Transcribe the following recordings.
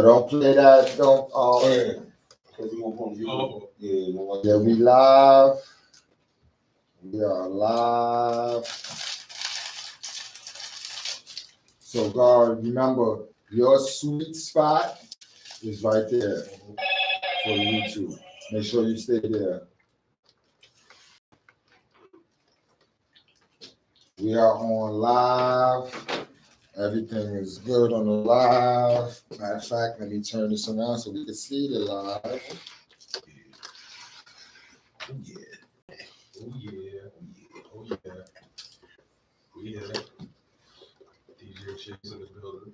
Don't play that. Don't. Yeah. Cause you won't Oh. Yeah, we live. We are live. So, God, remember, your sweet spot is right there for YouTube. Make sure you stay there. We are on live. Everything is good on the live. Matter of fact, let me turn this around so we can see the live. Oh yeah. Oh yeah. Oh yeah. We had DJ Chicks in the building.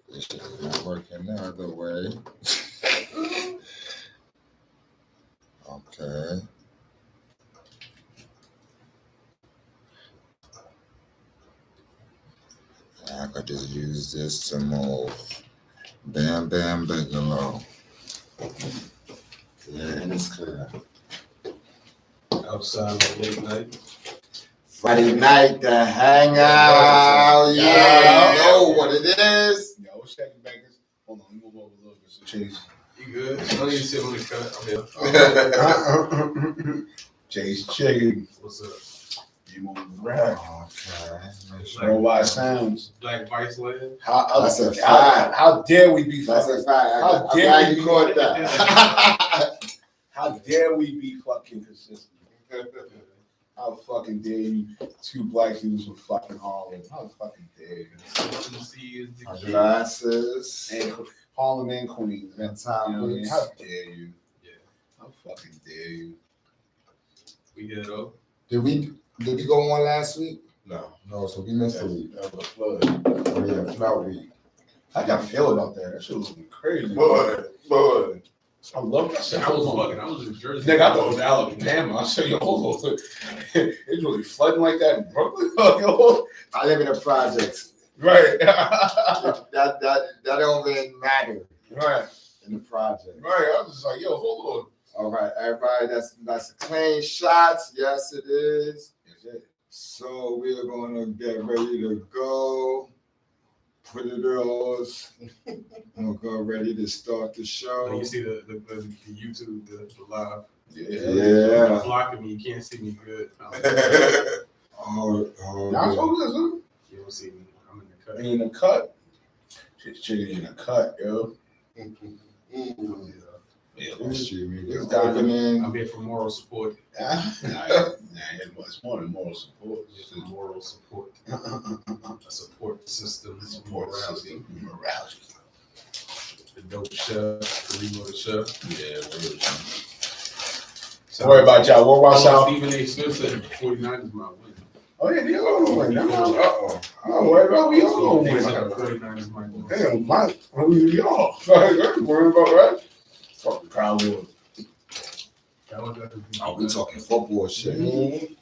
This shit is not working the other way. Okay. I could just use this to move. Bam Bam Bigelow. Yeah, and it's clear. Outside on late night. Friday night, the hangout. Yeah, you know what it is. Yeah, what's checking bankers? Hold on, let me move over a little bit. So Chase. You good? I know you sit on the cut. I'm here. Chase chicken. What's up? You moving around. Okay. Worldwide sounds. Black Vice Land. That's a fact. How dare we be That's fucking? a fact. How I'm dare glad we you be caught that. How dare we be fucking consistent? How fucking dare you? Two black dudes with fucking Harlem. How fucking dare you? Consistency is the key. Glasses. And Harlem and Queens. And time, You know what I mean? please. How dare you? Yeah. How fucking dare you? We here though. Did we go on last week? No. No, so we missed a week. That was a flood. Oh yeah, flower week. I got a feel about that. That shit was crazy. Boy. I love that shit. I was in Jersey. Nigga, I thought it was Alabama. I said, yo, hold on. It's really flooding like that in Brooklyn. Yo. I live in a project. Right. that don't even matter Right. in the project. Right. I was just like, yo, hold on. All right, everybody, that's clean shots. Yes, it is. That's it. So we are going to get ready to go. Put it on. We'll go ready to start the show. You see the YouTube, the live. Yeah. It's blocking me. You can't see me good. Oh, Y'all saw this, huh? You don't see me. I'm in the cut. In the cut. Shit's chicken in the cut, yo. Yeah, that's you. It's documenting. I'm here for moral support. It's more than moral support. It's moral support. A support system. Morality. The dope chef. The remote chef. Yeah, don't worry about y'all. What about y'all? Stephen A. Smith said 49ers might win. Oh, yeah, they're going to win. Uh-oh. Don't worry about we all going to win. 49ers might win. Damn, Mike. Who y'all? I'm worried about that. Fucking Cowboys. Oh, we talking football shit. Mm-hmm.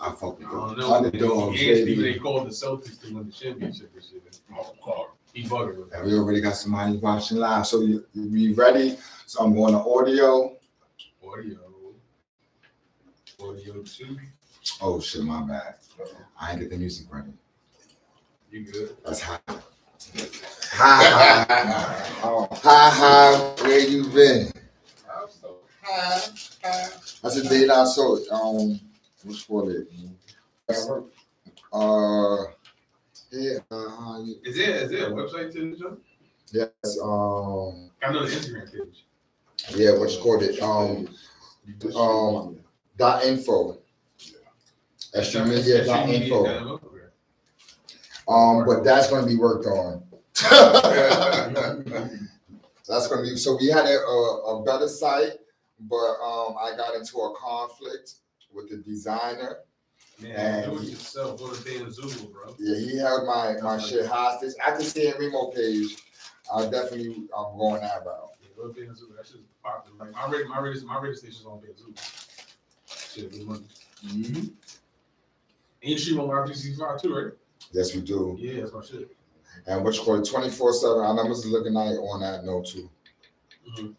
I fucking I don't know. underdog. Stephen A. called the Celtics to win the championship this year. Oh, God. He bugging with And we already got somebody watching live. So we ready? So I'm going to audio. Audio 2. Oh shit, my bad. I ain't get the music ready. You good? That's high. Hi, where you been? That's a date I saw it. What's for it? Yeah. Is there a website to the show? Yes. I know the Instagram page. Yeah. What's called it? .info. S.STREET.info. But that's going to be worked on. That's going to be, so we had a better site, but I got into a conflict with the designer. Man, do it yourself. Go to Dan Zulu, bro. Yeah, he held my shit hostage. After seeing Remo page, I'm going that route. Yeah, go to Dan Zulu. That shit's popular. Like my radio station's on Dan Zulu. Shit, good money. Mm-hmm. And you stream on R2C5 too, right? Yes, we do. Yeah, that's my shit. And what's called 24/7. Our numbers is looking like on that note too. Mm-hmm.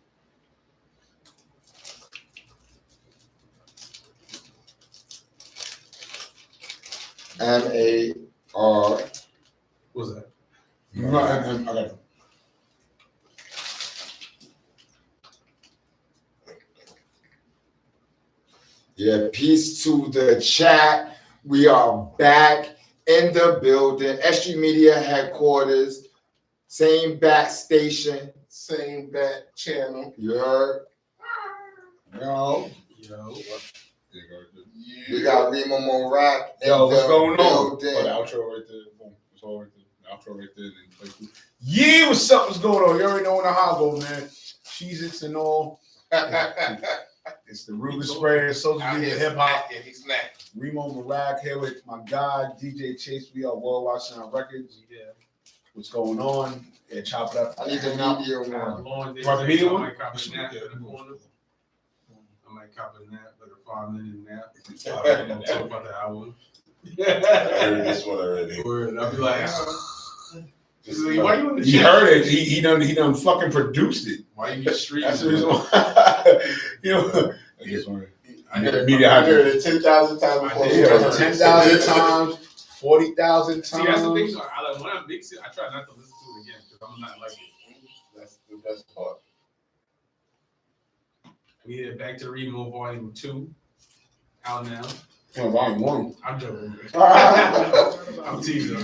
What was that? No, I got it. Yeah, peace to the chat. We are back in the building. S.STREET Media headquarters. Same back station. Same back channel. You heard? Yo. We got Remo Morak. Yo, what's going on? Building. Oh, the outro right there. Boom. It's all right there. The outro right there. Then play through. Yeah, what's up? What's going on? You already know how I go, man. Cheez-Its and all. It's the Ruben Spray, social media hip hop. And he snapped. Remo Morak here with my guy, DJ Chase. We are Worldwide Sound Records. Yeah. What's going on? Yeah, chop it up. I need the media one. Long day. Right, the media I one? might cop a nap in the corner. I might cop a nap, like a 5-minute nap. Talk about the album. I heard this one already. Or I'll be like, why you in the He chat? heard it. He done fucking produced it. Why you be streaming? That's the reason why. You know, I guess one. I heard it 10,000 times before. Yeah, 10,000 times, 40,000 times. See, that's the thing. So I like when I mix it, I try not to listen to it again because I'm not like it. That's the best part. We head back to the Remo Volume 2 out now. Volume 1. I'm joking. Don't I'm teasing.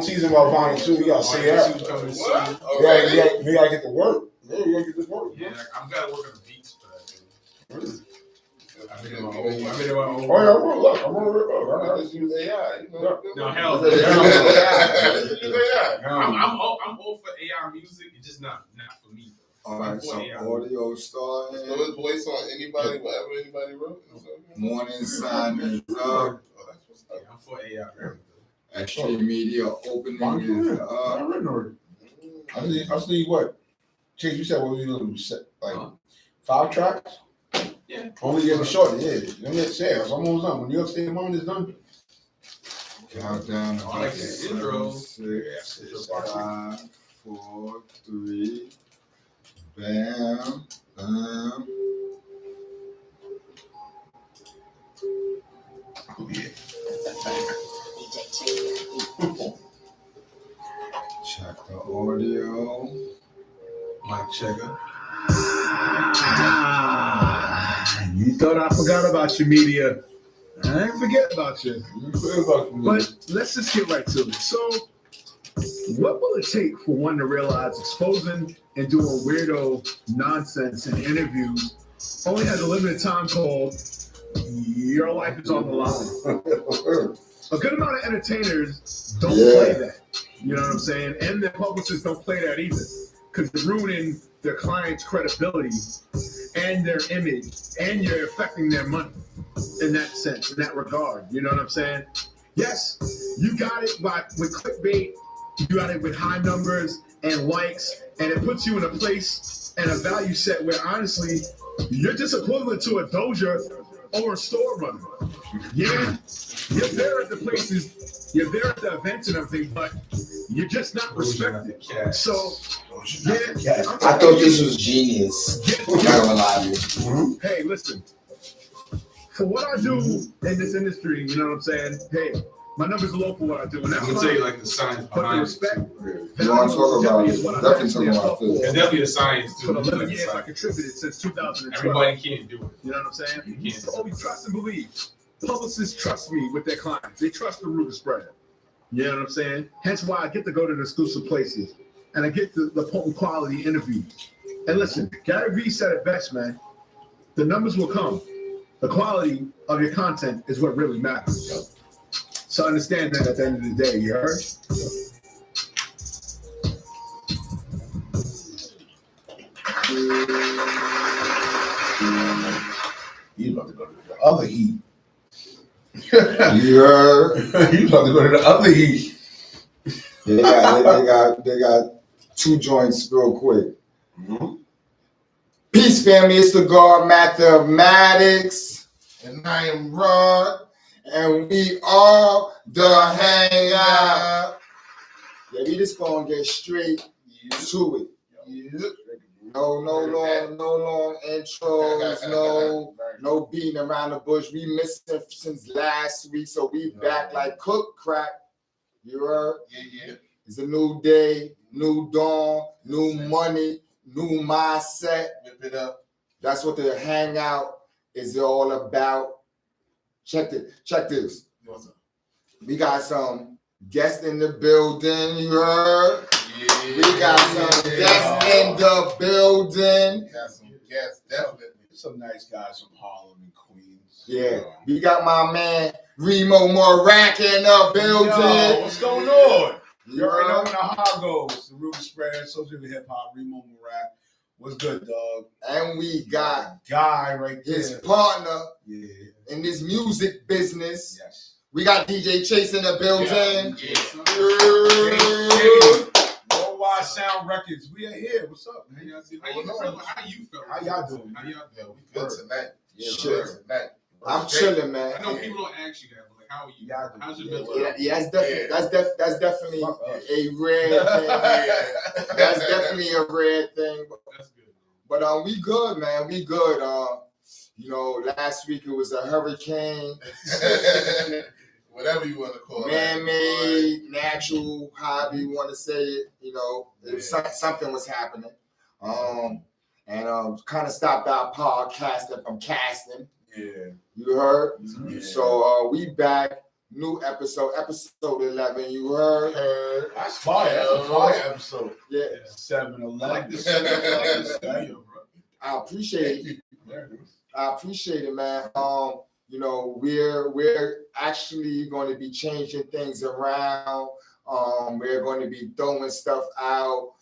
tease him about Volume 2. We gotta say that. What? We gotta get to work. Yeah, we gotta get to work. Yeah, I'm gotta work on the beats for that. Really? I've been in my old. Oh yeah, look, I'm gonna I just use AI. You know? No, hell no. Use AI. I'm all for AI music. It's just not for me. All right, so audio starting. Throw his voice on anybody, whatever anybody wrote. Morning sign is up. Oh, that's what's Yeah, up. I'm for AI. Bro. S.STREET Media opening is up. I written already. I see what? Chase, you said what we gonna do? Like 5 tracks? Yeah. Only getting short, yeah. Let me say it's almost done. When New York State Moment is done. Countdown. I like the intro. 6, 5, 4, 3. Bam, bam. Oh yeah. Check the audio. Mic checker. You thought I forgot about your media. I ain't forget about you. But let's just get right to it. So, what will it take for one to realize exposing and doing weirdo nonsense in interviews only has a limited time called your life is on the line? A good amount of entertainers don't play that. You know what I'm saying? And their publicists don't play that either. Because they're ruining their client's credibility and their image, and you're affecting their money in that sense, in that regard. You know what I'm saying? Yes, you got it with clickbait, you got it with high numbers and likes, and it puts you in a place and a value set where honestly, you're just equivalent to a doja or a store runner. Yeah, you're there at the places, you're there at the events and everything, but you're just not respected. So, yeah, I thought this was genius. I'm not gonna lie to you. Hey, listen. For what I do in this industry, you know what I'm saying? Hey, my numbers are low for what I do. And that's I'm gonna tell you like the science but the behind it. respect, You want to talk about it? Definitely talk about It's this. definitely the science too. for the It's 11 like years I science. contributed since 2012. Everybody can't do it. You know what I'm saying? You can't. So always trust and believe. Publicists trust me with their clients. They trust the Ruben spreader. You know what I'm saying? Hence why I get to go to the exclusive places and I get the potent quality interviews. And listen, Gary Vee said it best, man. The numbers will come. The quality of your content is what really matters. So understand that at the end of the day, you heard? He's about to go to the other heat. You heard? He's about to go to the other heat. They got 2 joints real quick. Peace, family. It's the God Mathematics, And I am Rod. and we are the hangout. Yeah, we just gonna get straight to it. No long intros, no beating around the bush. We missed it since last week, so we back like cook crack. You heard? Yeah. It's a new day, new dawn, new money, new mindset. Whip it up. That's what the hangout is all about. Check this. What's up? We got some guests in the building, you heard? Yeah. We got some guests in the building. Got some guests, definitely. Some nice guys from Harlem and Queens. Yeah, we got my man Remo Morak in the building. Yo, what's going on? You You already know heard? how it goes. The Ruby Spread, Social Hip Hop, Remo Morak. What's good, dog? And we got Guy right there. his partner Yeah. in this music business. Yes. We got DJ Chase in the building. Worldwide Sound Records. We are here. What's up, man? How you feel? How y'all doing? How y'all Yeah, feel? we good tonight. Yeah, we Shit. good tonight. I'm chilling, man. I know people don't ask you that, but like, how are you? Yeah, I do. How's your Yeah, mental? Yeah, that's definitely Fuck us. a rare thing. That's definitely a rare thing. That's good. But we good, man. We good. You know, last week it was a hurricane, Whatever you want to call it. man-made, natural, however you want to say it. You know, it was something was happening. And kind of stopped our podcasting from casting. Yeah. You heard? Yeah. So we back. New episode 11. You heard? That's fire. That's a fire episode. Yeah. 7-11. I like this. I like this video, bro. I appreciate it. I appreciate it, man. You know, we're actually going to be changing things around. We're going to be throwing stuff out.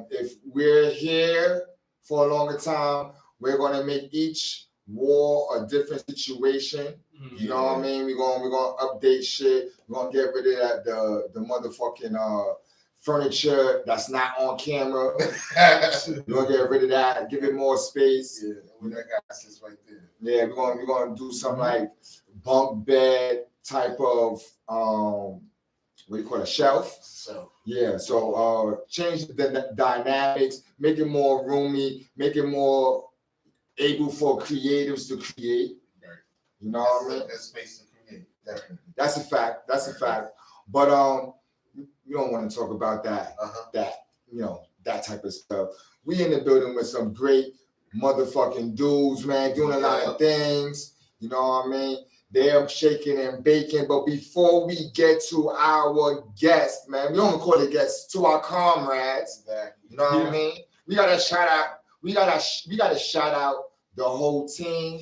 If we're here for a longer time, we're going to make each war a different situation. You know what I mean? We're gonna update shit. We're gonna get rid of that the motherfucking furniture that's not on camera. We're gonna get rid of that, give it more space. Yeah, well, that guy sits right there. Yeah, we're gonna do some like bunk bed type of what do you call it, shelf? So Yeah, so change the dynamics, make it more roomy, make it more able for creatives to create. You know what I mean? That's space to create. Definitely. That's a fact. That's a fact. But we don't want to talk about that. That that type of stuff. We in the building with some great motherfucking dudes, man, doing a lot of things. You know what I mean? They're shaking and baking. But before we get to our guests, man, we don't call it guests, to our comrades. Exactly. You know what I mean? We gotta shout out. We gotta shout out the whole team.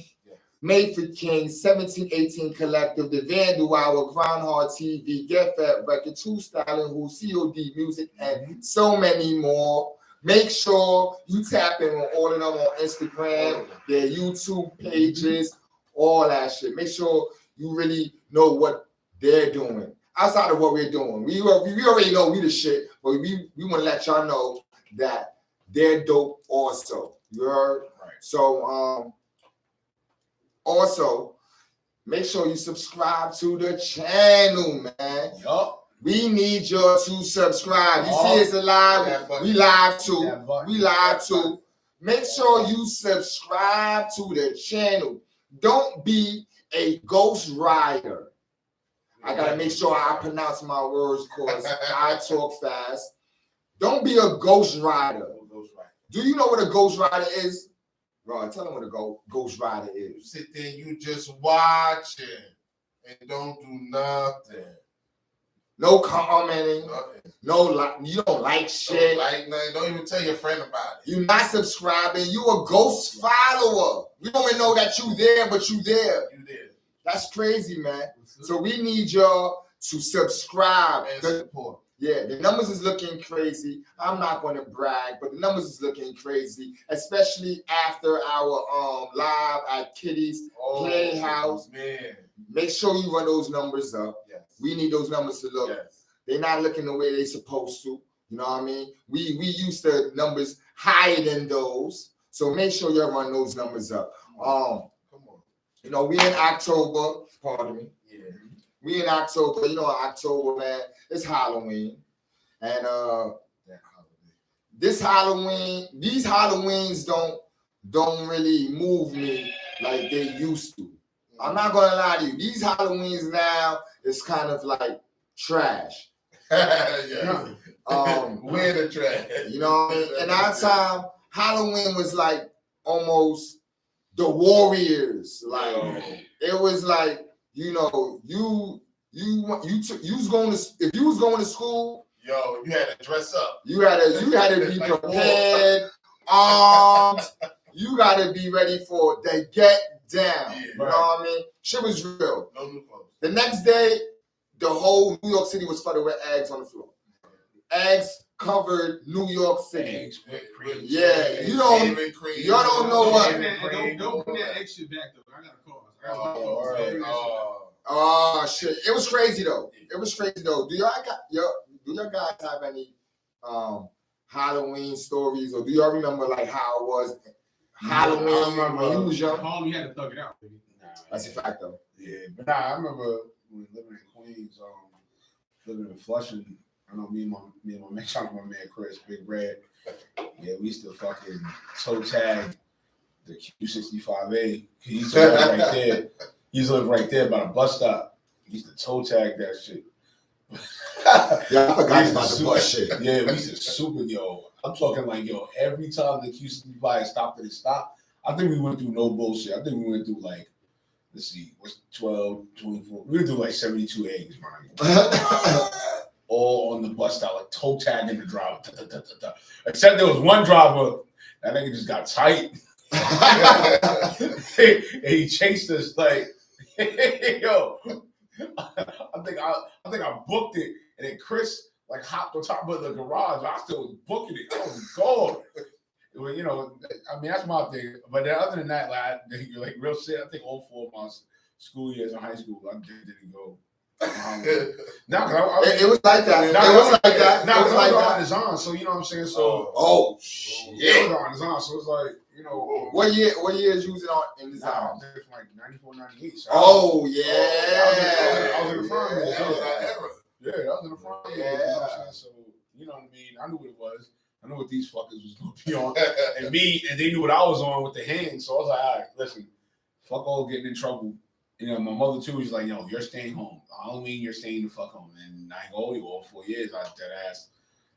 Made for King, 1718 Collective, The Vandal Hour, Groundhog TV, Get Fat Record, Two Styling Who, COD Music, and so many more. Make sure you tap in on all of them on Instagram, their YouTube pages, all that shit. Make sure you really know what they're doing. Outside of what we're doing. We already know we the shit, but we want to let y'all know that they're dope also. You heard? Right. So, also, make sure you subscribe to the channel, man. Yup. We need you to subscribe. You see it's live. We live too. We live too. Make sure you subscribe to the channel. Don't be a ghost rider. I gotta make sure I pronounce my words because I talk fast. Don't be a ghost rider. Do you know what a ghost rider is? Bro, tell them what a ghost rider is. You sit there, you just watching and don't do nothing. No commenting. Nothing. No, you don't like shit. Don't like nothing. Don't even tell your friend about it. You're not subscribing. You a ghost follower. We don't even know that you there, but you there. You did. That's crazy, man. So we need y'all to subscribe. And support. Yeah, the numbers is looking crazy. I'm not going to brag, but the numbers is looking crazy, especially after our live at Kitty's Playhouse. Man. Make sure you run those numbers up. Yes. We need those numbers to look. Yes. They're not looking the way they're supposed to. You know what I mean? We used to numbers higher than those. So make sure you run those numbers up. Come on. You know, we in October. Pardon me. Yeah. We in October. You know, October, man, it's Halloween. And this Halloween, these Halloweens don't really move me like they used to. I'm not gonna lie to you. These Halloweens now is kind of like trash. Yeah. Wear the trash. You know what I mean? In our time, Halloween was like almost the Warriors. Like it was like, you know, you was going to, if you was going to school, Yo, you had to dress up. you had to be Like prepared, armed. You got to be ready for the get down. You know what I mean? Shit was real. No new clothes. The next day, the whole New York City was flooded with eggs on the floor. Eggs covered New York City. Eggs with cream. Yeah, y'all don't know what. Don't bring that egg shit back though. I got a call. Oh shit! It was crazy though. It was crazy though. Do y'all guys have any Halloween stories, or do y'all remember like how it was Halloween when you was young? Home, you had to thug it out, baby. That's a fact though. Yeah, but nah, I remember when living in Queens, living in Flushing. I know me and my man, shout out my man Chris, Big Red. Yeah, we used to fucking toe tag the Q65A. He used to live right there. He used to live right there by the bus stop. He used to toe tag that shit. Yeah, I forgot about the bus shit. Yeah, we used to super, yo. I'm talking like, yo, every time the Q65 stopped at a stop, I think we went through no bullshit. I think we went through like, let's see, what's 12, 24? We went through like 72 eggs, man. All on the bus stop, like toe tagging the driver. Except there was one driver, that nigga just got tight. And he chased us like, yo. I think I booked it, and then Chris like hopped on top of the garage. I still was booking it. I was gone. Well, you know, I mean that's my thing. But then other than that, like real shit, I think all 4 of my school years in high school, I didn't go. It was like that. It was like that. Now, it was like on that. is on, so you know what I'm saying. So, oh shit, it was on is on. So it's like, you know, what year is using on in this I house? was like 94, 98. So Oh yeah, I was in the front. Yeah, that was in the front. Yeah. You know what I'm saying? So you know what I mean. I knew what it was. I knew what these fuckers was gonna be on, and they knew what I was on with the hand. So I was like, all right, listen, fuck all getting in trouble. You know, my mother too was like, yo, you're staying home. Halloween, you're staying the fuck home. And I go, you all 4 years, I dead ass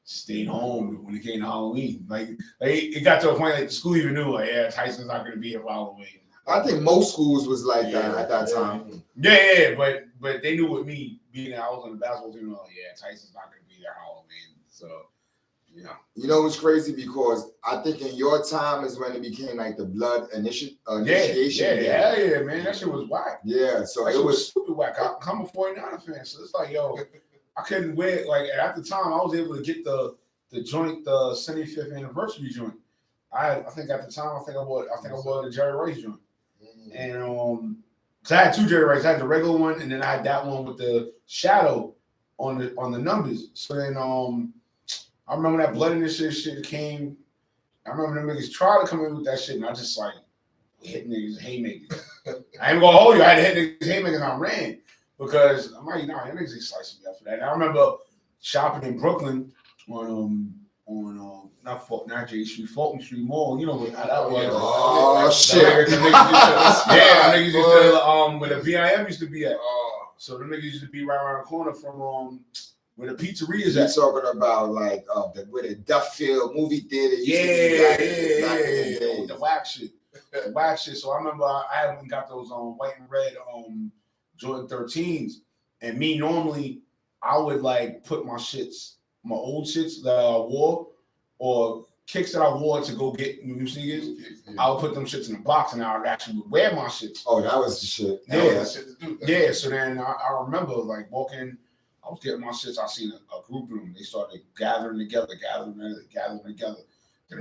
stayed home when it came to Halloween. Like it got to a point like the school even knew, like, yeah, Tyson's not gonna be here for Halloween. I think most schools was like that at that time. Yeah, but they knew with me being there, I was on the basketball team, like, yeah, Tyson's not gonna be there Halloween. So yeah. You know what's crazy, because I think in your time is when it became like the blood initiation. Yeah, man, that shit was whack. Yeah, so That it shit was stupid whack. I'm a 49er fan, so it's like, yo, I couldn't wear, like, at the time I was able to get the joint, the 75th anniversary joint. I think at the time I bought the Jerry Rice joint, and cause I had 2 Jerry Rice. I had the regular one, and then I had that one with the shadow on the numbers. So then I remember that blood in this shit came. I remember them niggas tried to come in with that shit, and I just like hit niggas haymakers. I ain't gonna hold you. I had to hit niggas haymakers, and I ran because I'm like, nah, that niggas ain't slicing me up for that. And I remember shopping in Brooklyn on not J Street, Fulton Street Mall. You know how that was. Oh shit! Niggas used to where the VIM used to be at. So the niggas used to be right around the corner from where the pizzeria is at. You're talking about like where the Duffield movie theater used Yeah, to be with the wax shit. The wax shit. So I remember I haven't got those white and red Jordan 13s. And me normally I would like put my old shits that I wore, or kicks that I wore to go get new sneakers. I would put them shits in the box, and I would actually wear my shits. Oh, that was the shit. Yeah. So then I remember like walking. I was getting my shits. I seen a group of them. They started gathering together. Then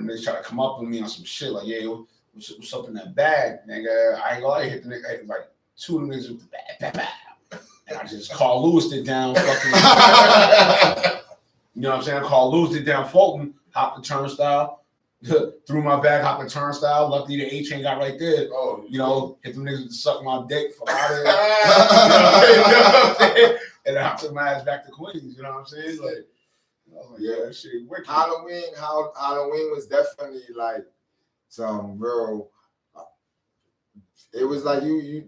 they try to come up with me on some shit like, yeah, what's up in that bag, nigga? I ain't gonna hit the nigga, like 2 of them niggas with the bag. And I just Carl Lewis it down fucking. You know what I'm saying? Carl Lewis it down Fulton, hopped the turnstile, threw my bag, hopped the turnstile. Luckily the A-chain got right there. Oh, you know, hit them niggas to suck my dick for out of there. You know what I'm saying? And I took my ass back to Queens, you know what I'm saying? Like, I was like, yeah, that shit wicked. Halloween was definitely like some real. It was like you.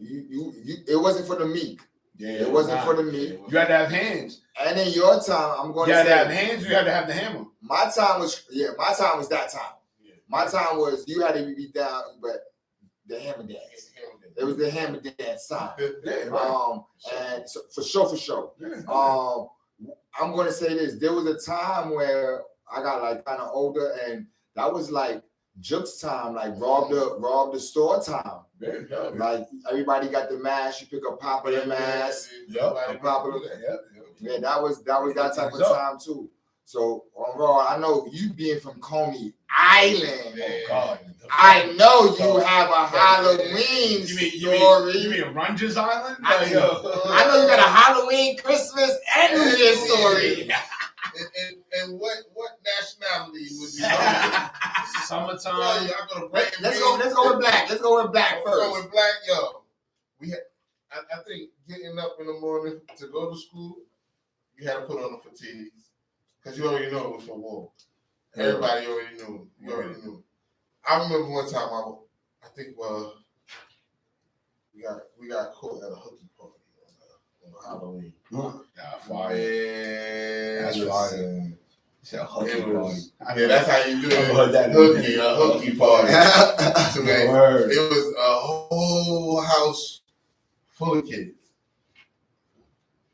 It wasn't for the meek. Yeah, It wasn't for the meat. You had to have hands. And in your time, I'm going You to had say, to have hands. You had to have the hammer. my time was that time. Yeah. My time was you had to be down, but the hammer dance. It was the hammer dance time. Yeah, right. And so, for sure. Yeah. I'm going to say this. There was a time where I got like kind of older, and that was like Jukes time, like rob the store time. Yeah. Like everybody got the mask. You pick up popular mask. Popular. Yeah, that was that type of time too. So on Raw, I know you being from Coney Island. Oh God. I know you have a Halloween story. You mean Runge's Island? I know you got a Halloween, Christmas, and New Year's story. And what nationality was you? Summertime. Well, y'all gonna break it. Let's go with black. Let's go with black Let's go first. with black, yo. We had, I think getting up in the morning to go to school, you had to put on the fatigues because you already know it was for war. Everybody already knew. You already knew. I remember one time I think we got caught at a hooky party on Halloween. Fire. Man, That's fire. It's a hooky party. Yeah, that's how you do it. I've heard that. A hooky party. So, man, Word. it was a whole house full of kids.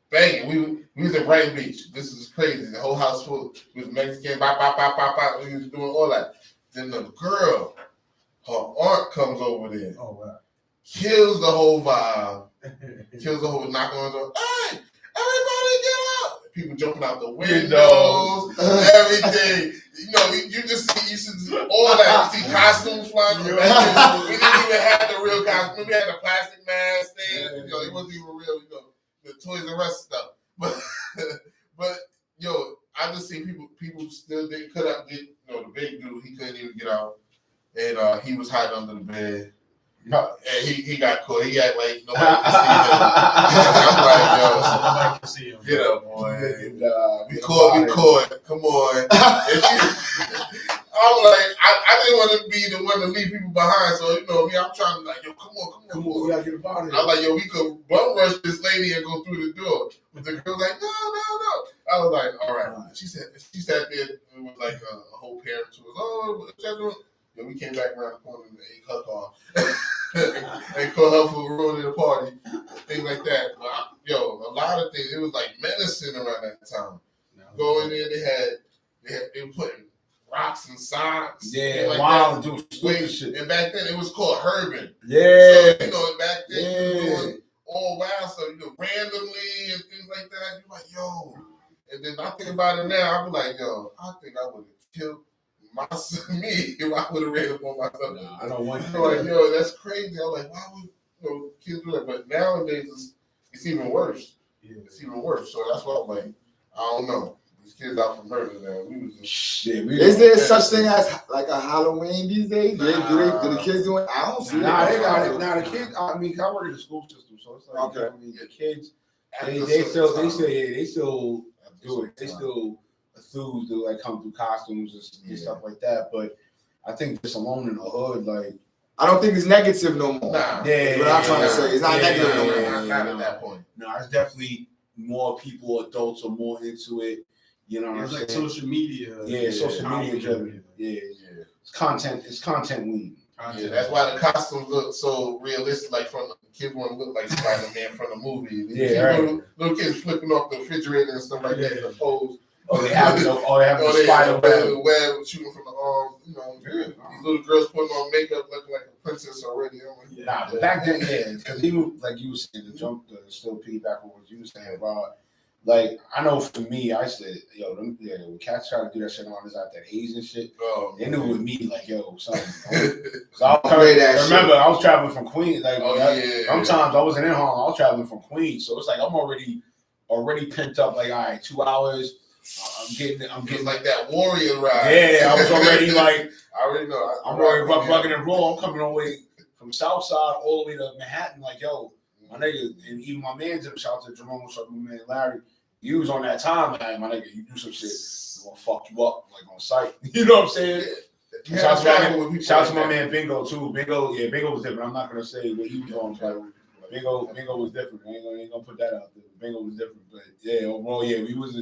Banging. We was in Brighton Beach. This is crazy. The whole house full. We was Mexican. Bop. We was doing all that. Then the girl, her aunt comes over there. Oh wow. Kills the whole vibe. Kills the whole knock on the door. Hey, everybody get out! People jumping out the windows, everything. You know, you just see all that. You see costumes flying around. We didn't even have the real costume. We had the plastic mask thing. You know, it wasn't even real. You know, the Toys R Us stuff. But yo, I just see people still they couldn't get. You know, the big dude, he couldn't even get out, and he was hiding under the bed. And he got caught. He act like nobody could see him. I'm like, yo, get up, boy. We caught. Come on. I'm like, I didn't want to be the one to leave people behind. So, you know me, I'm trying to like, yo, come on. We gotta get about it. I'm like, yo, we could bum rush this lady and go through the door. But the girl's like, no. I was like, all right. She sat there. It was like a whole parent to us. Oh, what's that doing? Yo, we came back around the corner and ate her car. And called her for ruining the party. Things like that. But a lot of things. It was like medicine around that time. Going there, they were putting rocks and socks. Yeah, like wow, that. doing stupid shit. And back then, it was called herbing. Yeah. So, you know, back then, you were doing all wild stuff, you know, randomly and things like that. You're like, yo. And then I think about it now, I be like, yo, I think I would have killed me if I would have ran up on myself. I don't want you. Like, yo, that's crazy. I'm like, why would kids do that? But nowadays, it's even worse. Yeah. It's even worse. So that's why I'm like, I don't know. These kids out from murder now. We was just shit. Is there such thing as like a Halloween these days? Do the kids do it? I don't see it. Nah, they got it. Nah, the kids. I mean, I work in the school system, so it's like okay. I mean, the kids. They still do it. They still enthused to like come through costumes and stuff like that. But I think just alone in the hood, like I don't think it's negative no more. Nah. Yeah, what I'm trying to say. It's not negative no more. Not at that point. No, it's definitely more people, adults are more into it. You know what I'm saying? It's like social media. Yeah, social media driven. Yeah. It's content weed. Yeah, that's why the costumes look so realistic. Like from the kids want to look like Spider-Man from the movie. Little kids flipping off the refrigerator and stuff like that in the pose. They have the spider web shooting from the arms. You know, these little girls putting on makeup looking like a princess already. Nah, back then, because even like you were saying, the still piggyback on what you were saying about. Like, I know for me, I said, yo, when cats try to do that shit on us out that Asian shit, they knew with me, like, yo, something. I was traveling from Queens. Like, sometimes I wasn't in Harlem, I was traveling from Queens. So it's like, I'm already pent up, like, all right, 2 hours. I'm getting like that warrior ride. Yeah, I was already like, I already know. I'm already rugging and roll. I'm coming all the way from South Side all the way to Manhattan, like, yo. My nigga, and even my man, shout out to Jerome, shout out to my man Larry. You was on that time, like, my nigga, you do some shit, I'm gonna fuck you up, like on sight. You know what I'm saying? Yeah. Shout out to my man Bingo too. Bingo was different. I'm not gonna say what he was on, but Bingo was different. I ain't gonna put that out there. Bingo was different, but yeah, overall, yeah, we was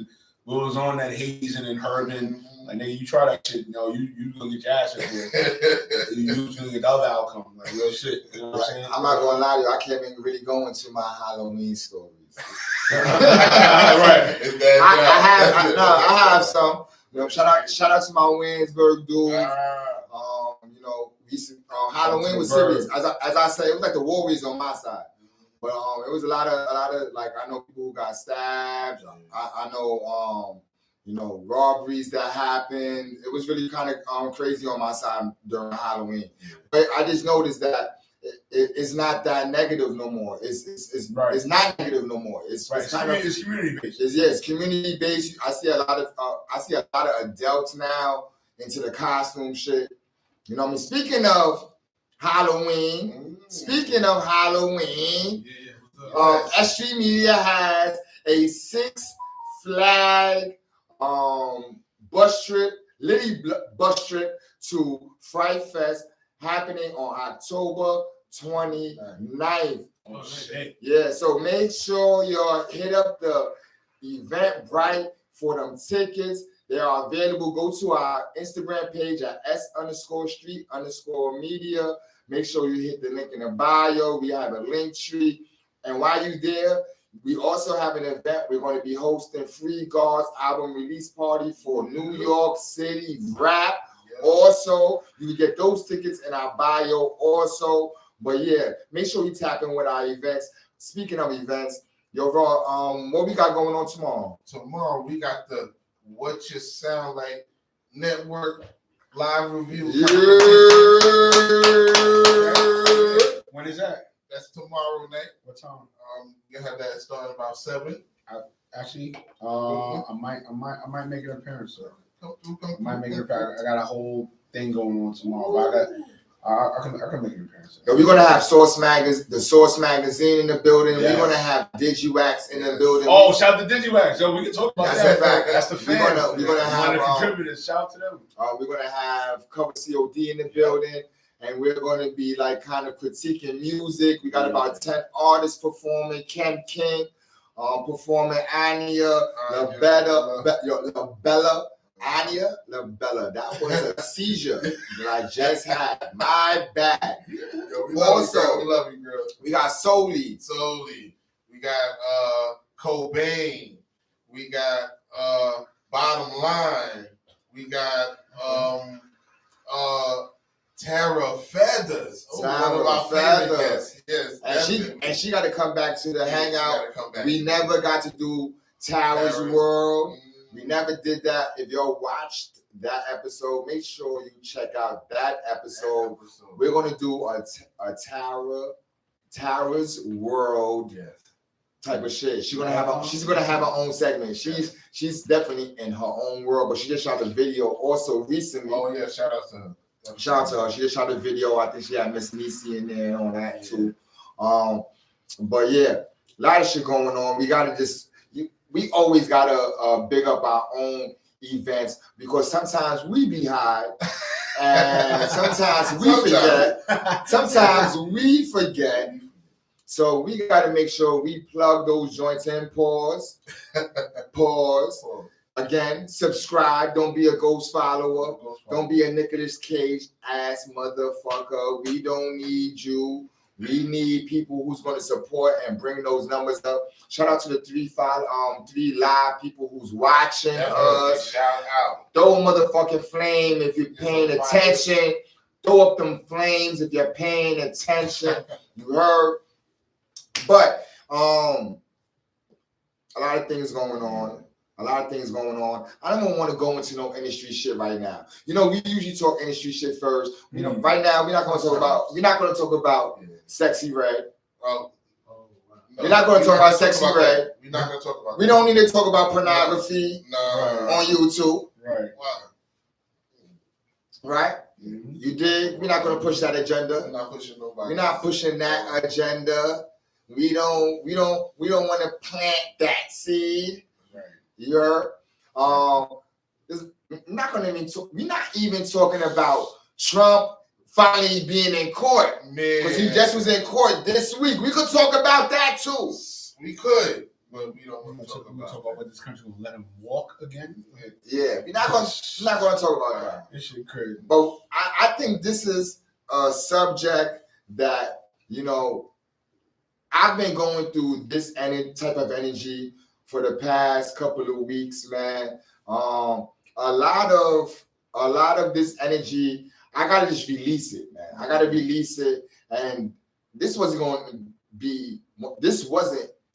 on that hazing and herbing. Like nigga, you try that shit, you know, you gonna get your ass in you gonna get the other outcome, like real shit. You know what I'm saying? I'm not gonna lie to you, I can't even really go into my Halloween stories. Right. I have some. You know, shout out to my Winsburg dudes. You know, Halloween was serious. As I say, it was like the Warriors on my side. But it was a lot of like I know people who got stabbed. I know you know, robberies that happened. It was really kind of crazy on my side during Halloween. But I just noticed that it's not that negative no more. It's not negative no more. It's kind of it's community based. It's community based. I see a lot of adults now into the costume shit. You know what I mean? Speaking of Halloween, S.STREET Media has a 6 Flag bus trip, bus trip to Fright Fest happening on October 29th. Oh shit. Yeah, so make sure you hit up the Eventbrite for them tickets. They are available. Go to our Instagram page at S_street_media. Make sure you hit the link in the bio. We have a link tree. And while you're there, we also have an event. We're going to be hosting Free Guard's album release party for New York City rap. Also, you can get those tickets in our bio also. But yeah, make sure you tap in with our events. Speaking of events, what we got going on tomorrow? Tomorrow we got the What You Sound Like Network live review. When is that? That's tomorrow night. What time? You have that starting about 7. Actually, I might make an appearance, sir. Come through. I might make an appearance. I got a whole thing going on tomorrow, but I can make an appearance. So we're gonna have the Source Magazine in the building. Yes. We're gonna have DigiWax in the building. Oh, shout out to DigiWax. Yo, we can talk about that. That's the fans. We're gonna have the contributors. Shout out to them. We're gonna have Cover COD in the building, and we're gonna be like kind of critiquing music. We got about 10 artists performing. Ken King performing. Anya, Anya LaBella. That was a seizure that I just had. My bad. Yo, we love you, girl. We got Soli. We got Cobain. We got Bottom Line. We got Tara Feathers. One of our Feathers. Yes. And she got to come back to the hangout. We never got to do Tara's World. We never did that. If y'all watched that episode, make sure you check out that episode. We're going to do a Tara's World type of shit. She's gonna have her own segment. She's definitely in her own world, but she just shot a video also recently. Oh yeah, shout out to her. Shout out to her. She just shot a video. I think she had Miss Nisi in there and all that too. But yeah, a lot of shit going on. We always gotta big up our own events because sometimes we be high and sometimes we forget. Sometimes we forget. So we gotta make sure we plug those joints in. Pause. Again, subscribe. Don't be a ghost follower. Don't be a Nicolas Cage ass motherfucker. We don't need you. We need people who's going to support and bring those numbers up. Shout out to the 3 live people who's watching us. Shout out. Throw a motherfucking flame if you're paying attention. Throw up them flames if you're paying attention. You heard? But a lot of things going on. I don't want to go into no industry shit right now. You know, we usually talk industry shit first. You know, right now we're not going to talk about Sexy Red. We're not going to talk about Sexy Red. We're not going to talk about. We don't need to talk about pornography on YouTube. Right. Right. Mm-hmm. You did. We're not going to push that agenda. We're not pushing nobody. We're not pushing that agenda. We don't want to plant that seed. You're we're not even talking about Trump finally being in court. Because he Man. just was in court this week. We could talk about that too. We could, but we don't We're want to gonna talk talk about about what this country will let him walk again. Yeah, we're not gonna talk about that. This shit crazy. But I think this is a subject that, I've been going through this type of energy for the past couple of weeks, man. A lot of this energy, I gotta just release it, man. I gotta release it, and this wasn't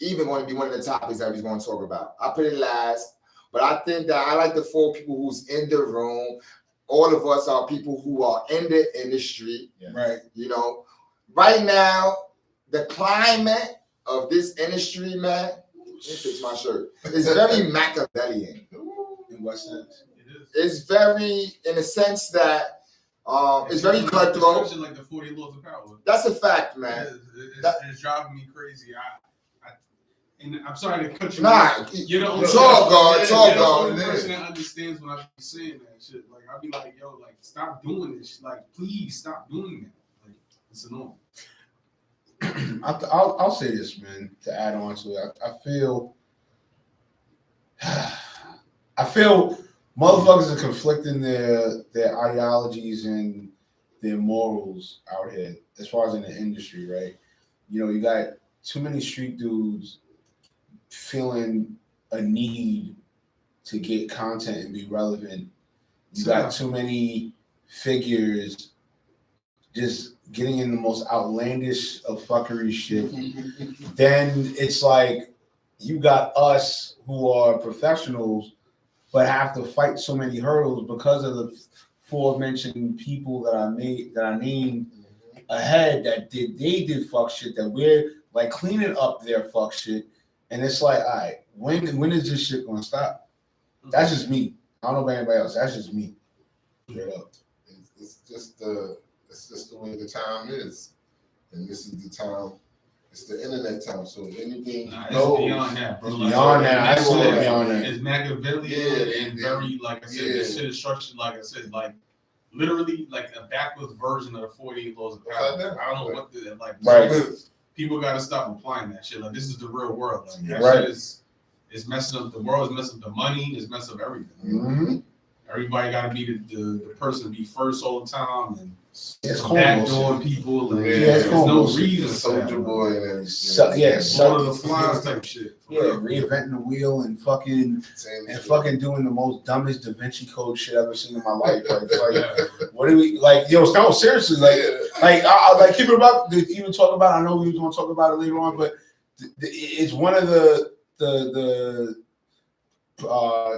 even going to be one of the topics that we was going to talk about. I put it last, but I think that I like the 4 people who's in the room. All of us are people who are in the industry, Right? Right now, the climate of this industry, man. Let me fix my shirt. It's very Machiavellian. In what sense? It's very, in the sense that it's very cutthroat. Like the 40 laws of power. That's a fact, man. It's driving me crazy. And I'm sorry to cut you Nah, off. You're the only talk, God. person that understands when I be saying that shit. Like, I'll be like, yo, like, stop doing this. Like, please stop doing that. Like, it's annoying. I'll say this, man, to add on to it. I feel motherfuckers are conflicting their ideologies and their morals out here as far as in the industry, right? You got too many street dudes feeling a need to get content and be relevant. You got too many figures just getting in the most outlandish of fuckery shit. Then it's like you got us who are professionals but have to fight so many hurdles because of the aforementioned people that I named ahead that they did fuck shit, that we're like cleaning up their fuck shit. And it's like, all right, when is this shit gonna stop? That's just me. I don't know about anybody else. That's just me. Straight up. It's just the way the time is, and this is the time. It's the internet time, so anything. It's beyond that, bro. It's beyond that. Absolutely beyond that. It's Machiavellian and very, like I said, this shit is structured, like I said, like literally like a backwards version of the 48 laws of power. I don't know what the Right. People got to stop applying that shit. Like, this is the real world. Like, that Right. shit is messing up the world. It's messing up the money. It's messing up everything. Mm-hmm. Everybody got to be the person to be first all the time and It's cool. backdooring people. And it's there's cool. no Bullshit. reason. Soldier Boy and everything. So, All of the flies type shit. Yeah, reinventing the wheel and fucking doing the most dumbest Da Vinci Code shit I've ever seen in my life. Like what do we like? Yo, no, seriously, I like keep it about to even talk about. I know we was going to talk about it later on, but it's one of the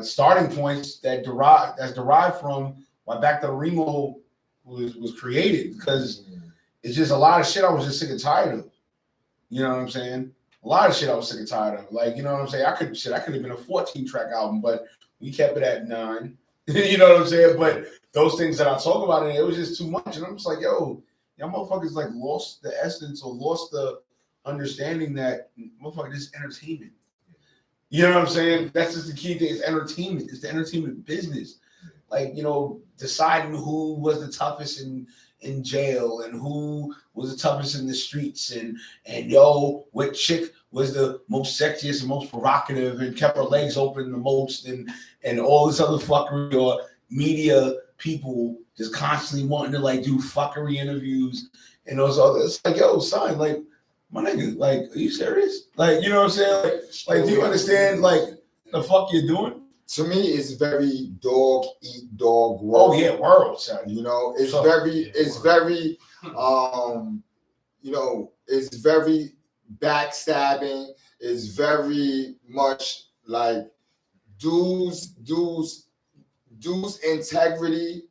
starting points that's derived from why Back to the Remo was created, because it's just a lot of shit I was just sick and tired of. You know what I'm saying? A lot of shit I was sick and tired of. Like, you know what I'm saying? I could have been a 14-track album, but we kept it at 9. You know what I'm saying? But those things that I talk about, it was just too much. And I'm just like, yo, y'all motherfuckers like lost the essence or lost the understanding that motherfucker, this is entertainment. You know what I'm saying? That's just the key thing. It's entertainment. It's the entertainment business. Like, deciding who was the toughest in jail and who was the toughest in the streets and what chick was the most sexiest and most provocative and kept her legs open the most and all this other fuckery, or media people just constantly wanting to like do fuckery interviews and those others. Like, yo, son, like, my nigga, like, are you serious? Like, you know what I'm saying? Like do you understand like the fuck you're doing? To me, it's very dog eat dog world. Oh yeah, world, son. It's very it's very backstabbing. It's very much like dudes integrity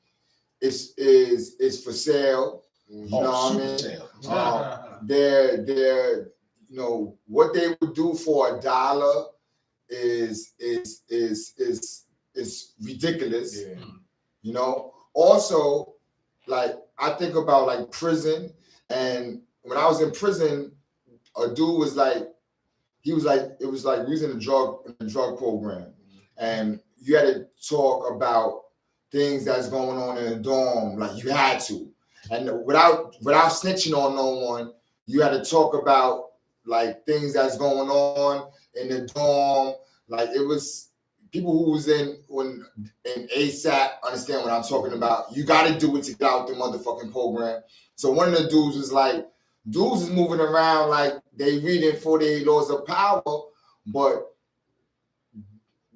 is for sale. You know what I mean? They're what they would do for $1 is ridiculous. Also, like, I think about like prison, and when I was in prison, a dude was like, it was like we was in a drug program, and you had to talk about things that's going on in the dorm, like you had to. And without snitching on no one, you had to talk about like things that's going on in the dorm. Like it was people who was in ASAP understand what I'm talking about. You got to do it to get out the motherfucking program. So one of the dudes was like, dudes is moving around like they reading 48 Laws of Power, but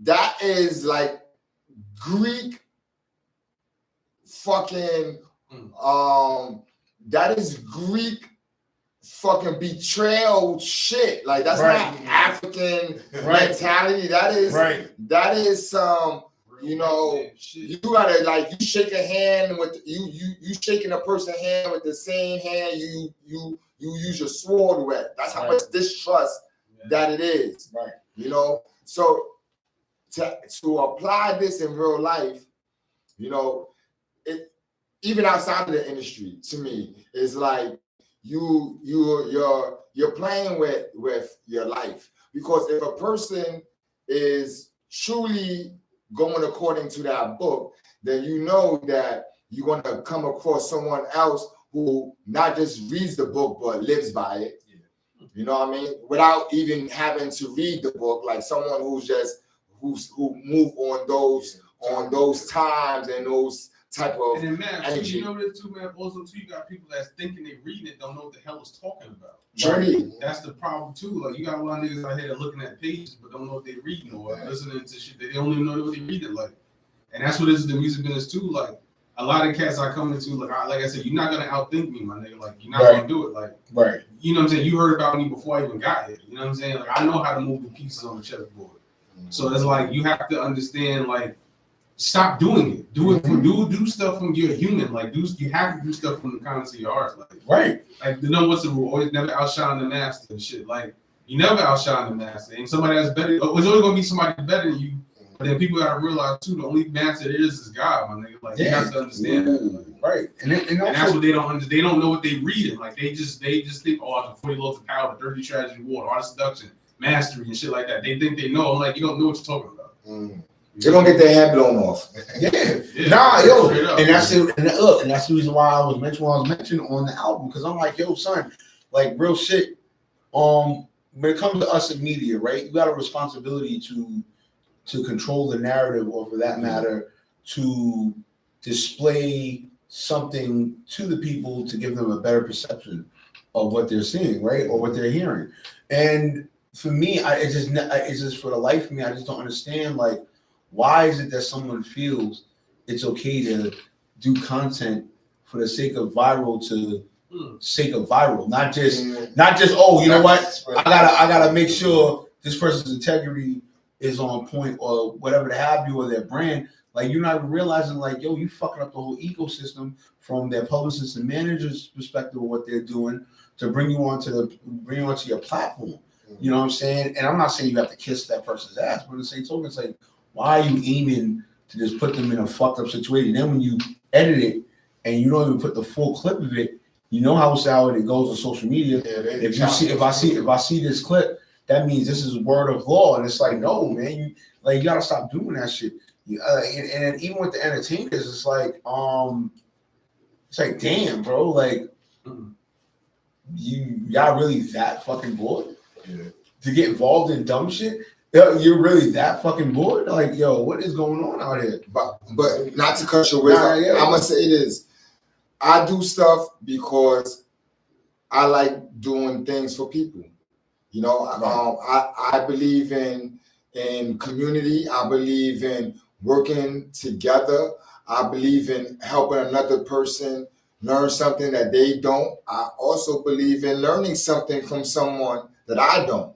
that is like Greek fucking that is Greek fucking betrayal shit. Like that's not African mentality. That is some you know, you gotta like you shake a hand with you shaking a person's hand with the same hand you use your sword with. That's how much distrust that it is. Right. You know, so to apply this in real life, you know, it even outside of the industry, to me, is like you're playing with your life. Because if a person is truly going according to that book, then you know that you're going to come across someone else who not just reads the book but lives by it. Yeah. You know what I mean? Without even having to read the book, like someone who move on those times and those type of and then, man, energy. You know this too, man. Also, too, you got people that's thinking they reading it, don't know what the hell it's talking about. Right? That's the problem too. Like you got a lot of niggas out here looking at pages but don't know what they're reading or listening to shit. They don't even know what they're reading. Like, and that's what this is the music business too. Like a lot of cats I come into, like I said, you're not gonna outthink me, my nigga. Like you're not gonna do it. Like you know what I'm saying? You heard about me before I even got here. You know what I'm saying? Like I know how to move the pieces on the chessboard. So it's like you have to understand, like, stop doing it. Do stuff when you're human. Like you have to do stuff from the kindness of your heart. Like like you know what's the rule? Always never outshine the master and shit. Like you never outshine the master. And somebody that's better, there's always gonna be somebody better than you. But then people gotta realize too, the only master there is God, my nigga. Like you have to understand that. Like, and that's what they don't understand. They don't know what they reading. Like they just think, oh, the 40 Laws of Power, 30 Strategy War, Art of Seduction, Mastery and shit like that. They think they know. I'm like, you don't know what you're talking about. They're gonna get their head blown off. Nah, yo, and that's it. And look, and that's the reason why I was mentioning on the album, because I'm like, yo, son, like real shit. When it comes to us in media, right, you got a responsibility to control the narrative, or for that matter, to display something to the people to give them a better perception of what they're seeing, right, or what they're hearing. And for me, it's just for the life of me, I just don't understand, like, why is it that someone feels it's okay to do content for the sake of viral not just oh, you know what, I gotta make sure this person's integrity is on point or whatever to have you, or their brand. Like you're not even realizing, like, yo, you fucking up the whole ecosystem from their publicists and managers' perspective of what they're doing to bring you onto your platform. You know what I'm saying? And I'm not saying you have to kiss that person's ass, but at the same token, it's like, why are you aiming to just put them in a fucked up situation? Then when you edit it and you don't even put the full clip of it, you know how it goes on social media. If I see this clip, that means this is word of law, and it's like, no, man, you gotta stop doing that shit. And even with the entertainers, it's like damn, bro, like y'all really that fucking bored to get involved in dumb shit? You're really that fucking bored? Like, yo, what is going on out here? But not to cut your wisdom, I'm gonna say this. I do stuff because I like doing things for people. You know, I believe in community. I believe in working together. I believe in helping another person learn something that they don't. I also believe in learning something from someone that I don't,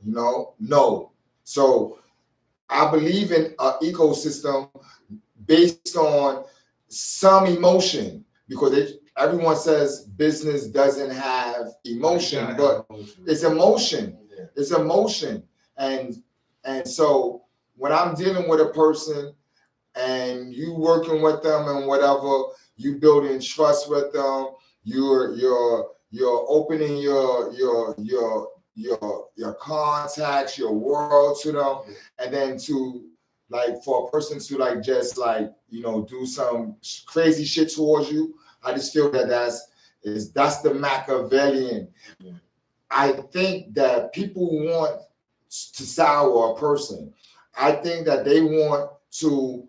know. So I believe in an ecosystem based on some emotion, because everyone says business doesn't have emotion, but it's emotion. It's emotion. And so when I'm dealing with a person and you working with them and whatever, you building trust with them, you're opening your contacts, your world to them, and then to like for a person to like just like do some crazy shit towards you, I just feel that that's the Machiavellian. Yeah. I think that people want to sour a person. I think that they want to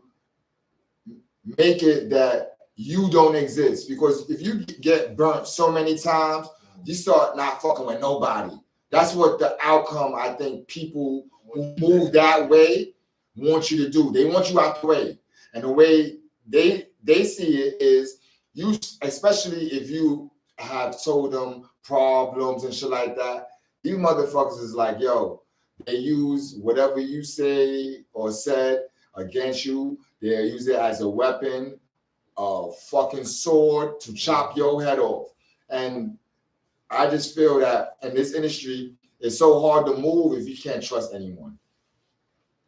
make it that you don't exist, because if you get burnt so many times, you start not fucking with nobody. That's what the outcome I think people who move that way want you to do. They want you out the way, and the way they see it is you, especially if you have told them problems and shit like that. These motherfuckers is like, yo, they use whatever you say or said against you. They use it as a weapon, a fucking sword to chop your head off. And I just feel that in this industry, it's so hard to move if you can't trust anyone.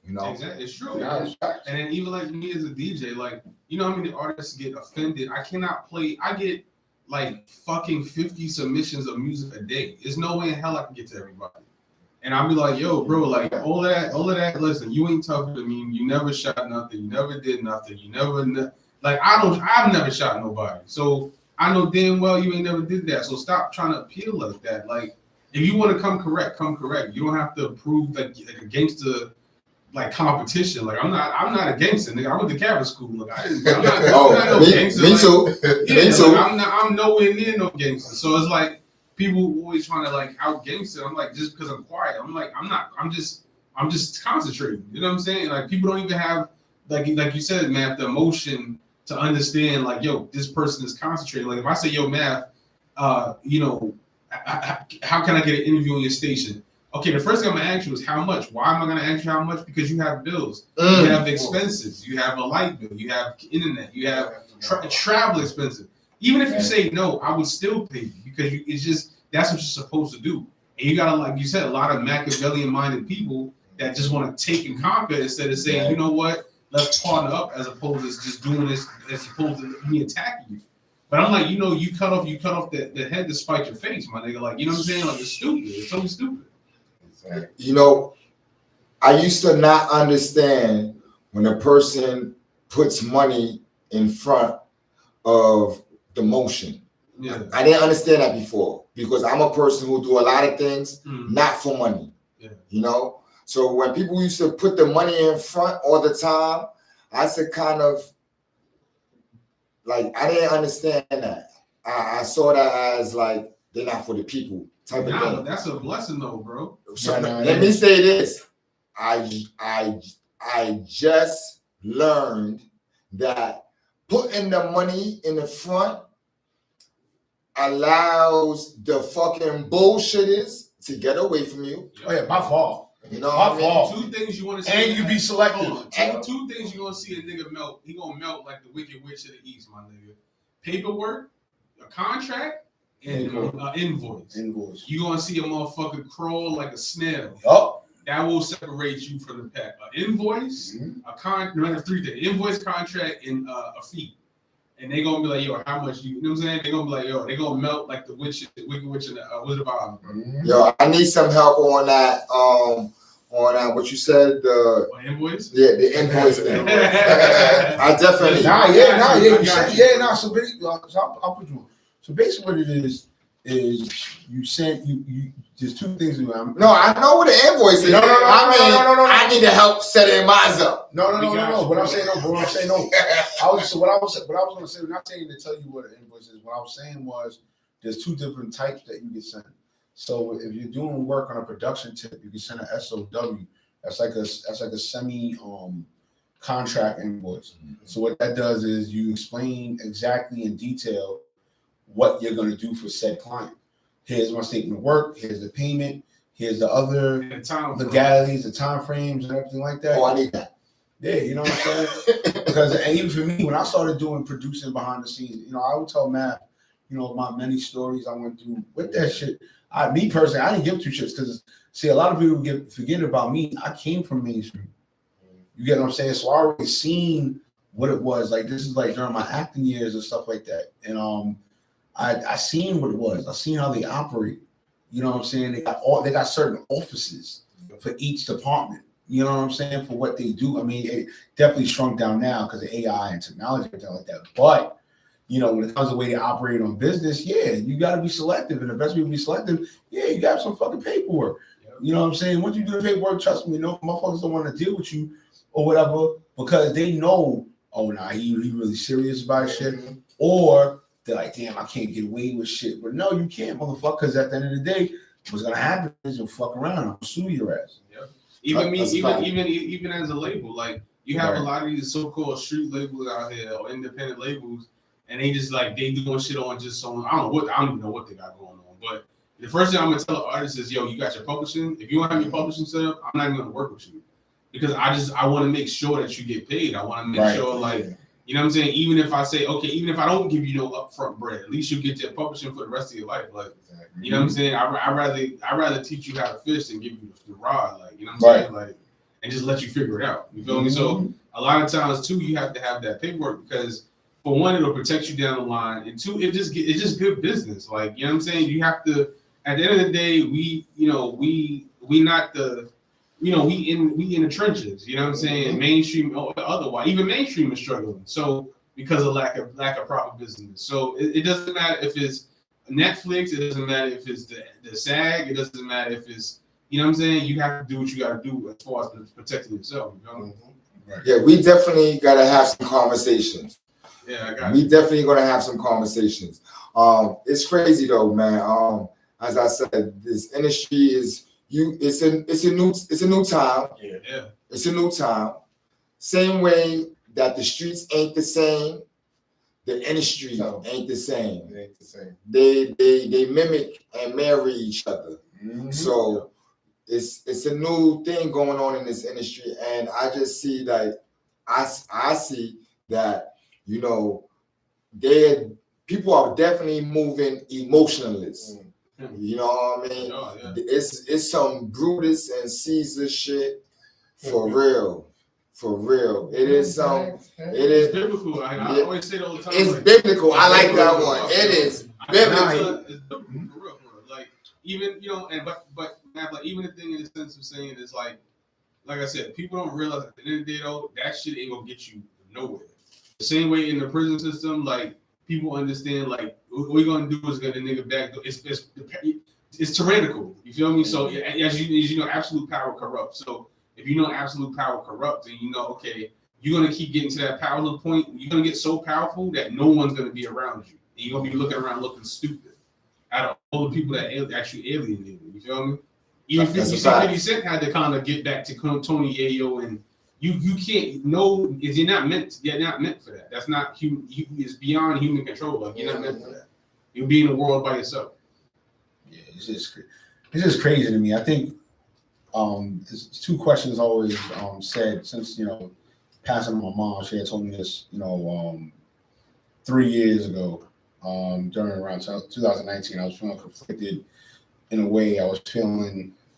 You know? Exactly, it's true. Yeah, it's facts. And then even like me as a DJ, like, you know how many artists get offended? I cannot play. I get like fucking 50 submissions of music a day. There's no way in hell I can get to everybody. And I'll be like, yo, bro, like all of that. Listen, you ain't tougher than me. You never shot nothing. You never did nothing. You never like I've never shot nobody. So I know damn well you ain't never did that. So stop trying to appeal like that. Like if you want to come correct, come correct. You don't have to prove like a gangster like competition. Like I'm not a gangster, nigga. I went to Catholic school. Like I'm not no gangster. Me like, too. Yeah, Me too. Like, I'm nowhere near no gangster. So it's like people always trying to like out gangster. I'm like, just because I'm quiet. I'm like, I'm not. I'm just concentrating. You know what I'm saying? Like people don't even have like you said, Math, the emotion to understand. Like, yo, this person is concentrating. Like if I say, yo, Math, you know, how can I get an interview on your station? Okay, the first thing I'm gonna ask you is how much. Why am I gonna ask you how much? Because you have bills, you have expenses, you have a light bill, you have internet, you have travel expenses. Even if you say no, I would still pay you because it's just that's what you're supposed to do. And you gotta, like you said, a lot of Machiavellian-minded people that just want to take and conquer instead of saying, you know what, let's partner up as opposed to just doing this as opposed to me attacking you. But I'm like, you know, you cut off the head to spite your face, my nigga. Like, you know what I'm saying? Like it's stupid. It's totally stupid. You know, I used to not understand when a person puts money in front of the motion. Yeah. I didn't understand that before because I'm a person who do a lot of things not for money. Yeah. You know, so when people used to put the money in front all the time, I said kind of like I didn't understand that. I saw that as like they're not for the people type of thing. But that's a blessing though, bro. So let me say this. I just learned that putting the money in the front allows the fucking bullshitters to get away from you. Oh yeah, my fault. You know what I mean? Two things you want to see. And you be selective. Two things you want to see a nigga melt. He gonna melt like the Wicked Witch of the East, my nigga. Paperwork, a contract, and an invoice. You gonna see a motherfucker crawl like a snail. Yup. That will separate you from the pack. An invoice, three things: invoice, contract, and a fee. And they gonna be like, yo, how much you know what I'm saying? They gonna be like, yo, they gonna melt like the Wicked Witch and the Wizard of Oz, bro. Yo, I need some help on that. What you said, the invoice? Yeah, the invoice thing. I definitely. So basically, I'll put you on. So basically, what it is you sent you. There's two things. No, I know what the invoice is. No. I need to help setting mine up. No. What I'm saying, no. What I was gonna say, not saying to tell you what an invoice is. What I was saying was there's two different types that you can send. So if you're doing work on a production tip, you can send an SOW. That's like a semi contract invoice. So what that does is you explain exactly in detail what you're going to do for said client. Here's my statement of work. Here's the payment. Here's the other legalities, the time frames, and everything like that. Oh, I need that. Yeah, you know what I'm saying? Because and even for me, when I started doing producing behind the scenes, you know, I would tell Matt, you know, my many stories I went through with that shit. Me personally, I didn't give two shits because see, a lot of people forget about me. I came from mainstream. You get what I'm saying? So I already seen what it was. Like this is like during my acting years and stuff like that. And I seen what it was. I seen how they operate. You know what I'm saying? They got certain offices for each department. You know what I'm saying? For what they do. I mean, it definitely shrunk down now because of AI and technology and everything like that. But when it comes to the way they operate on business, yeah, you got to be selective. And the best way to be selective, yeah, you got some fucking paperwork. You know what I'm saying? Once you do the paperwork, trust me, no motherfuckers don't want to deal with you or whatever because they know, oh, nah, he really serious about shit. Or they're like, damn, I can't get away with shit. But no, you can't, motherfucker, because at the end of the day, what's going to happen is you'll fuck around. I'll sue your ass. Yep. Even as a label, like, you have a lot of these so-called street labels out here or independent labels, and they just like they doing shit on just on I don't even know what they got going on. But the first thing I'm gonna tell an artist is, yo, you got your publishing. If you don't have your publishing set up, I'm not even gonna work with you because I want to make sure that you get paid. I want to make sure you know what I'm saying. Even if I say okay, even if I don't give you no upfront bread, at least you get your publishing for the rest of your life. Like you know what I'm saying. I rather teach you how to fish than give you the rod. Like you know what I'm saying. Like. And just let you figure it out. You feel me? So a lot of times too, you have to have that paperwork because for one, it'll protect you down the line, and two, it's just good business. Like you know what I'm saying? You have to. At the end of the day, we not the, we in the trenches. You know what I'm saying? Mainstream or otherwise, even mainstream is struggling. So because of lack of proper business. So it doesn't matter if it's Netflix. It doesn't matter if it's the SAG. It doesn't matter if it's you know what I'm saying? You have to do what you got to do as far as protecting yourself. You know? Yeah, we definitely got to have some conversations. Yeah, I got we definitely going to have some conversations. It's crazy though, man. As I said, this industry is it's a new time. Yeah. It's a new time. Same way that the streets ain't the same, the industry ain't the same. It ain't the same. They mimic and marry each other. So it's a new thing going on in this industry, and I just see that I see that people are definitely moving emotionless. You know what I mean? It's some Brutus and Caesar shit for real. For real. It is biblical. I always say it all the time. It's biblical. I like that one. It is biblical. It's biblical for real. Like even but like even the thing in the sense of saying is like I said, people don't realize at the end of the day though, that shit ain't gonna get you nowhere. The same way in the prison system, like people understand like what we're gonna do is get a nigga back. It's tyrannical. You feel me? So as you know, absolute power corrupts. So if you know absolute power corrupts, then you know, okay, you're gonna keep getting to that powerful point. You're gonna get so powerful that no one's gonna be around you. And you're gonna be looking around looking stupid out of all the people that actually alienated. You feel me? Even 50 Cent had to kind of get back to Tony Yayo, and you can't know is you're not meant for that. That's not human. It's beyond human control. Like you're not meant for that. You'll be in a world by yourself. Yeah, it's just crazy to me. I think there's two questions always said since passing my mom. She had told me this 3 years ago during around 2019. I was feeling conflicted in a way. I was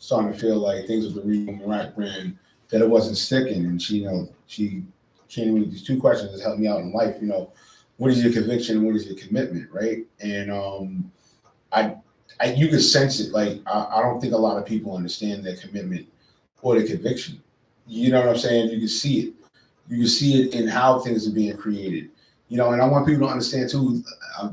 starting to feel like things with the Remo Iraq brand that it wasn't sticking, and she came with these two questions that helped me out in life. What is your conviction and what is your commitment, right? And you can sense it. Like I don't think a lot of people understand their commitment or their conviction. You know what I'm saying? You can see it. You can see it in how things are being created. And I want people to understand too.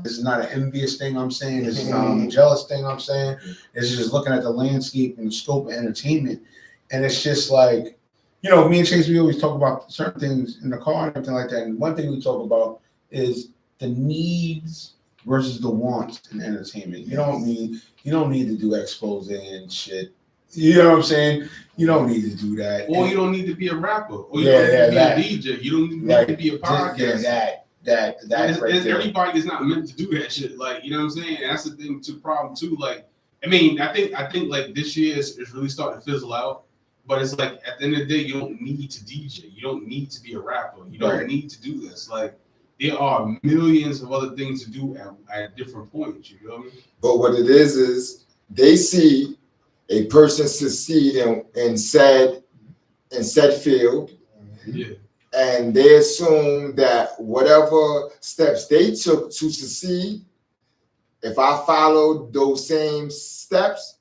This is not an envious thing I'm saying. This is not a jealous thing I'm saying. It's just looking at the landscape and the scope of entertainment, and it's just like, me and Chase, we always talk about certain things in the car and everything like that. And one thing we talk about is the needs versus the wants in entertainment. You don't need to do expose and shit. You know what I'm saying? You don't need to do that. Or you don't need to be a rapper. Or you don't need to be a DJ. You don't need to be a podcaster. Everybody is not meant to do that shit. Like, you know what I'm saying? And that's the thing to problem too. Like, I think like this year is really starting to fizzle out. But it's like at the end of the day, you don't need to DJ. You don't need to be a rapper. You don't need to do this. Like, there are millions of other things to do at different points. You feel me? But what it is they see a person succeed in said field, and they assume that whatever steps they took to succeed, if I followed those same steps,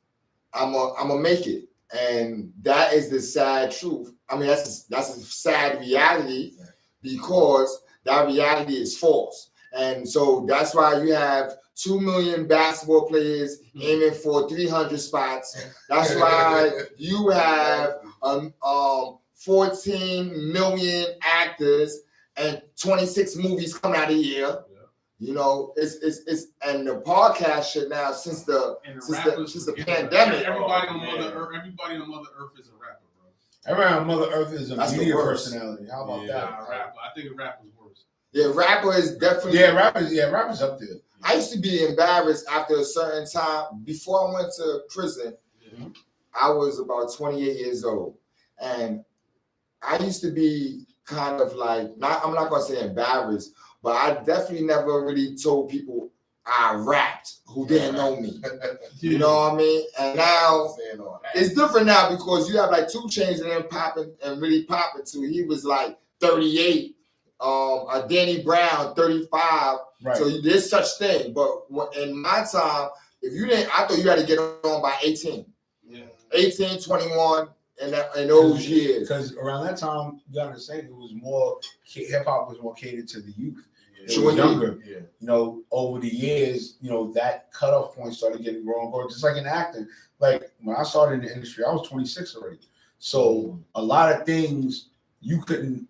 I'm gonna make it. And that is the sad truth. I mean, that's a sad reality, because that reality is false. And so that's why you have 2 million basketball players aiming for 300 spots. That's why you have 14 million actors and 26 movies coming out a year. You know, it's and the podcast shit now since the pandemic. Everybody on Mother Earth is a rapper, bro. Everybody on Mother Earth is a That's media the worst. personality. How about that? Rapper. I think a rapper's worse. Yeah, rapper is definitely. Rappers up there. I used to be embarrassed after a certain time. Before I went to prison, I was about 28 years old, and I used to be kind of like I'm not gonna say embarrassed, but I definitely never really told people I rapped who didn't know me. You know what I mean? And now it's different now because you have like 2 Chainz and then popping and really popping too. He was like 38. A Danny Brown 35. Right. So there's such thing. But in my time, if you didn't, I thought you had to get on by 18. Yeah. 18, 21 in those years. Because around that time, you gotta understand, it was more hip hop was more catered to the youth. It Sure, was younger. Yeah. You know, over the years, you know, that cutoff point started getting grown, just like in acting. Like when I started in the industry, I was 26 already. So a lot of things you couldn't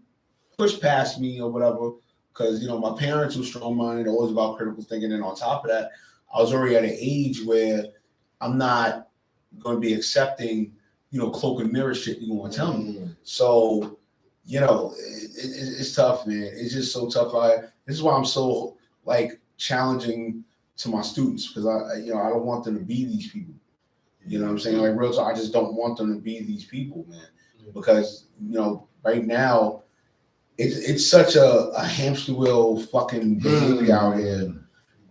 push past me or whatever, because you know my parents were strong-minded, always about critical thinking, and on top of that, I was already at an age where I'm not going to be accepting, you know, cloak and mirror shit you're going to tell me. So, you know, it's tough, man. It's just so tough. This is why I'm so like challenging to my students, because I don't want them to be these people. You know what I'm saying? Like real talk, I just don't want them to be these people, man, because you know right now. It's such a hamster wheel fucking behavior out here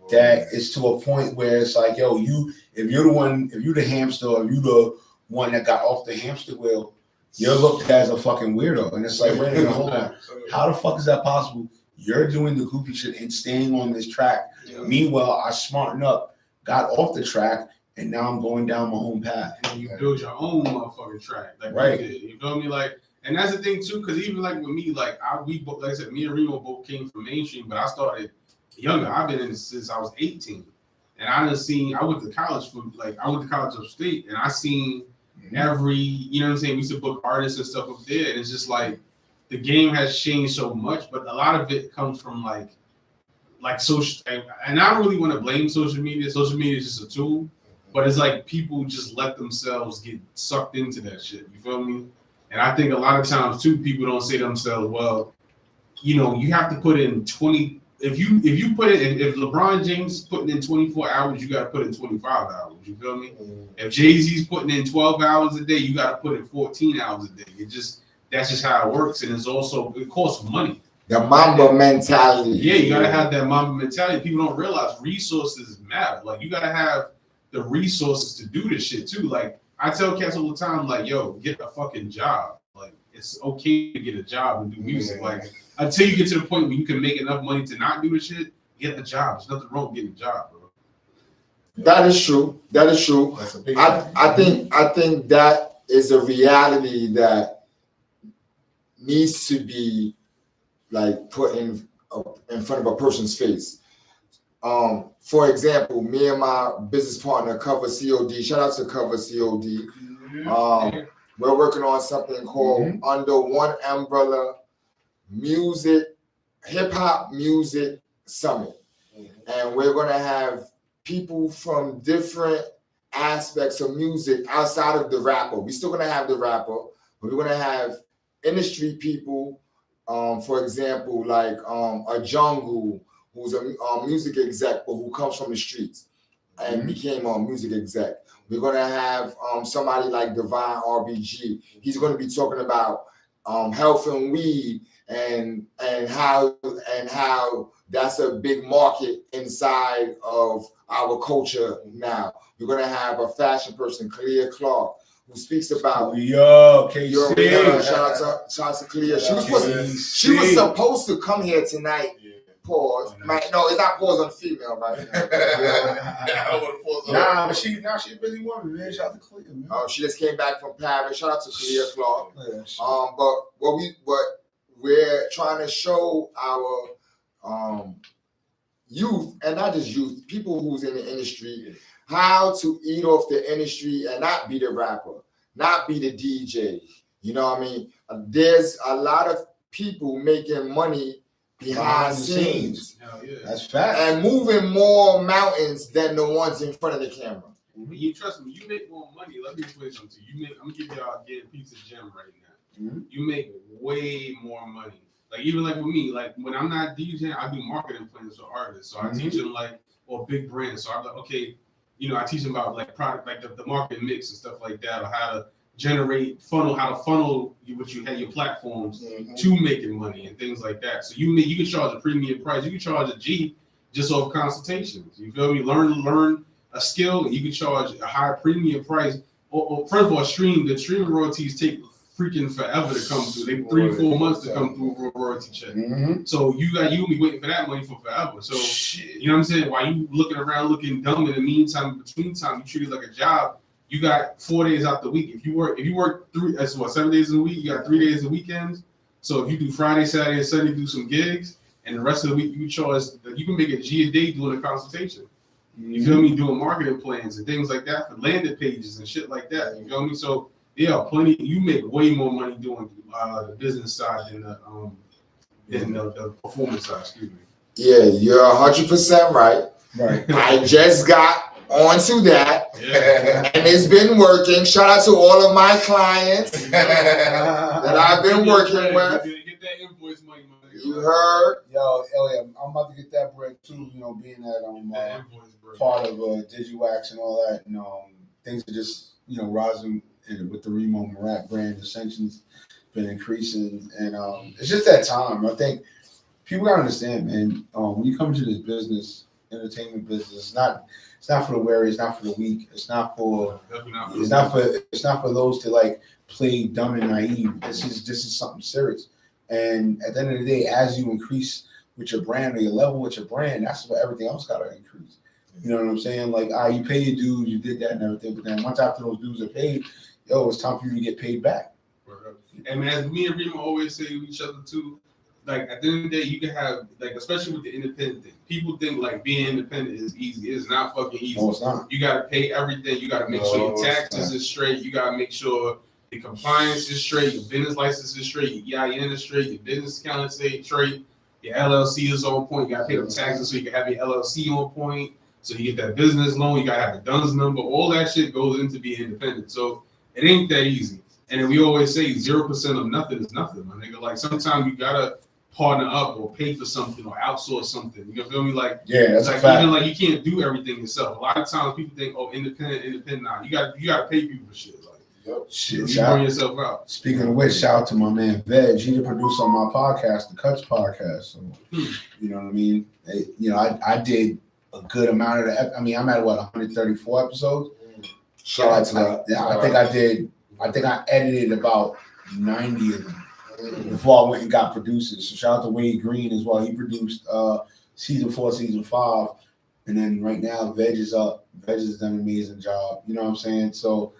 that it's to a point where it's like, yo, if you're the hamster, or you the one that got off the hamster wheel, you're looked at as a fucking weirdo. And it's like, wait a minute, hold on. How the fuck is that possible? You're doing the goofy shit and staying on this track. Yeah. Meanwhile, I smartened up, got off the track, and now I'm going down my own path. And you build your own motherfucking track. Like right. You did. You feel me? Like, and that's the thing too, because even like with me, like like I said, me and Remo both came from mainstream, but I started younger. I've been in this since I was 18, and I went to college S.TREET, and I seen every, you know what I'm saying. We used to book artists and stuff up there, and it's just like the game has changed so much, but a lot of it comes from like social, and I don't really want to blame social media. Social media is just a tool, but it's like people just let themselves get sucked into that shit. You feel me? And I think a lot of times too, people don't say to themselves, well, you know, you have to put in 20. If LeBron James putting in 24 hours, you got to put in 25 hours. You feel me? If Jay-Z's putting in 12 hours a day, you got to put in 14 hours a day. That's just how it works. And it costs money. The Mamba mentality. Yeah, you got to have that Mamba mentality. People don't realize resources matter. Like you got to have the resources to do this shit too. Like, I tell cats all the time, like, yo, get a fucking job. Like, it's okay to get a job and do music. Like, until you get to the point where you can make enough money to not do the shit, get a job. There's nothing wrong with getting a job, bro. That is true. I think that is a reality that needs to be like put in front of a person's face. For example, me and my business partner, Cover COD, shout out to Cover COD. We're working on something called Under One Umbrella Hip Hop Music Summit. And we're going to have people from different aspects of music outside of the rapper. We're still going to have the rapper, but we're going to have industry people, for example, like a Jungle, who's a music exec, but who comes from the streets and became a music exec. We're gonna have somebody like Divine RBG. He's gonna be talking about health and weed and how that's a big market inside of our culture now. We're gonna have a fashion person, Kalia Clark, who speaks about KC. Shout out to Kalia. She was supposed to come here tonight. Pause. No, it's not pause on female, right? Nah, but she's a busy woman, man. Shout out to Clea, man. She just came back from Paris. Shout out to Clea Clark. But what we're trying to show our youth, and not just youth, people who's in the industry, how to eat off the industry and not be the rapper, not be the DJ. You know what I mean? There's a lot of people making money behind the scenes. Hell yeah. That's fact. And moving more mountains than the ones in front of the camera. You trust me, you make more money. Let me explain something to you. I'm gonna give y'all a piece of gem right now. Mm-hmm. You make way more money. Like even like with me, like when I'm not DJing, I do marketing plans for artists. So I teach them like or big brands. So I'm like, okay, you know, I teach them about like product, like the market mix and stuff like that, or how to generate how to funnel what you have your platforms to making money and things like that. So you can charge a premium price. You can charge a G just off consultations. You feel me? Learn a skill, and you can charge a higher premium price. Or first of all, the streaming royalties take freaking forever to come through. They 3-4 months to come through for a royalty check. So you will be waiting for that money for forever. So you know what I'm saying? While you looking around looking dumb in the meantime, between time, you treat it like a job. You got 4 days out the week. If you work 7 days a week, you got 3 days of weekends. So if you do Friday, Saturday, and Sunday, do some gigs, and the rest of the week you can make a G a day doing a consultation. You feel me? Doing marketing plans and things like that for landing pages and shit like that. You feel me? So yeah, plenty. You make way more money doing the business side than the performance side. Excuse me. Yeah, you're 100% right. Right. I just got onto that, Yeah. and it's been working. Shout out to all of my clients that I've been working with. Get that invoice money, man. You heard? Yo, Elliot, I'm about to get that bread too. You know, being that part of DigiWax and all that, and things are just rising with the Remo Marat brand. Ascension's been increasing, and it's just that time. I think people gotta understand, man. When you come into this business, entertainment business, it's not for the weary, it's not for the weak, it's not for those to like play dumb and naive. This is something serious. And at the end of the day, as you increase with your brand or your level with your brand, that's what everything else gotta increase. You know what I'm saying? Like, you pay your dues, you did that and everything, but then once after those dues are paid, it's time for you to get paid back. And as me and Remo always say to each other too, like at the end of the day, you can have like, especially with the independent thing, people think like being independent is easy. It's not fucking easy. No, it's not. You gotta pay everything. You gotta make sure your taxes is straight. You gotta make sure the compliance is straight, your business license is straight, your EIN is straight, your business account is straight, your LLC is on point. You gotta pay the taxes so you can have your LLC on point. So you get that business loan. You gotta have a DUNS number. All that shit goes into being independent. So it ain't that easy. And then we always say 0% of nothing is nothing, my nigga. Like sometimes you gotta partner up or pay for something or outsource something. You feel me? Like that's like a fact. even like you can't do everything yourself. A lot of times people think, oh, independent. Nah, you gotta pay people for shit. Like shit, you burn yourself out. Speaking of which, shout out to my man Veg. He the producer on my podcast, the Cuts podcast. So you know what I mean? I did a good amount of that. I mean, I'm at 134 episodes. Shout out to that. Yeah, I think I edited about 90 of them before I went and got producers. So shout out to Wade Green as well. He produced season 4, season 5, and then right now Veg is up. Veg has done an amazing job. You know what I'm saying? So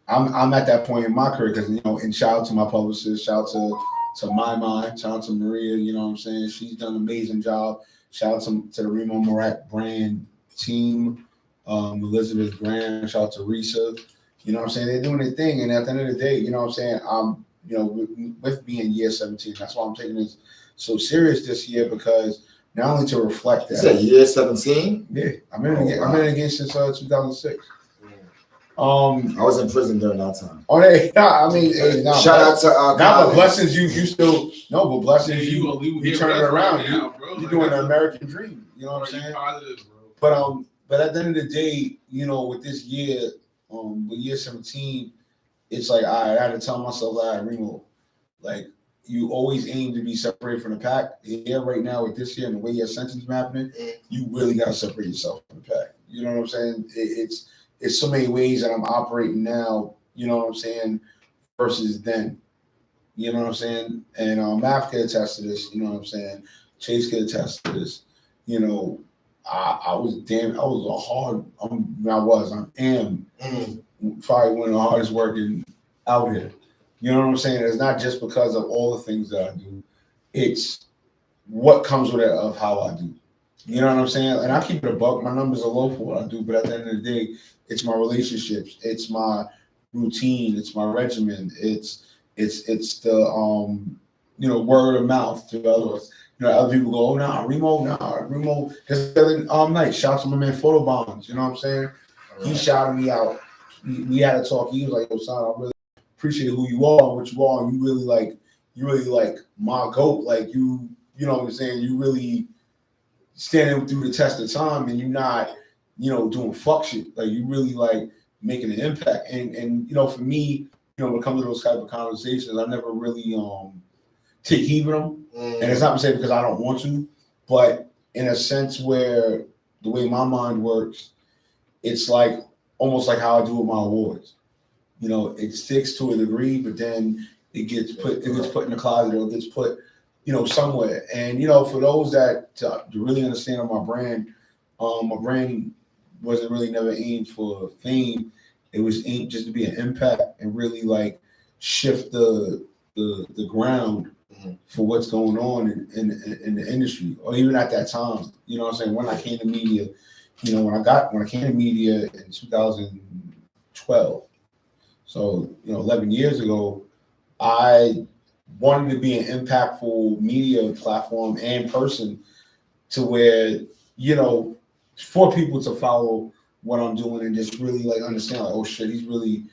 I'm at that point in my career because and shout out to my publicist, shout out to my mind, shout out to Maria. You know what I'm saying? She's done an amazing job. Shout out to the Remo Marat brand team, Elizabeth Graham. Shout out to Risa. You know what I'm saying? They're doing their thing, and at the end of the day, you know what I'm saying? With being year 17, that's why I'm taking this so serious this year, because not only to reflect that. You said year 17? Yeah, I'm in it again since 2006. I was in prison during that time. Shout out to but blessings you still but blessings you turn it around. You're doing the American dream. You know what I'm saying? Positive, bro. But at the end of the day, with this year, with year 17, it's like I had to tell myself, Remo, like you always aim to be separated from the pack. Yeah, right now with this year and the way your sentence is happening, you really gotta separate yourself from the pack. You know what I'm saying? It's so many ways that I'm operating now, you know what I'm saying, versus then. You know what I'm saying? And Math can attest to this, you know what I'm saying? Chase can attest to this. I am probably one of the hardest working out here. You know what I'm saying? It's not just because of all the things that I do. It's what comes with it of how I do. You know what I'm saying? And I keep it a buck. My numbers are low for what I do, but at the end of the day, it's my relationships, it's my routine, it's my regimen, it's the word of mouth to others. Other people go, oh Remo. Just the other night, shout to my man Photo Bombs. You know what I'm saying? He shouted me out. We had a talk. He was like, "Yo, son, I really appreciate who you are, what you are. And you really like my goat. Like you know what I'm saying? You really standing through the test of time, and you're not, doing fuck shit. Like you really like making an impact. And for me, when it comes to those type of conversations, I never really take heed of them. And it's not to say because I don't want to, but in a sense where the way my mind works, it's like almost like how I do with my awards. It sticks to a degree, but then it gets put in the closet, or it gets put, somewhere. And for those that to really understand on my brand wasn't really never aimed for fame. It was aimed just to be an impact and really like shift the ground for what's going on in the industry, or even at that time. You know what I'm saying? When I came to media, when I came to media in 2012, so 11 years ago, I wanted to be an impactful media platform and person to where, for people to follow what I'm doing and just really like understand like, oh shit, he's really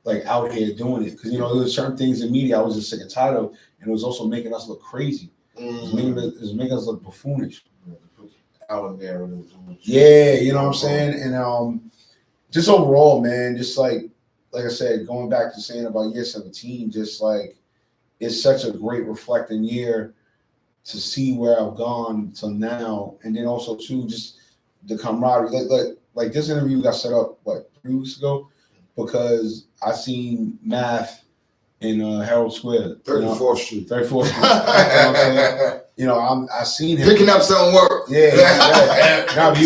like out here doing it. Because there were certain things in media I was just sick and tired of, and it was also making us look crazy. It was making us look buffoonish. Out there. Yeah, you know what I'm saying? And just overall, man, just like I said, going back to saying about year 17, just like it's such a great reflecting year to see where I've gone till now, and then also too just the camaraderie. Like this interview got set up 3 weeks ago because I seen Math in Herald Square, 34th Street. 34th Street. You know what I'm saying? I seen him picking up some work. Yeah. No, he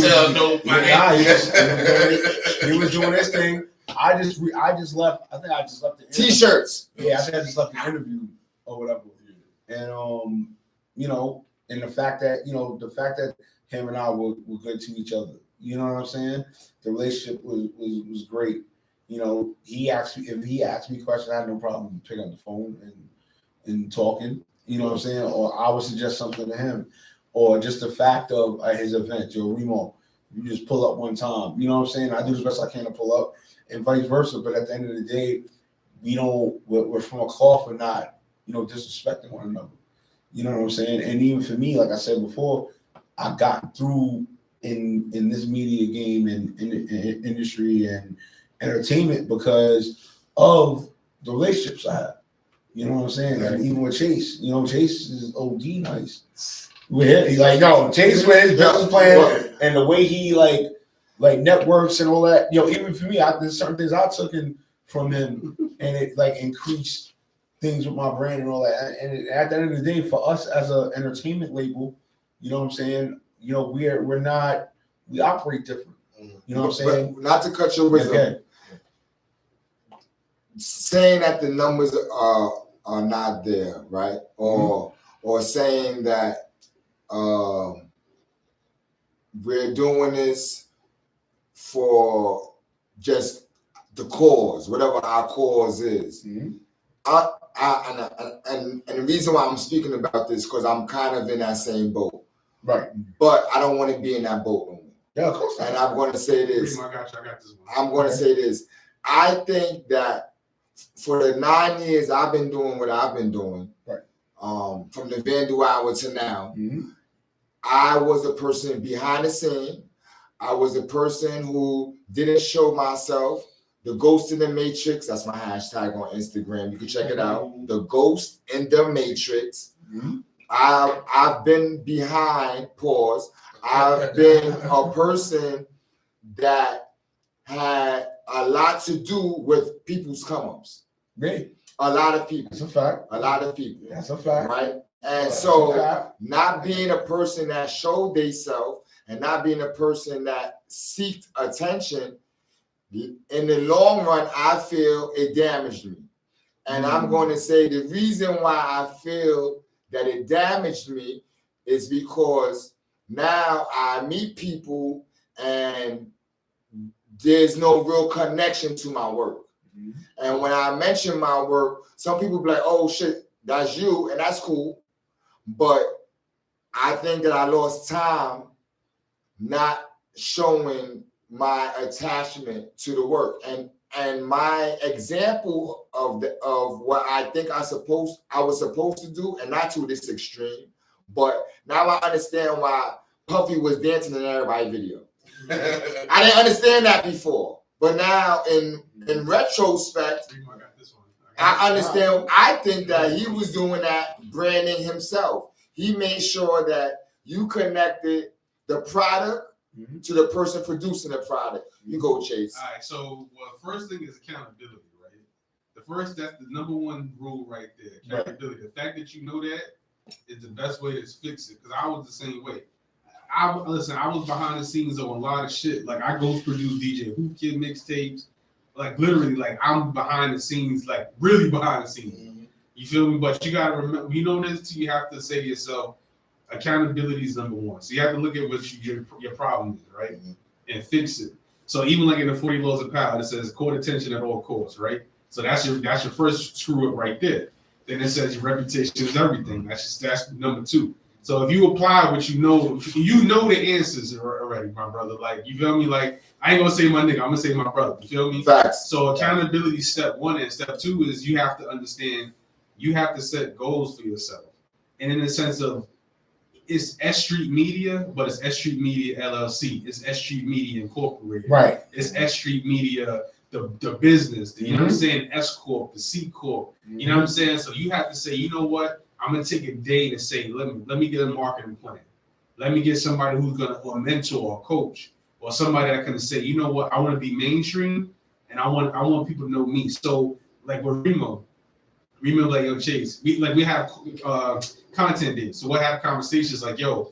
was doing this thing. I just left. I think I just left the interview. T-shirts. Yeah, I think I just left the interview or whatever. And and the fact that him and I were good to each other. You know what I'm saying? The relationship was great. He asked me questions. I had no problem picking up the phone and talking. You know what I'm saying? Or I would suggest something to him, or just the fact of his event. Yo, Remo, you just pull up one time. You know what I'm saying? I do the best I can to pull up, and vice versa. But at the end of the day, we're from a cloth for not disrespecting one another. You know what I'm saying? And even for me, like I said before, I got through in this media game and in industry and entertainment because of the relationships I have. You know what I'm saying? And even with Chase, Chase is OD nice. He's like, no, Chase with his business plan and the way he like networks and all that. Even for me, there's certain things I took from him, and it like increased things with my brand and all that. And at the end of the day, for us as an entertainment label, you know what I'm saying? We operate different. You know what I'm saying? But not to cut your wisdom. Okay. Saying that the numbers are not there, right? Or saying that we're doing this for just the cause, whatever our cause is. And the reason why I'm speaking about this because I'm kind of in that same boat, right? But I don't want to be in that boat no more. Yeah, of course. And I'm going to say this. I got this one. I'm going to say this. I think that for the 9 years I've been doing what I've been doing, right? From the Vandu hour to now, I was a person behind the scene. I was a person who didn't show myself. The Ghost in the Matrix, that's my hashtag on Instagram. You can check it out. The Ghost in the Matrix. I've been behind, I've been a person that had a lot to do with people's come-ups. Really? A lot of people. That's a fact. A lot of people. That's a fact. Right? And so not being a person that showed themselves and not being a person that seeked attention, in the long run, I feel it damaged me. And I'm going to say the reason why I feel that it damaged me is because now I meet people and there's no real connection to my work. And when I mention my work, some people be like, oh shit, that's you, and that's cool. But I think that I lost time not showing my attachment to the work. And my example of what I think I was supposed to do, and not to this extreme, but now I understand why Puffy was dancing in everybody's video. I didn't understand that before. But now in retrospect, I understand. I think that he was doing that branding himself. He made sure that you connected the product to the person producing the product. You go, Chase. All right. So, first thing is accountability, right? That's the number one rule right there. Accountability. The fact that you know that is the best way to fix it. Because I was the same way. I was behind the scenes on a lot of shit. Like I ghost produced DJ Hoop Kid mixtapes. Like literally, like I'm behind the scenes, like really behind the scenes. You feel me? But you gotta remember, you know this. You have to say to yourself, accountability is number one. So you have to look at what your problem is, right, and fix it. So even like in the 40 Laws of Power, it says court attention at all costs, right? So that's your first screw up right there. Then it says your reputation is everything. That's number two. So if you apply what you know the answers already, my brother. Like, you feel me? Like, I ain't gonna say my nigga, I'm gonna say my brother. You feel me? Facts. So accountability is step one, and step two is you have to understand, you have to set goals for yourself. And in the sense of, it's S.STREET Media, but it's S.STREET Media LLC. It's S.STREET Media Incorporated. Right. It's S.STREET Media, the business. You know what I'm saying? S Corp, the C Corp. You know what I'm saying? So you have to say, you know what? I'm gonna take a day to say, let me get a marketing plan. Let me get somebody who's gonna, or a mentor or coach, or somebody that can say, you know what, I want to be mainstream, and I want people to know me. So like with Remo like, yo, Chase, we have content days. So we'll have conversations like, yo,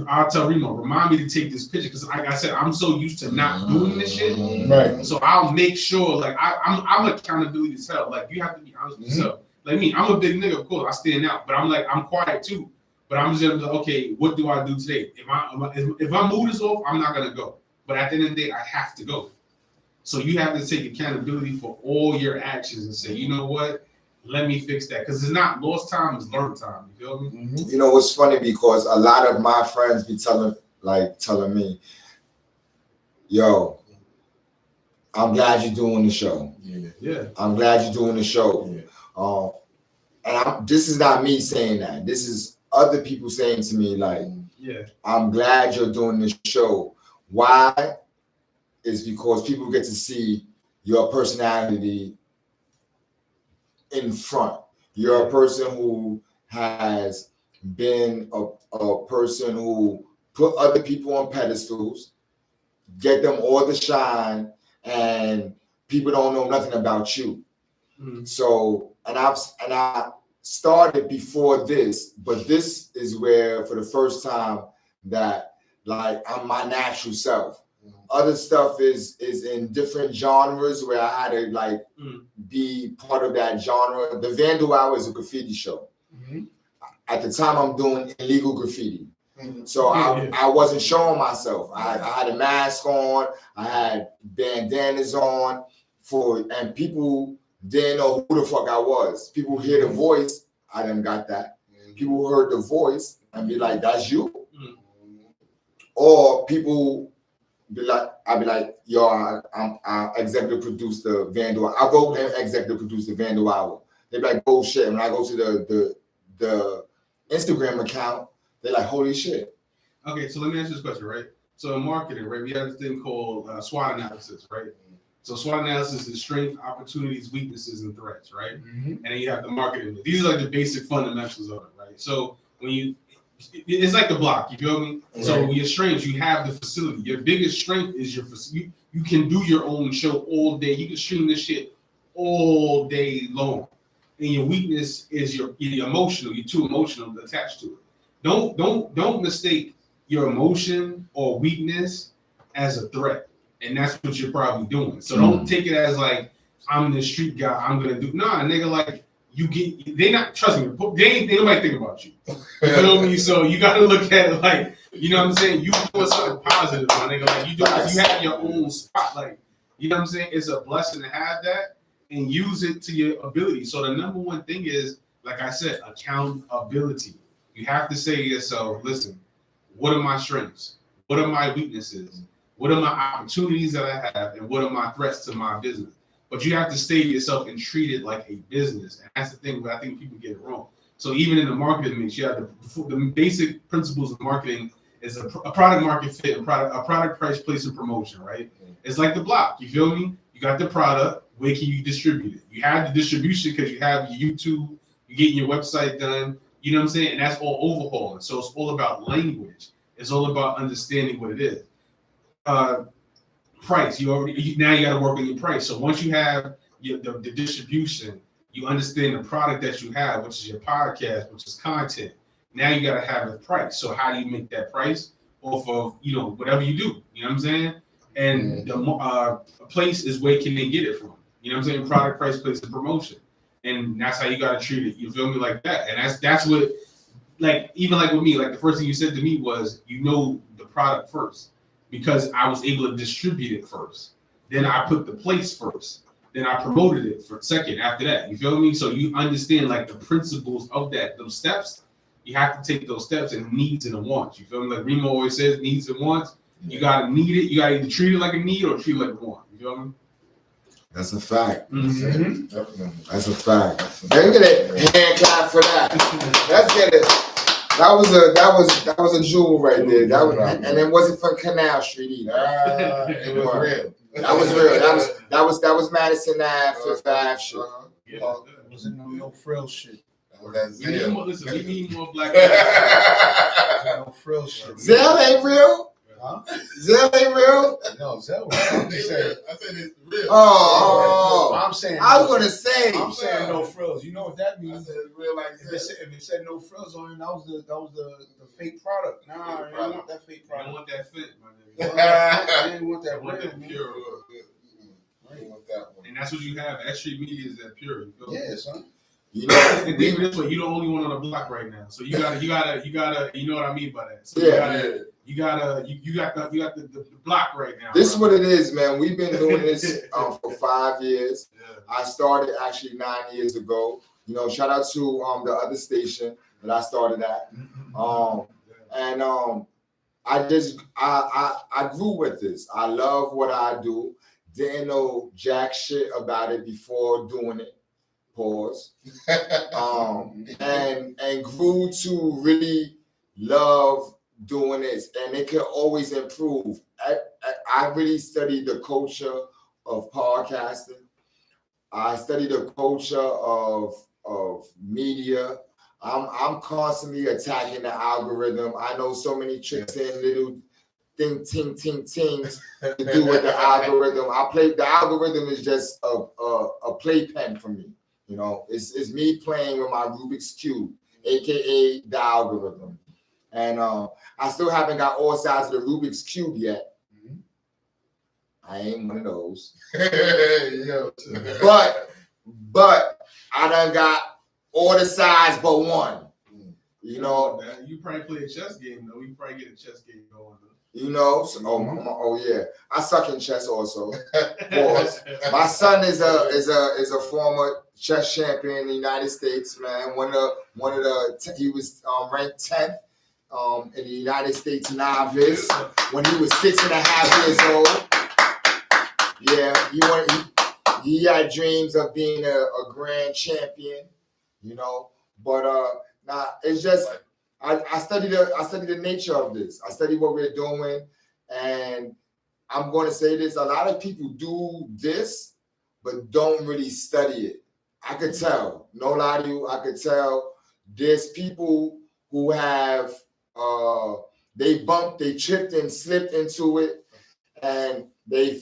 I'll tell Remo, remind me to take this picture, because like I said, I'm so used to not doing this shit. Right. So I'll make sure, like I'm accountability as hell. Like you have to be honest with yourself. Like me, I'm a big nigga, of course, I stand out, but I'm quiet too. But I'm just like, okay, what do I do today? If my mood is off, I'm not gonna go. But at the end of the day, I have to go. So you have to take accountability for all your actions and say, you know what? Let me fix that. Because it's not lost time, it's learned time. You feel me? You know, it's funny because a lot of my friends be telling me, yo, I'm glad you're doing the show. Yeah. I'm glad you're doing the show. Yeah. And this is not me saying that. This is other people saying to me, like, yeah, I'm glad you're doing this show. Why? Is because people get to see your personality in front. You're a person who has been a person who put other people on pedestals, get them all the shine, and people don't know nothing about you. So, and I started before this, but this is where, for the first time, that like I'm my natural self. Other stuff is in different genres where I had to like be part of that genre. The Vandal Hour is a graffiti show. At the time, I'm doing illegal graffiti. So I wasn't showing myself. I had a mask on. I had bandanas on and people didn't know who the fuck I was. People hear the voice. I done got that. People heard the voice and be like, that's you. Or people be like, I'd be like, yo, I executive produced the Vandal. I go and executive produce the Vandal Hour. They be like, oh shit. When I go to the Instagram account, they're like, holy shit. Okay, so let me ask you this question, right? So in marketing, right, we have this thing called SWOT analysis, right? So SWOT analysis is strengths, opportunities, weaknesses, and threats, right? And then you have the marketing. These are like the basic fundamentals of it, right? So when it's like the block, you feel me? Right. So your strengths, you have the facility. Your biggest strength is your facility. You can do your own show all day. You can stream this shit all day long. And your weakness is you're emotional. You're too emotional attached to it. Don't mistake your emotion or weakness as a threat. And that's what you're probably doing. So don't take it as like, I'm the street guy, I'm gonna do. Nah, nigga, like they not, trust me, they nobody think about you. You feel me? So you gotta look at it like You know what I'm saying? You doing something positive, my nigga. Like you have your own spotlight. You know what I'm saying? It's a blessing to have that and use it to your ability. So the number one thing is, like I said, accountability. You have to say to yourself, listen, what are my strengths? What are my weaknesses? What are my opportunities that I have? And what are my threats to my business? But you have to stay to yourself and treat it like a business. And that's the thing where I think people get it wrong. So even in the marketing mix, you have the basic principles of marketing is a product market fit, a product price, place, and promotion, right? It's like the block. You feel me? You got the product. Where can you distribute it? You have the distribution because you have your YouTube, you're getting your website done. You know what I'm saying? And that's all overhauling. So it's all about language. It's all about understanding what it is. Price. Now you got to work on your price. So once you have the distribution, you understand the product that you have, which is your podcast, which is content. Now you got to have a price. So how do you make that price off of whatever you do? You know what I'm saying? And the place is where can they get it from? You know what I'm saying? Product, price, place, and promotion. And that's how you got to treat it. You feel me? Like that. And that's what, like, even like with me, like the first thing you said to me was, the product first, because I was able to distribute it first. Then I put the place first. Then I promoted it for second after that. You feel me? So you understand like the principles of that, those steps. You have to take those steps and needs and wants. You feel me? Like Remo always says, needs and wants. You gotta need it. You gotta either treat it like a need or treat it like a want. You feel me? That's a fact. Definitely. That's a fact. Let me get a hand clap for that. Let's get it. That was a jewel right there. That was, and it wasn't from Canal Street either. It was real. That was real. That was Madison Ave, Fifth Ave shit. It wasn't no frill shit. We need more black. No frill shit. Zell ain't real. Huh? Zell ain't real. No, Zell. I said it's real. Oh, I'm saying. I was gonna say. I'm saying no frills. You know what that I means? said it's real like If this. it said no frills on it, that was the fake product. Nah, I don't want that fake I product. don't want that fit, my nigga. I didn't want I that want real, that man. pure. I want that one. And that's what you have. S.STREET Media is that pure. You feel me? Yeah, son. You know, And think of it this way, you're the only one on the block right now. So you gotta, you know what I mean by that. So Yeah. you got the block right now. this is bro. what it is, man. We've been doing this for 5 years. Yeah. I started actually 9 years ago. Shout out to the other station that I started at. And I grew with this. I love what I do. Didn't know jack shit about it before doing it. Pause. And grew to really love doing this, and it can always improve. I really studied the culture of podcasting. I studied the culture of media. I'm constantly attacking the algorithm. I know so many tricks and little things to do with the algorithm. The algorithm is just a playpen for me. It's me playing with my Rubik's Cube, aka the algorithm. And I still haven't got all sides of the Rubik's Cube yet. I ain't one of those. But I done got all the sides but one. You probably play a chess game though. You probably get a chess game going. Yeah, I suck in chess also. Pause. My son is a former chess champion in the United States, man. He was ranked 10th in the United States novice when he was 6.5 years old. Yeah, he had dreams of being a grand champion, But now it's just. I study the nature of this. I study what we're doing, and I'm going to say this: a lot of people do this, but don't really study it. I could tell. No lie to you, I could tell. There's people who have they tripped and slipped into it, and they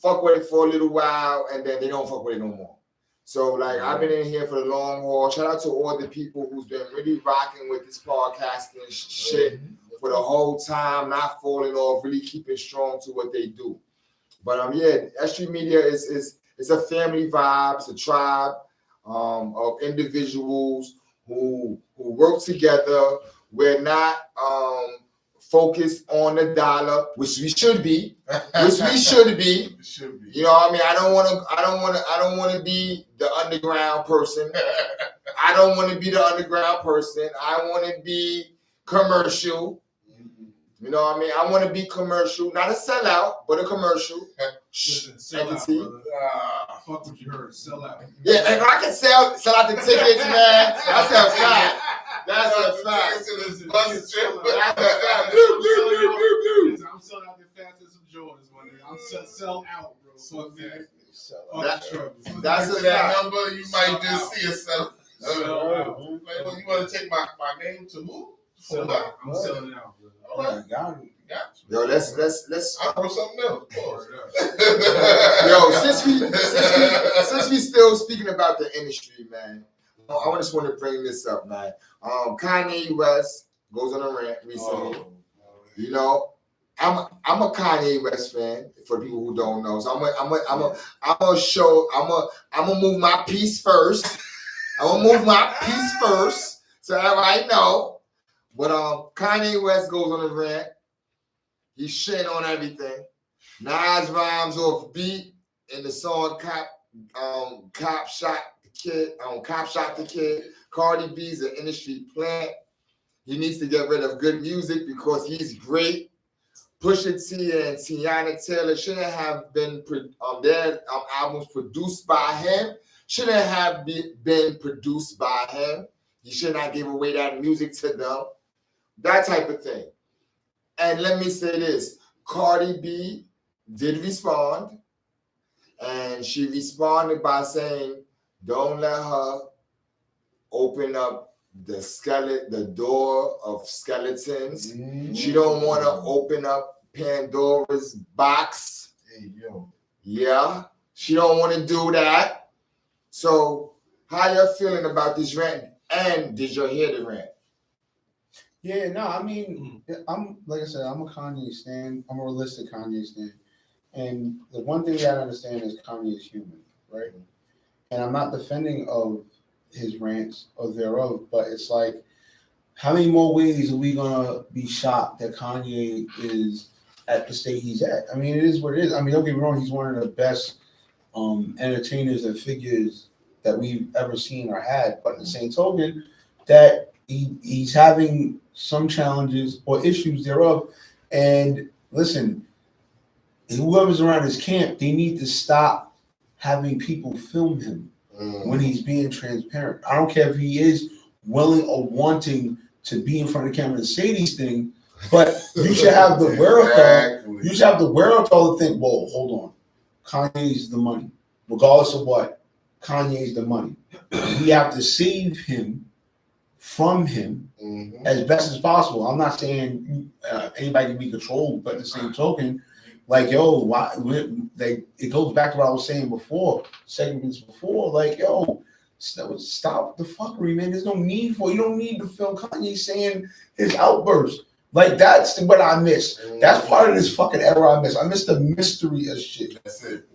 fuck with it for a little while, and then they don't fuck with it no more. So, I've been in here for the long haul. Shout out to all the people who's been really rocking with this podcasting shit for the whole time, not falling off, really keeping strong to what they do. But S.STREET Media is a family vibe. It's a tribe of individuals who work together. We're not focused on the dollar, which we should be. Which we should be. It should be. You know what I mean? I don't want to be the underground person. I don't want to be the underground person. I want to be commercial. You know what I mean? I want to be commercial, not a sellout, but a commercial. Listen, sell out, see. brother. Fuck what you heard. Sell out. Yeah, if I can sell out the tickets, man, that's a fact. That's a fact. I'm selling out the fast as some Jordans, my nigga. I'm sell out, bro. Fuck that. That's a that fact. number. You might just see a sell. Sell out. You want to take my name to who? Sell out. I'm selling out, bro. All right. Got it. Yo, let's. I'll throw something else. Of course. Yo, since we still speaking about the industry, man, I just want to bring this up, man. Kanye West goes on a rant recently. You know, I'm a Kanye West fan for people who don't know. So I'm gonna move my piece first. I'm gonna move my piece first so everybody know. But Kanye West goes on a rant. He's shitting on everything. Nas rhymes off beat in the song Cop Shot the Kid. Cardi B's an industry plant. He needs to get rid of good music because he's great. Pusha T and Tiana Taylor shouldn't have been their albums produced by him. Shouldn't have been produced by him. He should not give away that music to them. That type of thing. And let me say this. Cardi B did respond. And she responded by saying, don't let her open up the door of skeletons. Mm-hmm. She don't want to open up Pandora's box. Hey, yo. Yeah. She don't want to do that. So how you feeling about this rant? And did you hear the rant? Yeah, no, I mean, I'm like I said, I'm a Kanye stan. I'm a realistic Kanye stan. And the one thing that I understand is Kanye is human, right? And I'm not defending of his rants or thereof, but it's like, how many more ways are we gonna be shocked that Kanye is at the state he's at? I mean, it is what it is. I mean, don't get me wrong, he's one of the best entertainers and figures that we've ever seen or had. But at the same token, that he's having some challenges or issues thereof. And listen, whoever's around his camp, they need to stop having people film him when he's being transparent. I don't care if he is willing or wanting to be in front of the camera and say these things, but you should have the wherewithal. Exactly. You should have the wherewithal to think, whoa, hold on. Kanye's the money. Regardless of what, Kanye's the money. We have to save him from him as best as possible. I'm not saying anybody can be controlled, but at the same token, like, yo, it goes back to what I was saying before, segments before, like, yo, stop the fuckery, man. There's no need for it. You don't need to film Kanye saying his outburst. Like, that's what I miss. That's part of this fucking era I miss. I miss the mystery of shit. That's it.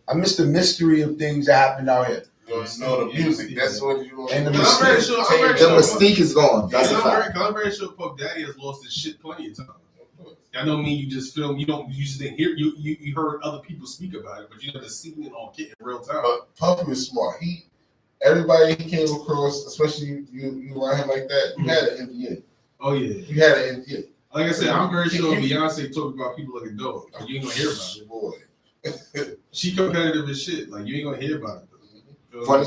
I miss the mystery of things that happened out here. You know the music. That's what you want. And the mystique is gone. That's a fact. I'm very sure Puff Daddy has lost his shit plenty of times. I don't mean you just film. You just didn't hear. You heard other people speak about it, but you never seen it on kit in real time. But Puff was smart. Everybody he came across, especially you around him like that, you had an NDA. Oh yeah, you had an NDA. Like I said, I'm very sure Beyonce talked about people like a dog. Like, you ain't gonna hear about it. Boy, she competitive as shit. Like, you ain't gonna hear about Funny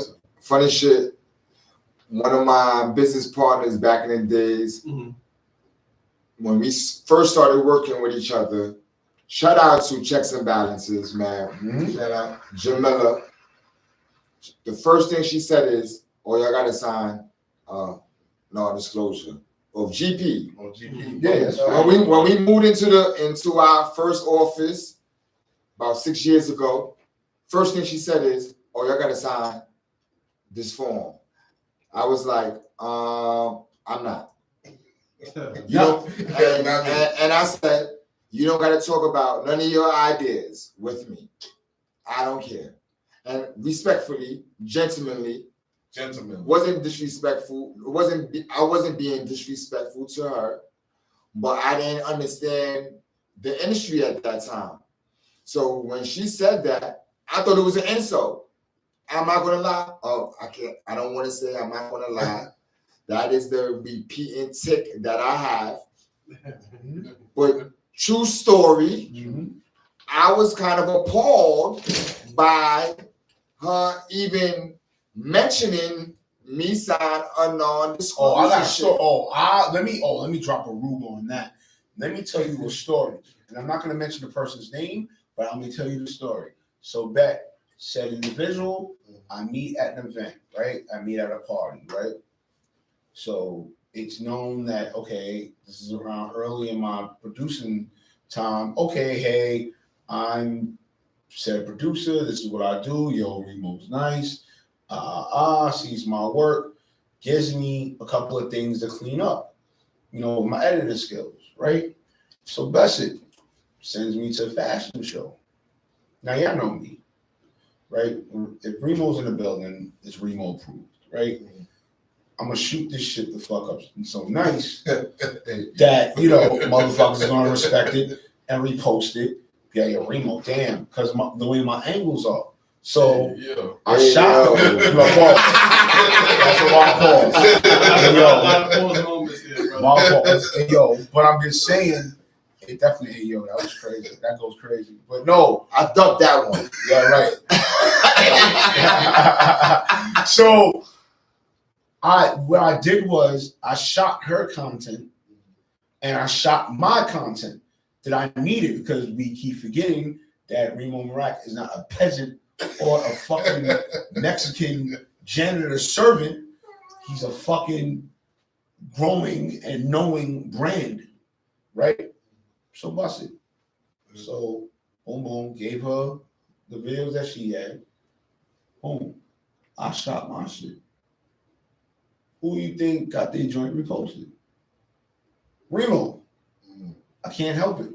it. shit. One of my business partners back in the days, when we first started working with each other, shout out to Checks and Balances, man. Shout out Jamila. The first thing she said is, "Oh, y'all gotta sign non-disclosure of GP." Oh, GP. Yeah. When we moved into our first office about 6 years ago, first thing she said is, "Oh, y'all gotta sign this form." I was like, I'm not. You know, and I said, you don't got to talk about none of your ideas with me. I don't care. And respectfully, gentlemanly, wasn't disrespectful. I wasn't being disrespectful to her, but I didn't understand the industry at that time. So when she said that, I thought it was an insult. I'm not gonna lie. Oh, I don't want to say I'm not gonna lie. That is the repeating tick that I have. But true story, I was kind of appalled by her even mentioning me sign a non-disclosure. Let me drop a rule on that. Let me tell you a story, and I'm not going to mention the person's name, but I'm going to tell you the story. So, Bet said individual, I meet at an event, right? I meet at a party, right? So it's known that, okay, this is around early in my producing time. Okay, hey, I'm said producer. This is what I do. Yo, Remo's nice. Sees my work, gives me a couple of things to clean up. You know, my editing skills, right? So Bessie sends me to a fashion show. Now y'all know me, right? If Remo's in the building, it's Remo approved, right? I'm gonna shoot this shit the fuck up so nice that, you know, motherfuckers are gonna respect it and repost it. Yeah, yo, Remo, damn, because the way my angles are. So I shot him. That's a wild pause. Yo, but I'm just saying, it definitely, hey, yo, that was crazy. That goes crazy. But no, I ducked that one. Yeah, right. So what I did was I shot her content and I shot my content that I needed, because we keep forgetting that Remo Marac is not a peasant or a fucking Mexican janitor servant. He's a fucking growing and knowing brand, right? So bust it. So boom, boom, gave her the videos that she had. Boom, I shot my shit. Who you think got their joint reposted? Remo. I can't help it.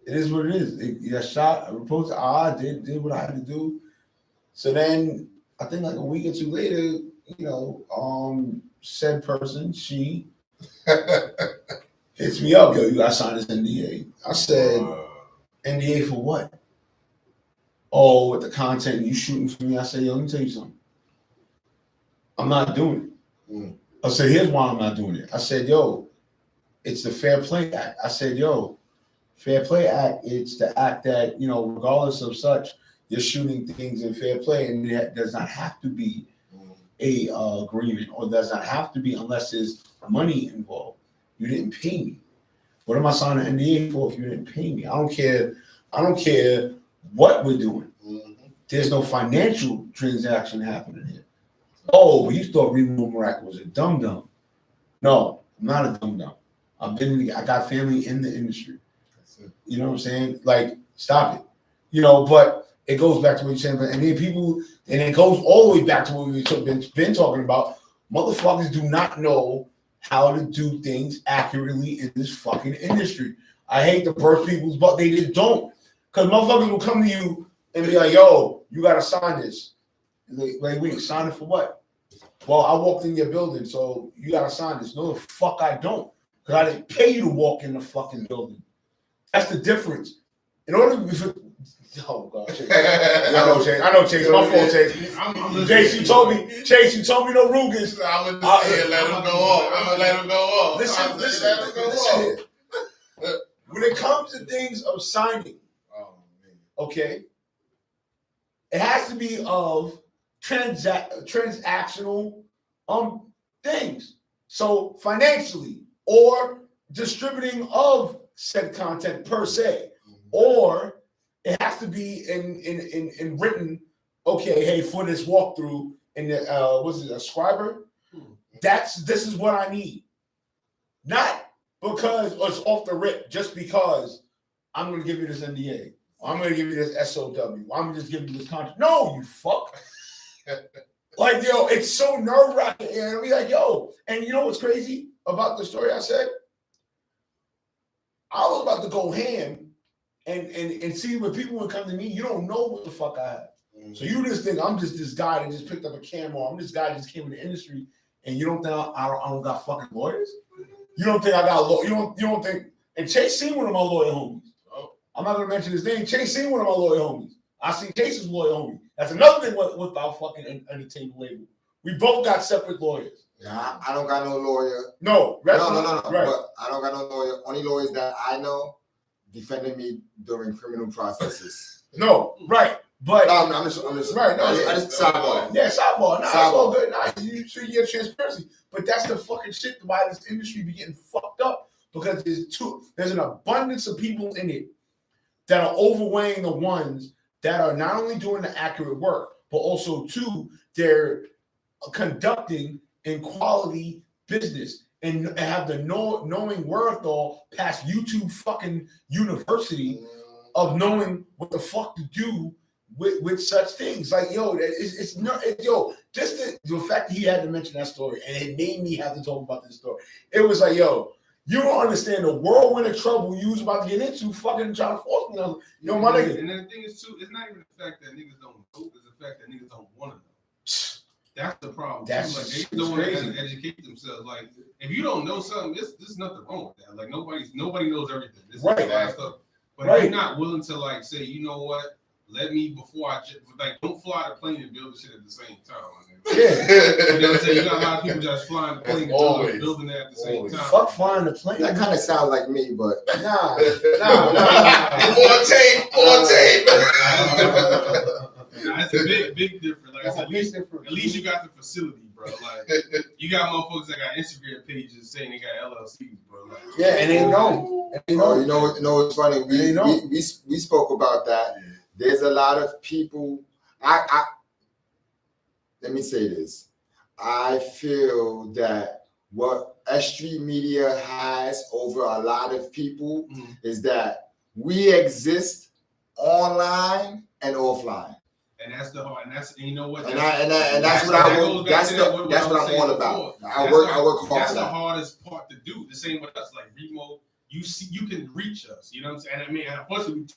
It is what it is. It got shot, I reposted. I did what I had to do. So then I think like a week or two later, you know, said person, she hits me up, yo, you gotta sign this NDA. I said, NDA for what? Oh, with the content you shooting for me. I said, yo, let me tell you something. I'm not doing it. I said, here's why I'm not doing it. I said, yo, it's the Fair Play Act. I said, yo, Fair Play Act, it's the act that, you know, regardless of such, you're shooting things in fair play, and it does not have to be a agreement, or does not have to be unless there's money involved. You didn't pay me. What am I signing an NDA for if you didn't pay me? I don't care what we're doing. There's no financial transaction happening here. Oh, but you thought Remo Marac was a dum-dum. No, I'm not a dum-dum. I got family in the industry. You know what I'm saying? Like, stop it. You know, but it goes back to what you're saying. And then it goes all the way back to what we've been talking about. Motherfuckers do not know how to do things accurately in this fucking industry. I hate to burst people's butt. They just don't. Because motherfuckers will come to you and be like, yo, you got to sign this. Like, wait, sign it for what? Well, I walked in your building, so you got to sign this. No, the fuck I don't. Because I didn't pay you to walk in the fucking building. That's the difference. In order to be... Oh, God. Chase. I know, Chase. My fault, Chase. Chase, you told me no Rugers. I'm going to let him go off. Listen. When it comes to things of signing, okay, it has to be of transactional things. So financially, or distributing of said content per se, or it has to be in written. Okay, hey, for this walkthrough in the a scriber? This is what I need. Not because it's off the rip, just because I'm gonna give you this NDA. I'm gonna give you this SOW. I'm just giving you this contract. No, you fuck. Like, yo, it's so nerve-wracking. And I'll be like, yo, and you know what's crazy about the story I said? I was about to go ham and see when people would come to me, you don't know what the fuck I have. So you just think I'm just this guy that just picked up a camera. I'm this guy that just came in the industry, and you don't think I don't got fucking lawyers? You don't think I got you don't think? And Chase seen one of my loyal homies. Oh. I'm not gonna mention his name. Chase seen one of my loyal homies. I see Chase's loyal homie. That's another thing with our fucking entertainment label. We both got separate lawyers. Yeah, I don't got no lawyer. No. No. Right. But I don't got no lawyer. Only lawyers that I know defended me during criminal processes. No, right. But I'm just right. No, I just sidebar. Yeah, sidebar. Nah, it's Sidebar. all good. Nah, you should get transparency. But that's the fucking shit why this industry be getting fucked up. Because there's an abundance of people in it that are overweighing the ones that are not only doing the accurate work, but also too, they're conducting in quality business and have the knowing wherewithal past YouTube fucking university of knowing what the fuck to do with such things. Like, yo, it's not, just the fact that he had to mention that story and it made me have to talk about this story. It was like, yo, you don't understand the whirlwind of trouble you was about to get into fucking trying to force me. Yo, my nigga. And then the thing is, too, it's not even the fact that niggas don't know, it's the fact that niggas don't want to know. That's the problem. That's like, they don't want to educate themselves. Like, if you don't know something, there's nothing wrong with that. Like, nobody knows everything. This right. is bad stuff. But if you're not willing to, like, say, you know what? Let me, before I, like, don't fly the plane and build the shit at the same time. Yeah. You know what I'm saying? You got a lot of people just flying the plane and building it at the same time. Fuck flying the plane. That kind of sounds like me, but nah. More tape. That's a big difference. Like I said, at least you got the facility, bro. Like, you got motherfuckers that got Instagram pages saying they got LLCs, bro. Like, yeah, and they know. you know what's funny? We spoke about that. There's a lot of people. Let me say this. I feel that what S.STREET Media has over a lot of people is that we exist online and offline. And that's the hard. And you know what? That's what I'm all about. I work hard. That's the hardest part to do. The same with us, like Remo. You can reach us. You know what I'm saying? I mean, unfortunately,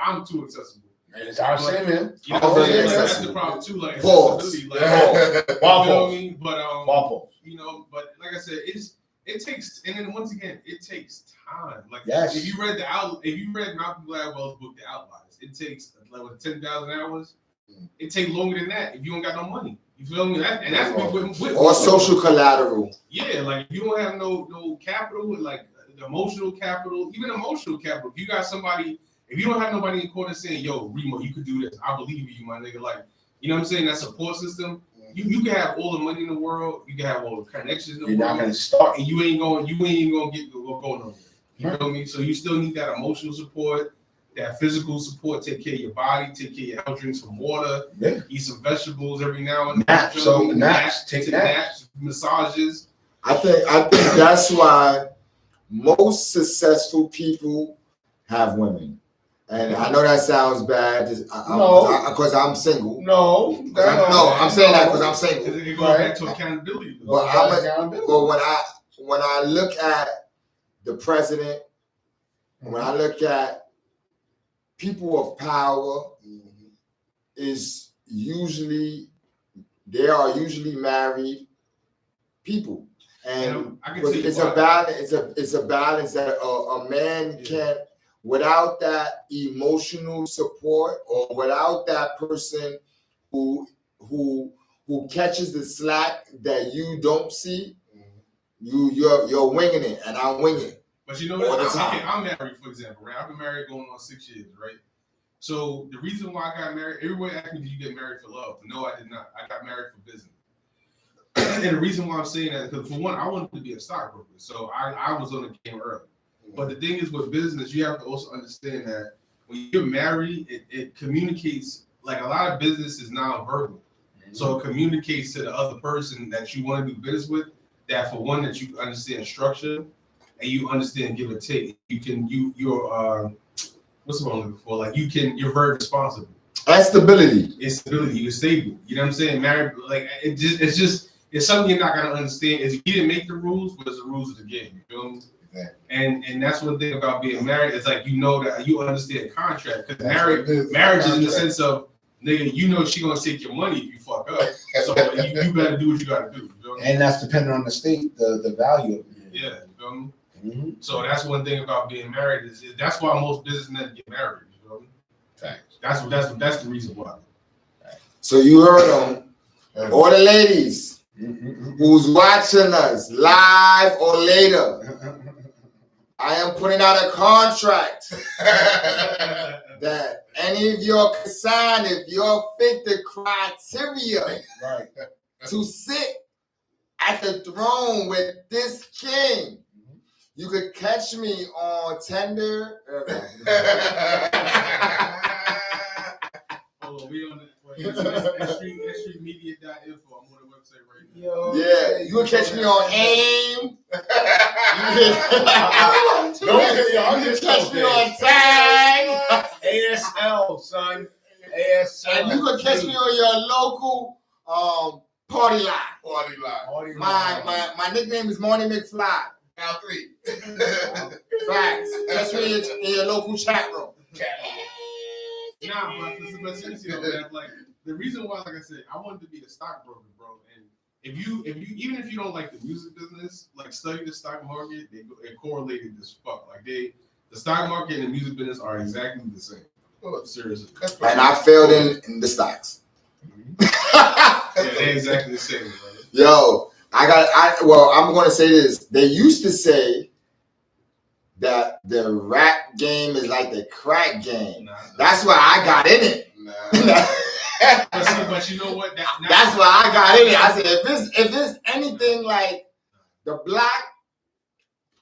I'm too accessible. And it's our same, man. You know what I'm saying? That's the problem too. Like accessibility. Like, Waffle. But Waffle. you know, but like I said, it takes, and then once again, it takes time. Like, if you read Malcolm Gladwell's book, The Outliers, it takes like 10,000 hours. It takes longer than that if you don't got no money. You feel me? And that's with or social collateral. Yeah, like if you don't have no capital, like emotional capital, even emotional capital. If you got somebody. If you don't have nobody in corner saying, yo, Remo, you could do this, I believe in you, my nigga. Like, you know what I'm saying? That support system. You can have all the money in the world, you can have all the connections in the world. You're not gonna start, and you ain't gonna get go nowhere. You know what I mean? So you still need that emotional support, that physical support. Take care of your body, take care of your health, drink some water, eat some vegetables every now and then. Take naps, massages. I think that's why most successful people have women. And I know that sounds bad because I'm single. No, I'm saying that because I'm single. Because it goes back to accountability. But when I look at the president, when I look at people of power, they are usually married people, and it's a balance. It's a balance that a man can't. Without that emotional support, or without that person who catches the slack that you don't see, you're winging it, and I'm winging. But you know what? I'm married, for example, right? I've been married going on 6 years, right? So the reason why I got married, everybody asked me, did you get married for love? No, I did not. I got married for business. And the reason why I'm saying that is because, for one, I wanted to be a stockbroker, so I was on the game early. But the thing is, with business, you have to also understand that when you're married, it communicates, like, a lot of business is nonverbal. So it communicates to the other person that you want to do business with, that for one, that you understand structure and you understand give and take. You're what's the word I'm looking for? Like, you're very responsible. And stability. It's stability. You're stable. You know what I'm saying? Married, like, it's something you're not gonna understand. Is you didn't make the rules, but it's the rules of the game. You feel me? And that's one thing about being married. It's like, you know, that you understand contract, because marriage is in the sense of, nigga, you know she gonna take your money if you fuck up. So you better do what you gotta do. You know? And that's dependent on the state, the value of it. Yeah. feel me? Mm-hmm. So that's one thing about being married is that's why most businessmen get married. You feel me? Facts. That's the reason why. So you heard them. All the ladies who's watching us live or later, I am putting out a contract that any of your consign, if you fit the criteria to sit at the throne with this king, you could catch me on Tinder. Oh, we on S.STREET.info. I'm on the website right now. Yeah, you can catch me on AIM. You can catch me on Tag. ASL, son. ASL. And you can catch me on your local party line. Party line. My nickname is Morning McFly. Now 3. Facts. Catch me in your local chat room. Nah, but seriously, man, like the reason why, like I said, I wanted to be a stockbroker, bro. And if you even if you don't like the music business, like study the stock market, they're correlated as fuck. Like the stock market and the music business are exactly the same. Oh, seriously. And I failed in the stocks. Yeah, they're exactly the same, bro. Yo, I'm gonna say this. They used to say that the rap game is like the crack game. That's why I got in it. But you know what? That's why I got in it. I said, if it's anything like the black,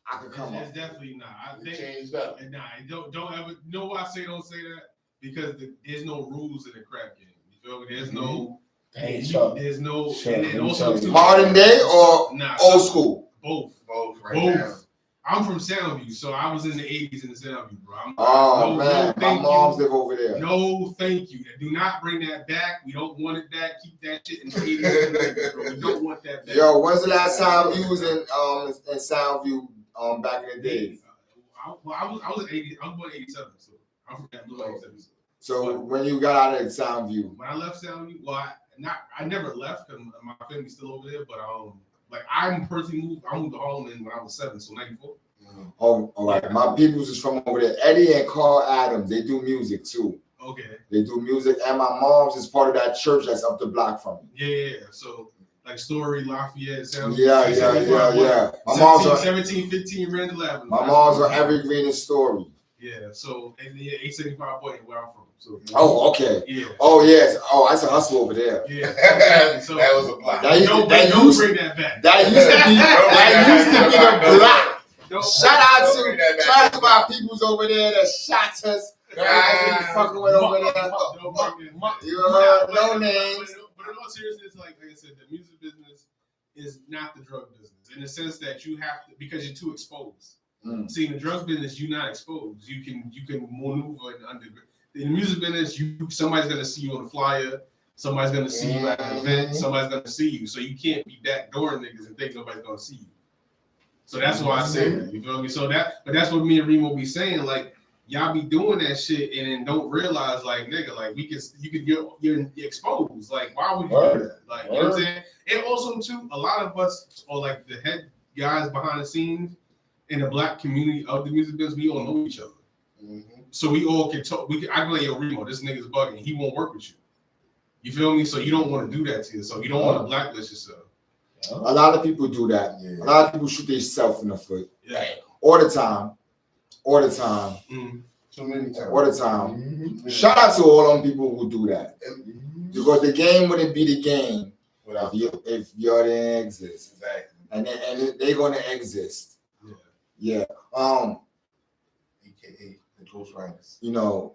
I could come It's up. definitely not. I think Changed up. nah, don't ever. You know why I say don't say that? Because there's no rules in the crap game. You feel me? There's no. There's no. And then also too, Modern day or old school? Both. Both. Now. I'm from Soundview, so I was in the 80s in the Soundview, bro. Man, my moms live over there. No, thank you. Do not bring that back. We don't want it back. Keep that shit in the 80s and 90s, bro. We don't want that back. Yo, when's the last time you was in Soundview back in the days? I was 80. I was born 87, so I'm from that little 87. So when you got out of Soundview, when I left Soundview, I never left because my family's still over there, but like I personally moved to Harlem when I was 7, so 94. Oh, all right. My peoples is from over there. Eddie and Carl Adams, they do music too. Okay. They do music, and my mom's is part of that church that's up the block from me. Yeah. So like Story, Lafayette, Soundview. Yeah. My mom's on 1715 Randall Avenue. My mom's on Evergreen and Story. Yeah. So and 875 Point where I'm from. So. Oh, okay. Yeah. Oh, yes. Oh, that's a hustle over there. Yeah. So that was a block. Don't bring that back. That used to be the block. Shout out to my peoples over there that shot us. Fucking with over there. You heard no names. But in all seriousness, like I said, the music business is not the drug business in the sense that you have to, because you're too exposed. See, in the drug business, you're not exposed. You can maneuver in the music business, somebody's gonna see you on a flyer, somebody's gonna see you at an event, somebody's gonna see you. So you can't be backdooring niggas and think nobody's gonna see you. So that's why I say that. You feel me? But that's what me and Remo be saying. Like y'all be doing that shit and then don't realize, like nigga, like you're exposed. Like why would you do that? Like you know what I'm saying? And also too, a lot of us are like the head guys behind the scenes in the black community of the music business. We all know each other. So we all can talk. I can like, yo, Remo, this nigga's bugging. He won't work with you. You feel me? So you don't want to do that to yourself. You don't want to blacklist yourself. A lot of people do that. Yeah. A lot of people shoot themselves in the foot. Yeah. All the time. Too many times. All the time. Shout out to all them people who do that. Because the game wouldn't be the game if you didn't exist. Exactly. And they're gonna exist. Yeah. AKA the Ghost Riders. You know,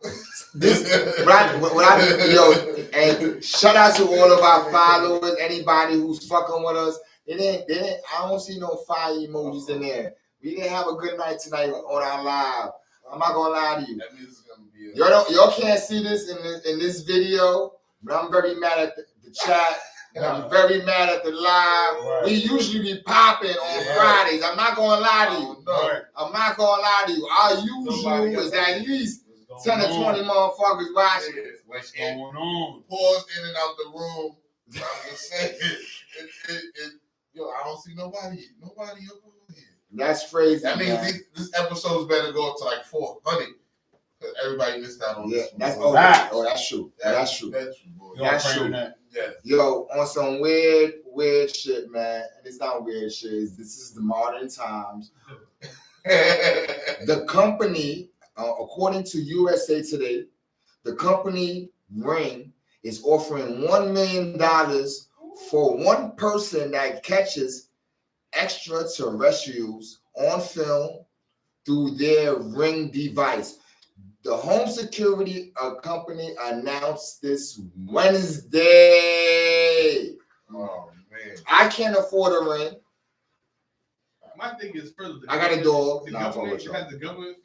and shout out to all of our followers, anybody who's fucking with us. I don't see no fire emojis in there. We didn't have a good night tonight on our live. I'm not gonna lie to you. That music's gonna be y'all can't see this in this video, but I'm very mad at the chat. I'm very mad at the live. Right. We usually be popping on Fridays. I'm not gonna lie to you. I'm not gonna lie to you. Our usual is at least 10 to 20 motherfuckers watching. What's going on? Pause in and out the room. I'm just saying. Yo, I don't see nobody over here. That's crazy. That means man. this episode's better go up to like 400 because everybody missed out on this. That's one. that's true. That's true. That's true, boy. That's true. Yeah. Yo, on some weird shit, man. And it's not weird shit. This is the modern times. The company, according to USA Today, the company Ring is offering $1 million for one person that catches extraterrestrials on film through their Ring device. The home security company announced this Wednesday. Oh man, I can't afford a Ring. My thing is further. I got a dog. The Nah, I'm government with you. has the government.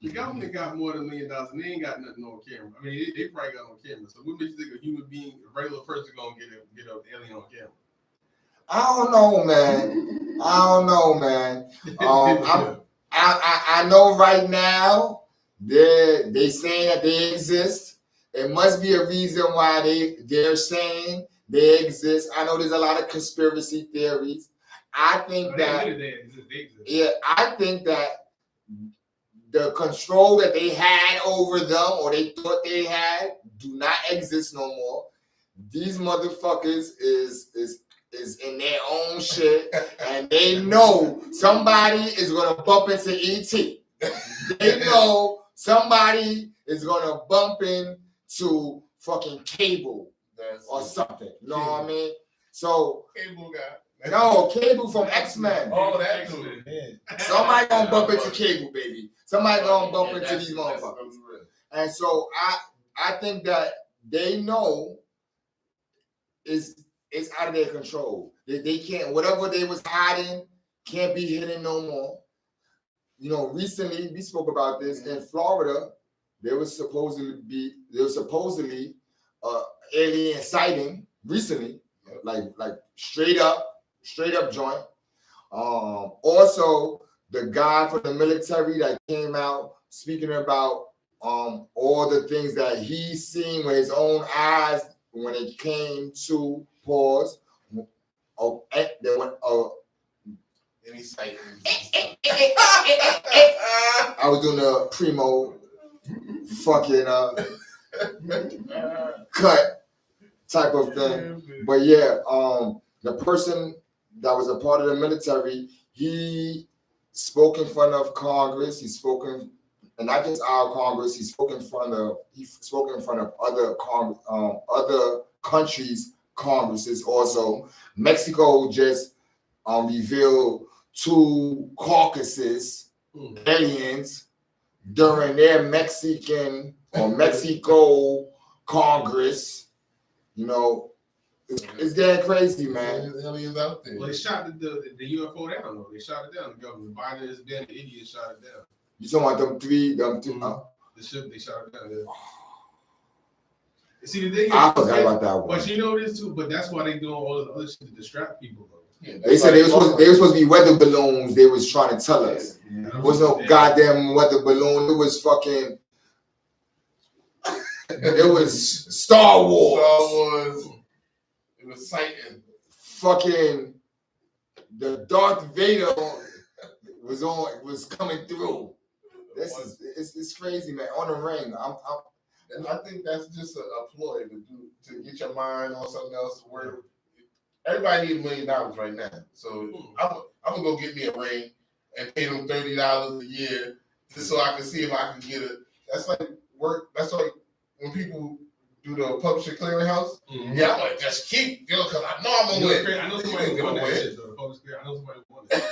The government got more than $1 million, and they ain't got nothing on camera. I mean, they probably got on camera. So what makes you think a human being, a regular person, gonna get an alien on camera? I don't know, man. I know right now they saying that they exist. It must be a reason why they're saying they exist. I know there's a lot of conspiracy theories. I think that I think that the control that they had over them or they thought they had do not exist no more. These motherfuckers is in their own shit, and they know somebody is gonna bump into ET. They know somebody is gonna bump into fucking Cable or something. You know what I mean? So Cable guy. no, Cable from X-Men. Oh, that dude. Somebody gonna bump into Cable, baby. Somebody gonna bump into these motherfuckers. And so I think that they know it's out of their control. They can't, whatever they was hiding can't be hidden no more. You know, recently we spoke about this in Florida. There was supposedly alien sighting recently, like straight up joint. Also, the guy from the military that came out speaking about all the things that he's seen with his own eyes when it came to pause. Any sight. I was doing a primo fucking cut type of thing. But yeah, the person that was a part of the military, he spoke in front of Congress. He spoke in, and not just our Congress. He spoke in front of other countries' Congresses also. Mexico just revealed 2 caucuses, aliens, during their Mexico Congress. You know, it's getting crazy, man. Aliens out there. Well, they shot the UFO down, though. They shot it down. The government. Biden is damn idiot shot it down. You talking about them three? The ship, they shot it down. Yeah. See, the thing is, I forgot about that one. But you know this too. But that's why they doing all this other shit to distract people, though. Yeah, they said they were supposed to be weather balloons. They was trying to tell us. There was no goddamn weather balloon. It was fucking. It was Star Wars. It was sighting. Fucking the Darth Vader was coming through. It's crazy, man. On the ring, And I think that's just a ploy to get your mind on something else. Where everybody needs $1 million right now, so I'm gonna go get me a ring and pay them $30 a year just so I can see if I can get it. That's like work. That's like when people do the publisher clearinghouse. Mm-hmm. Yeah, I'm like, just keep, because I know I'm gonna win. I know somebody who won that shit, though. I know somebody who won it.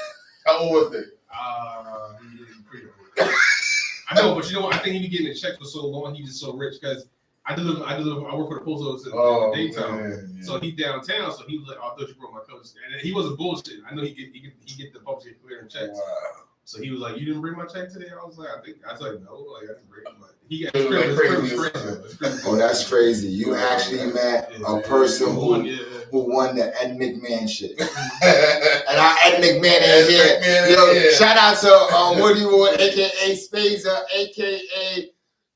How old was they? Pretty old. I know, but you know what? I think he be getting a check for so long. He's just so rich because I work for the post office in daytime. Yeah. So he downtown. So he was like, oh, I thought you brought my colors. And he wasn't bullshit. I know he get the publisher clearing checks. Wow. So he was like, you didn't bring my check today? I was like, no, like that's great. But he got crazy. Oh, that's crazy. You actually met a person who won the Ed McMahon shit. And our Ed McMahon ain't here. Shout out to Woody Wood, aka Spazer, aka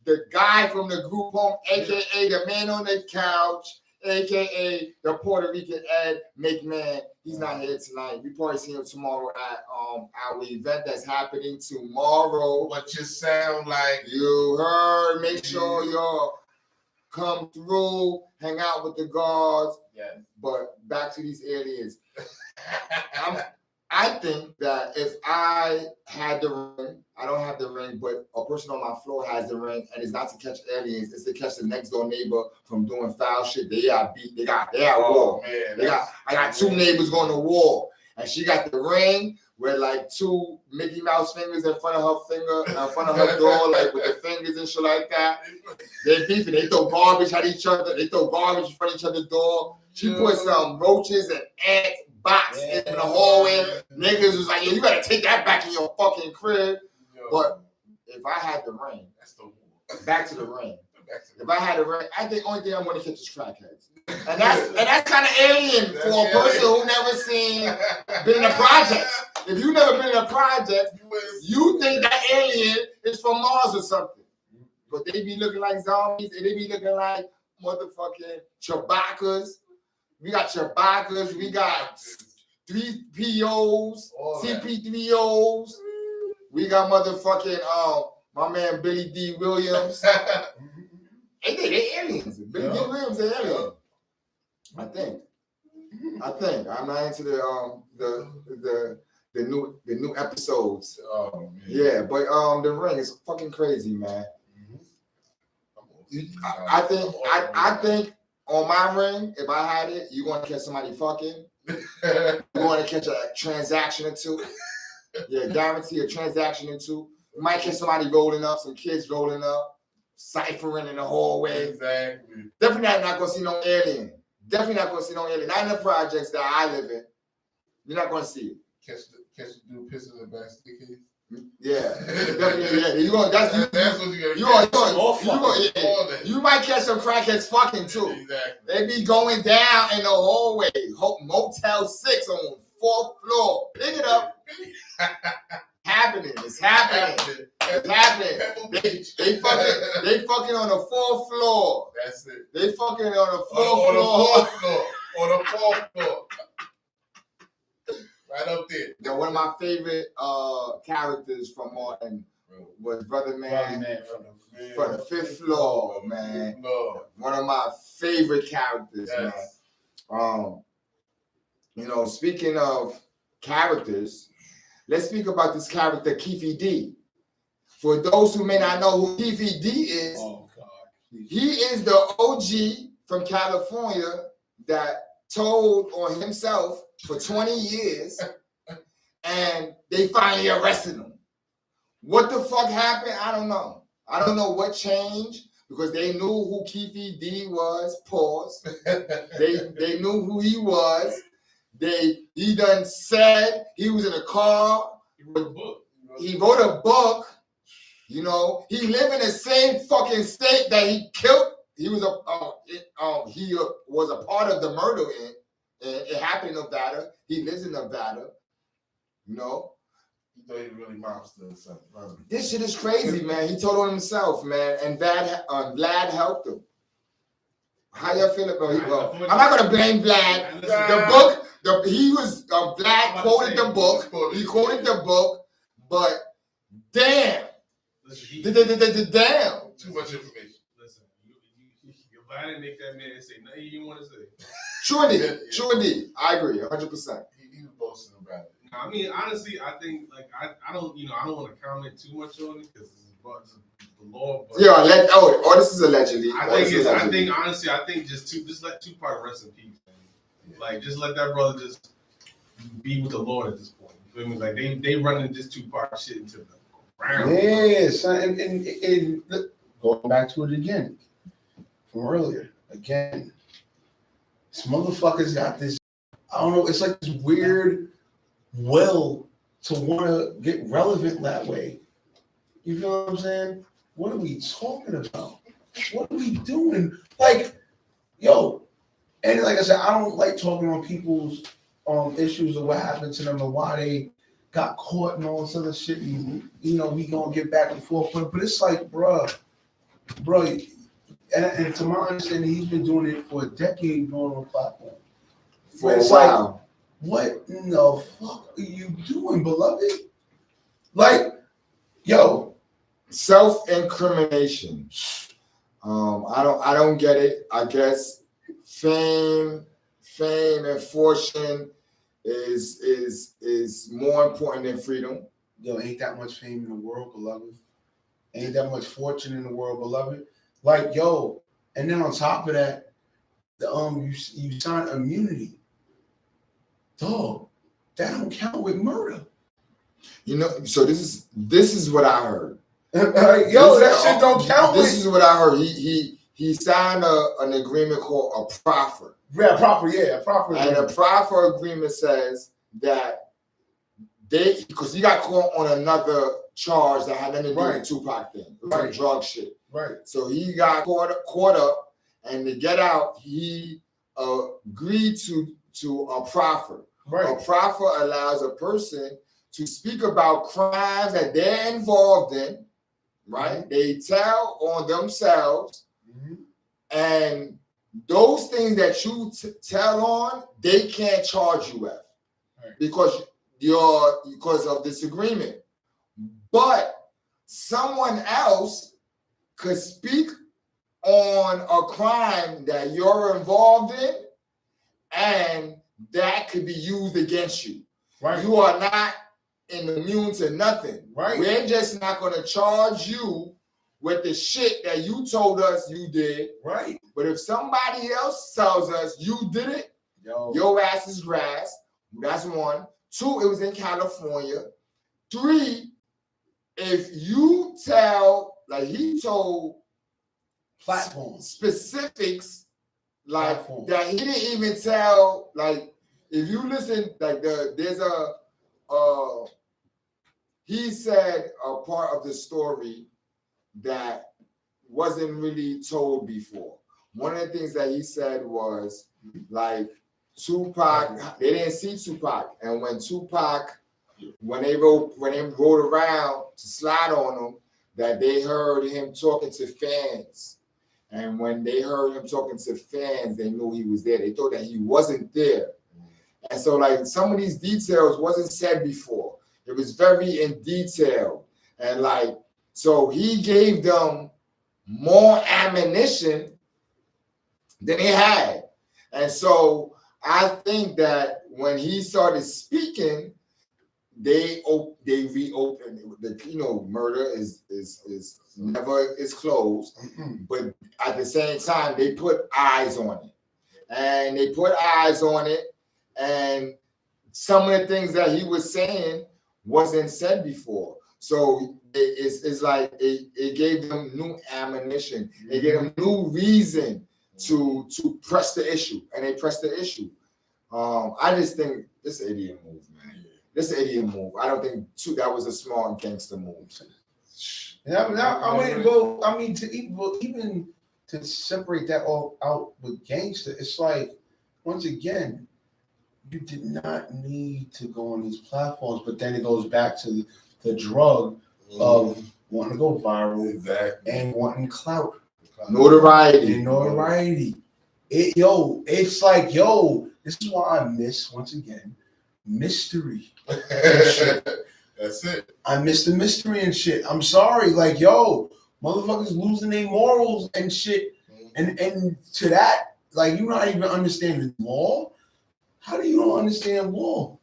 the guy from the group home, aka the man on the couch, aka the Puerto Rican Ed McMahon. He's not here tonight. We probably see him tomorrow at our event that's happening tomorrow. What you sound like? You heard. Make sure y'all come through, hang out with the guards. Yes. But back to these aliens. I think that if I had the ring, I don't have the ring, but a person on my floor has the ring, and it's not to catch aliens, it's to catch the next door neighbor from doing foul shit. They got beat. They at war. Man, I got two neighbors going to war, and she got the ring with like two Mickey Mouse fingers in front of her door, like with the fingers and shit like that. They beefing. They throw garbage at each other. They throw garbage in front of each other's door. She put some roaches and ants box in the hallway. Niggas was like, yo, you gotta take that back in your fucking crib. But if I had the ring, that's the war. Back to the ring. If I had a ring, I think the only thing I'm gonna catch is crackheads. And that's kind of alien for a person who never been in a project. If you never been in a project, you think that alien is from Mars or something. But they be looking like zombies and they be looking like motherfucking Chewbacca's. We got Chewbacca's, we got 3POs, CP3Os. We got motherfucking my man Billy D. Williams. They aliens. Billy D. Williams is alien. I think. I'm not into the new episodes. Oh, man. Yeah, but the ring is fucking crazy, man. I think on my ring, if I had it, you want to catch somebody fucking. You want to catch a transaction or two. Yeah, guarantee a transaction or two. You might catch somebody rolling up, some kids rolling up, ciphering in the hallway. Exactly. Definitely not gonna see no alien. Not in the projects that I live in. You're not gonna see it. Catch the dude pissing in the back sticky. Yeah, definitely. Yeah, that's what you gonna. You might catch some crackheads fucking too. Exactly. They be going down in the hallway. Motel 6 on 4th floor. Pick it up. It's happening. They fucking on the 4th floor. That's it. They fucking on the 4th floor. On the 4th floor. Right up there. Now, one of my favorite characters from Martin was Brother Man from the 5th floor, man. One of my favorite characters, man. Speaking of characters, let's speak about this character, Keefy D. For those who may not know who Keefy D is, he is the OG from California that told on himself for 20 years, and they finally arrested him. What the fuck happened? I don't know. I don't know what changed, because they knew who Keefy D was. Pause. They knew who he was. He done said he was in a car. He wrote a book. He lived in the same fucking state that he killed. He was a part of the murder it happened in Nevada. He lives in Nevada. You thought he was really mobster or something. This shit is crazy, man. He told on himself, man, and Vlad helped him. How y'all feel about it? I'm not gonna blame Vlad. The book. Vlad quoted the book. He quoted the book, but damn. Damn. Too much information. Listen, if I didn't make that man say nothing you want to say. Sure did. I agree, 100%. He was boasting about it. I mean, honestly, I think I don't want to comment too much on it because it's the law. But this is allegedly. I think just let Tupac rest in peace, man. Yeah. Like, just let that brother just be with the Lord at this point. You feel me? Like they running this Tupac shit into the ground. Yes, and going back to it again from earlier. Again, this motherfucker's got this. I don't know. It's like this weird will to want to get relevant that way. You feel what I'm saying? What are we talking about? What are we doing? Like, and like I said, I don't like talking on people's issues of what happened to them and why they got caught and all this other shit. And, we gonna get back and forth. But it's like, bro, And to my understanding, he's been doing it for a decade on a platform. For a It's while. What in the fuck are you doing, beloved? Like, yo, Self-incrimination. I don't get it. I guess fame and fortune is more important than freedom. yo, ain't that much fame in the world, beloved? Ain't that much fortune in the world, beloved? Like, yo, and then on top of that, you sign immunity. Dog, that don't count with murder. You know, so this is what I heard. Yo, that shit don't count. This is what I heard. He signed an agreement called a proffer. Yeah, proper. Yeah, proper. And a proffer agreement says that because he got caught on another charge that had nothing to do with the Tupac thing, right? Drug shit. Right. So he got caught up, and to get out, he agreed to a proffer. Right. A proffer allows a person to speak about crimes that they're involved in. Right? Mm-hmm. They tell on themselves, and those things that you tell on, they can't charge you with because of this agreement. But someone else could speak on a crime that you're involved in, and that could be used against you. Right. You are not immune to nothing. Right. We're just not going to charge you with the shit that you told us you did. Right. But if somebody else tells us you did it, your ass is grass. That's one. Two, it was in California. Three, if you tell, like he told platform specifics, like platform. That he didn't even tell, like if you listen, like there's a he said a part of the story that wasn't really told before. One of the things that he said was like Tupac, they didn't see Tupac, and when they rode around to slide on him, that they heard him talking to fans, and when they heard him talking to fans, they knew he was there. They thought that he wasn't there, and so like some of these details wasn't said before. It was very in detail, and like so he gave them more ammunition than they had, and so I think that when he started speaking, they reopened. Murder is never is closed, but at the same time they put eyes on it, and some of the things that he was saying wasn't said before. So it's like it gave them new ammunition. It gave them new reason to press the issue, and they pressed the issue. I just think this is an idiot move, man. This is an idiot move. I don't think that was a smart gangster move. Even to separate that all out with gangster, it's like, once again, you did not need to go on these platforms, but then it goes back to the drug of wanting to go viral and wanting clout. Notoriety. It's like, this is why I miss, once again, mystery. That's it. I miss the mystery and shit. I'm sorry. Like, motherfuckers losing their morals and shit. And to that, like, you not even understanding law. How do you not understand law?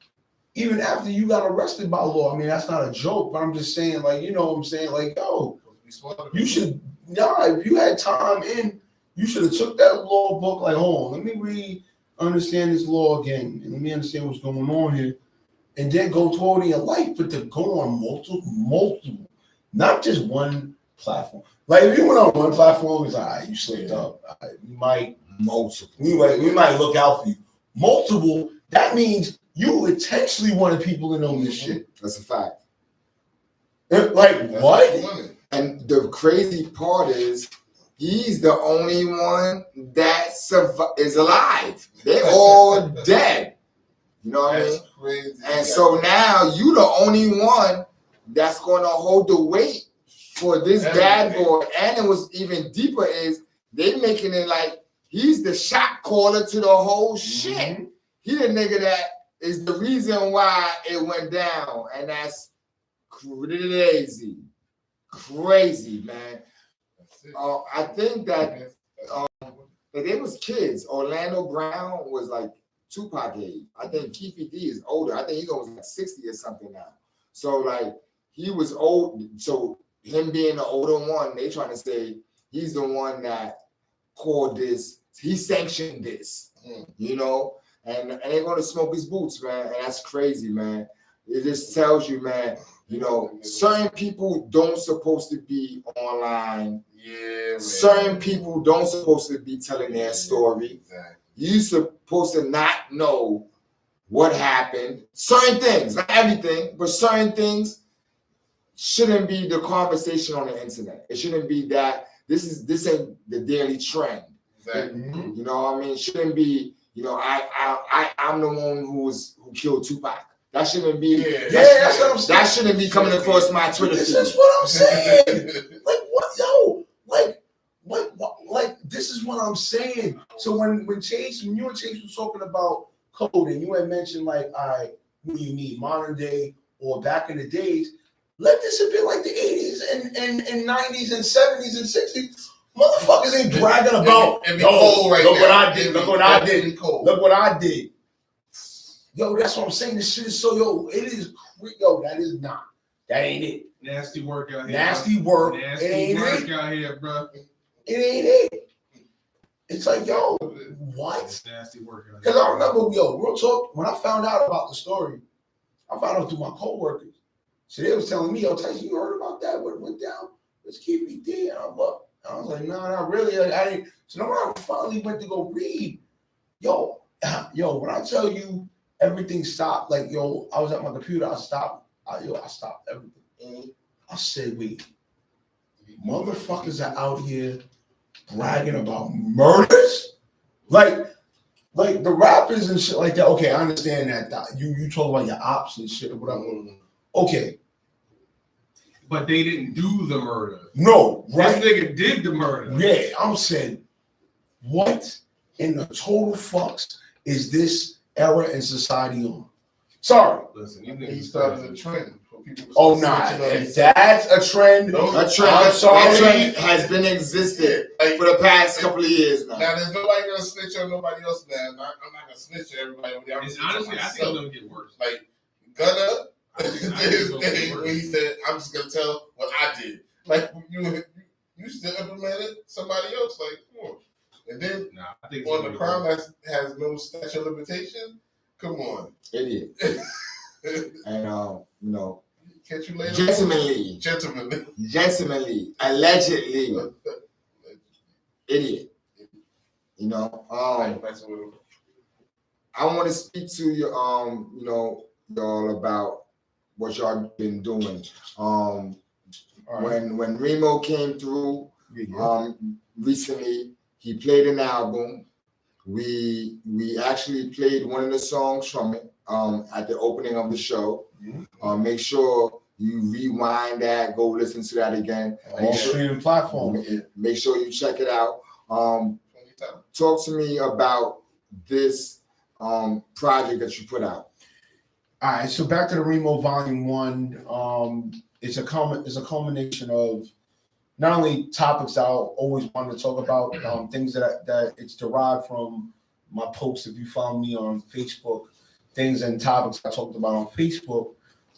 Even after you got arrested by law. I mean, that's not a joke, but I'm just saying, like, you know what I'm saying? Like, you should, if you had time in, you should have took that law book, like, hold on, let me understand this law again, and let me understand what's going on here, and then go toward your life, but to go on multiple, not just one platform. Like, if you went on one platform, it's all right, you slipped up. We might look out for you. Multiple, that means you intentionally wanted people to know this shit. That's a fact. Like, what? And the crazy part is, he's the only one that is alive. They're all dead. You know what I mean? Crazy. And so now you the only one that's going to hold the weight for this bad boy. And it was even deeper is they making it like he's the shot caller to the whole shit. He the nigga that is the reason why it went down, and that's crazy, man. I think that they was kids. Orlando Brown was like Tupac age. I think Keefe D is older. I think he goes like 60 or something now. So like he was old. So him being the older one, they trying to say he's the one that called this. He sanctioned this, you know, and they're going to smoke his boots, man. And that's crazy, man. It just tells you, man, you know, certain people don't supposed to be online. Yeah, certain people don't supposed to be telling their story. Exactly. You supposed to not know what happened. Certain things, not everything, but certain things shouldn't be the conversation on the internet. It shouldn't be that this ain't the daily trend. Exactly. You know what I mean? Shouldn't be, you know, I'm the one who killed Tupac. That shouldn't be. That's what I'm saying. That shouldn't be coming across my Twitter feed. This is what I'm saying. Like what, yo? Like this is what I'm saying. So when you and Chase was talking about code, and you had mentioned like, all right, what do you need, modern day or back in the days? Let this have been like the 80s and 90s and 70s and 60s. Motherfuckers ain't bragging about. Look what I did. Look what I did. Look what I did. Yo, that's what I'm saying. This shit is so, it is, that is not. That ain't it. Nasty work out here. Nasty work. Nasty it ain't work it. out here, bro. It ain't it. It's like, yo, what? It's nasty work out here. Because I remember, real talk, when I found out about the story, I found out through my coworkers. So they was telling me, yo, Tyson, you heard about that? What went down? Let's keep it there. And I was like, no, not really. Like, I didn't. So then when I finally went to go read, yo, when I tell you everything stopped, like, I was at my computer, I stopped everything. I said, wait, motherfuckers are out here bragging about murders? Like the rappers and shit like that. Okay, I understand that. You talk about your ops and shit or whatever. Okay. But they didn't do the murder. No, right? This nigga did the murder. Yeah, I'm saying, what in the total fucks is this era in society on? Sorry. Listen, He started a trend for people. Oh, nah. If that's a trend, I'm sorry. That trend has been existed for the past couple of years now. Now, there's nobody gonna snitch on nobody else now. I'm not gonna snitch on everybody. Honestly, I think it's gonna get worse. Like, Gunna did his thing when he said, I'm just gonna tell what I did. Like, you still implemented somebody else. Like, come on. And then I think on the crime that has no statute of limitation, come on. Idiot. And you know, Catch you later. Gentlemanly, allegedly, idiot. You know, I want to speak to you, you know, y'all about what y'all been doing. When Remo came through, recently, he played an album. We actually played one of the songs from it at the opening of the show. Make sure you rewind that, go listen to that again. All streaming platforms. Make sure you check it out. Talk to me about this project that you put out. All right, so back to the Remo Volume 1. It's a culmination of not only topics that I always wanted to talk about, things that it's derived from my posts. If you follow me on Facebook, things and topics I talked about on Facebook,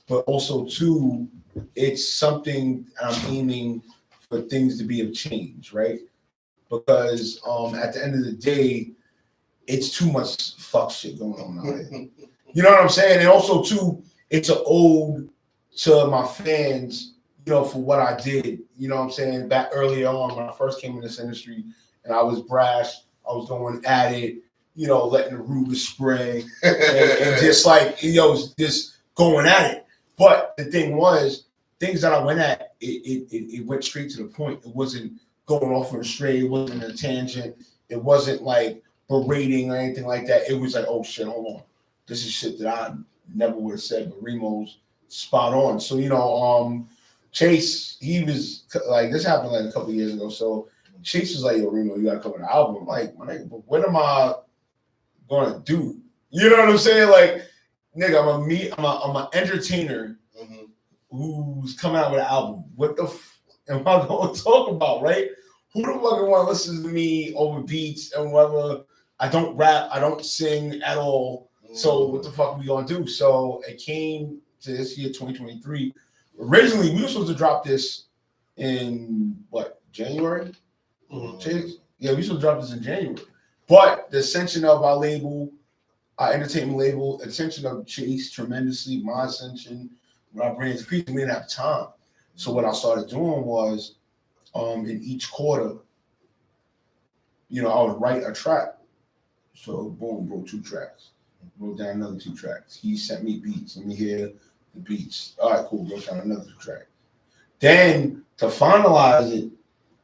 but also too, it's something I'm aiming for things to be of change, right? Because at the end of the day, it's too much fuck shit going on out here. You know what I'm saying? And also too, it's an ode to my fans, you know, for what I did. You know what I'm saying? Back earlier on when I first came in this industry and I was brash, I was going at it, you know, letting the rumors spread and just like, you know, just going at it. But the thing was, things that I went at, it went straight to the point. It wasn't going off on a stray. It wasn't a tangent. It wasn't like berating or anything like that. It was like, oh shit, hold on. This is shit that I never would have said, but Remo's spot on. So, you know, Chase, he was like, this happened like a couple of years ago. So Chase was like, yo, Remo, you gotta come with an album. I'm like, my nigga, but what am I gonna do? You know what I'm saying? Like, nigga, I'm an entertainer who's coming out with an album. What the am I gonna talk about, right? Who the fuck want to listen to me over beats and whatever? I don't rap, I don't sing at all. So what the fuck are we gonna do? So it came to this year, 2023. Originally, we were supposed to drop this in what, January? Yeah, we should drop this in January. But the ascension of our label, our entertainment label, ascension of Chase tremendously, my ascension, our brand's increasing, we didn't have time. So what I started doing was, in each quarter, you know, I would write a track. So boom, wrote 2 tracks. Wrote down another 2 tracks. He sent me beats. Let me hear the beats. All right, cool. Wrote down another 2 tracks. Then to finalize it,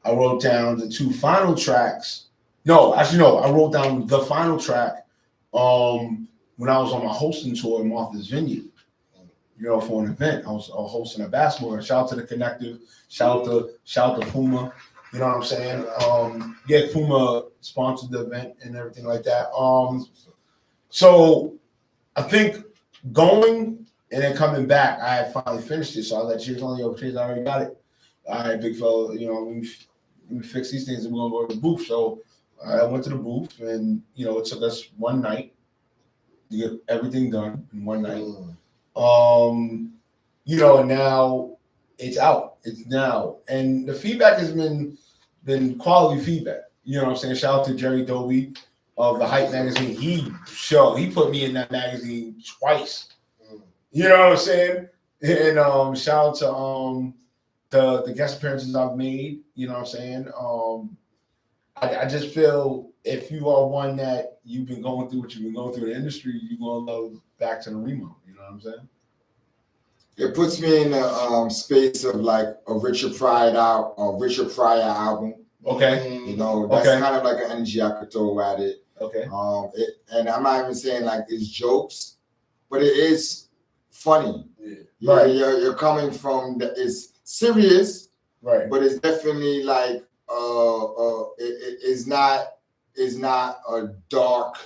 I wrote down the 2 final tracks. No, actually, no. I wrote down the final track when I was on my hosting tour in Martha's Vineyard. You know, for an event. I was hosting a basketball. Shout out to the Connective. Shout out to Puma. You know what I'm saying? Yeah, Puma sponsored the event and everything like that. So I think going and then coming back, I had finally finished it. So I was like, Chase, I already got it. All right, big fella, you know, let me fix these things and we're gonna go to the booth. So I went to the booth and, you know, it took us one night to get everything done in one night. You know, and now it's out. It's now. And the feedback has been quality feedback. You know what I'm saying? Shout out to Jerry Dobie of the Hype magazine. He put me in that magazine twice. You know what I'm saying? And shout out to the guest appearances I've made, you know what I'm saying? I just feel if you are one that you've been going through what you've been going through in the industry, you're gonna love Back to the Remo, you know what I'm saying? It puts me in the space of like a Richard Pryor album. Okay. You know, that's kind of like an energy I could throw at it. Okay. And I'm not even saying like it's jokes, but it is funny. Yeah. Right. You're coming from it's serious, right? But it's definitely like it's not a dark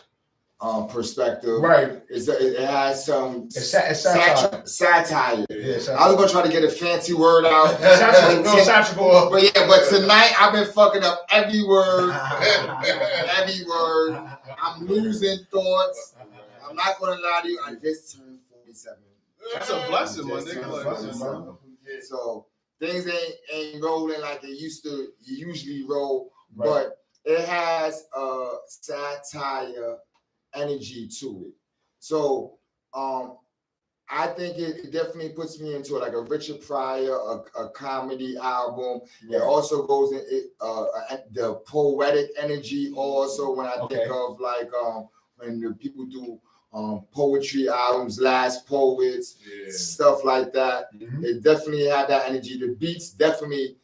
perspective, right? It has some satire. Yeah, I was gonna try to get a fancy word out. Satirical. But tonight I've been fucking up every word. I'm losing thoughts. I'm not gonna lie to you. I just turned 47. That's a blessing, my nigga. So things ain't rolling like they usually roll, but it has a satire energy to it. So I think it definitely puts me into like a Richard Pryor, a comedy album. It also goes in the poetic energy also when I think of like when the people do poetry albums, Last Poets, stuff like that. It definitely had that energy. The beats definitely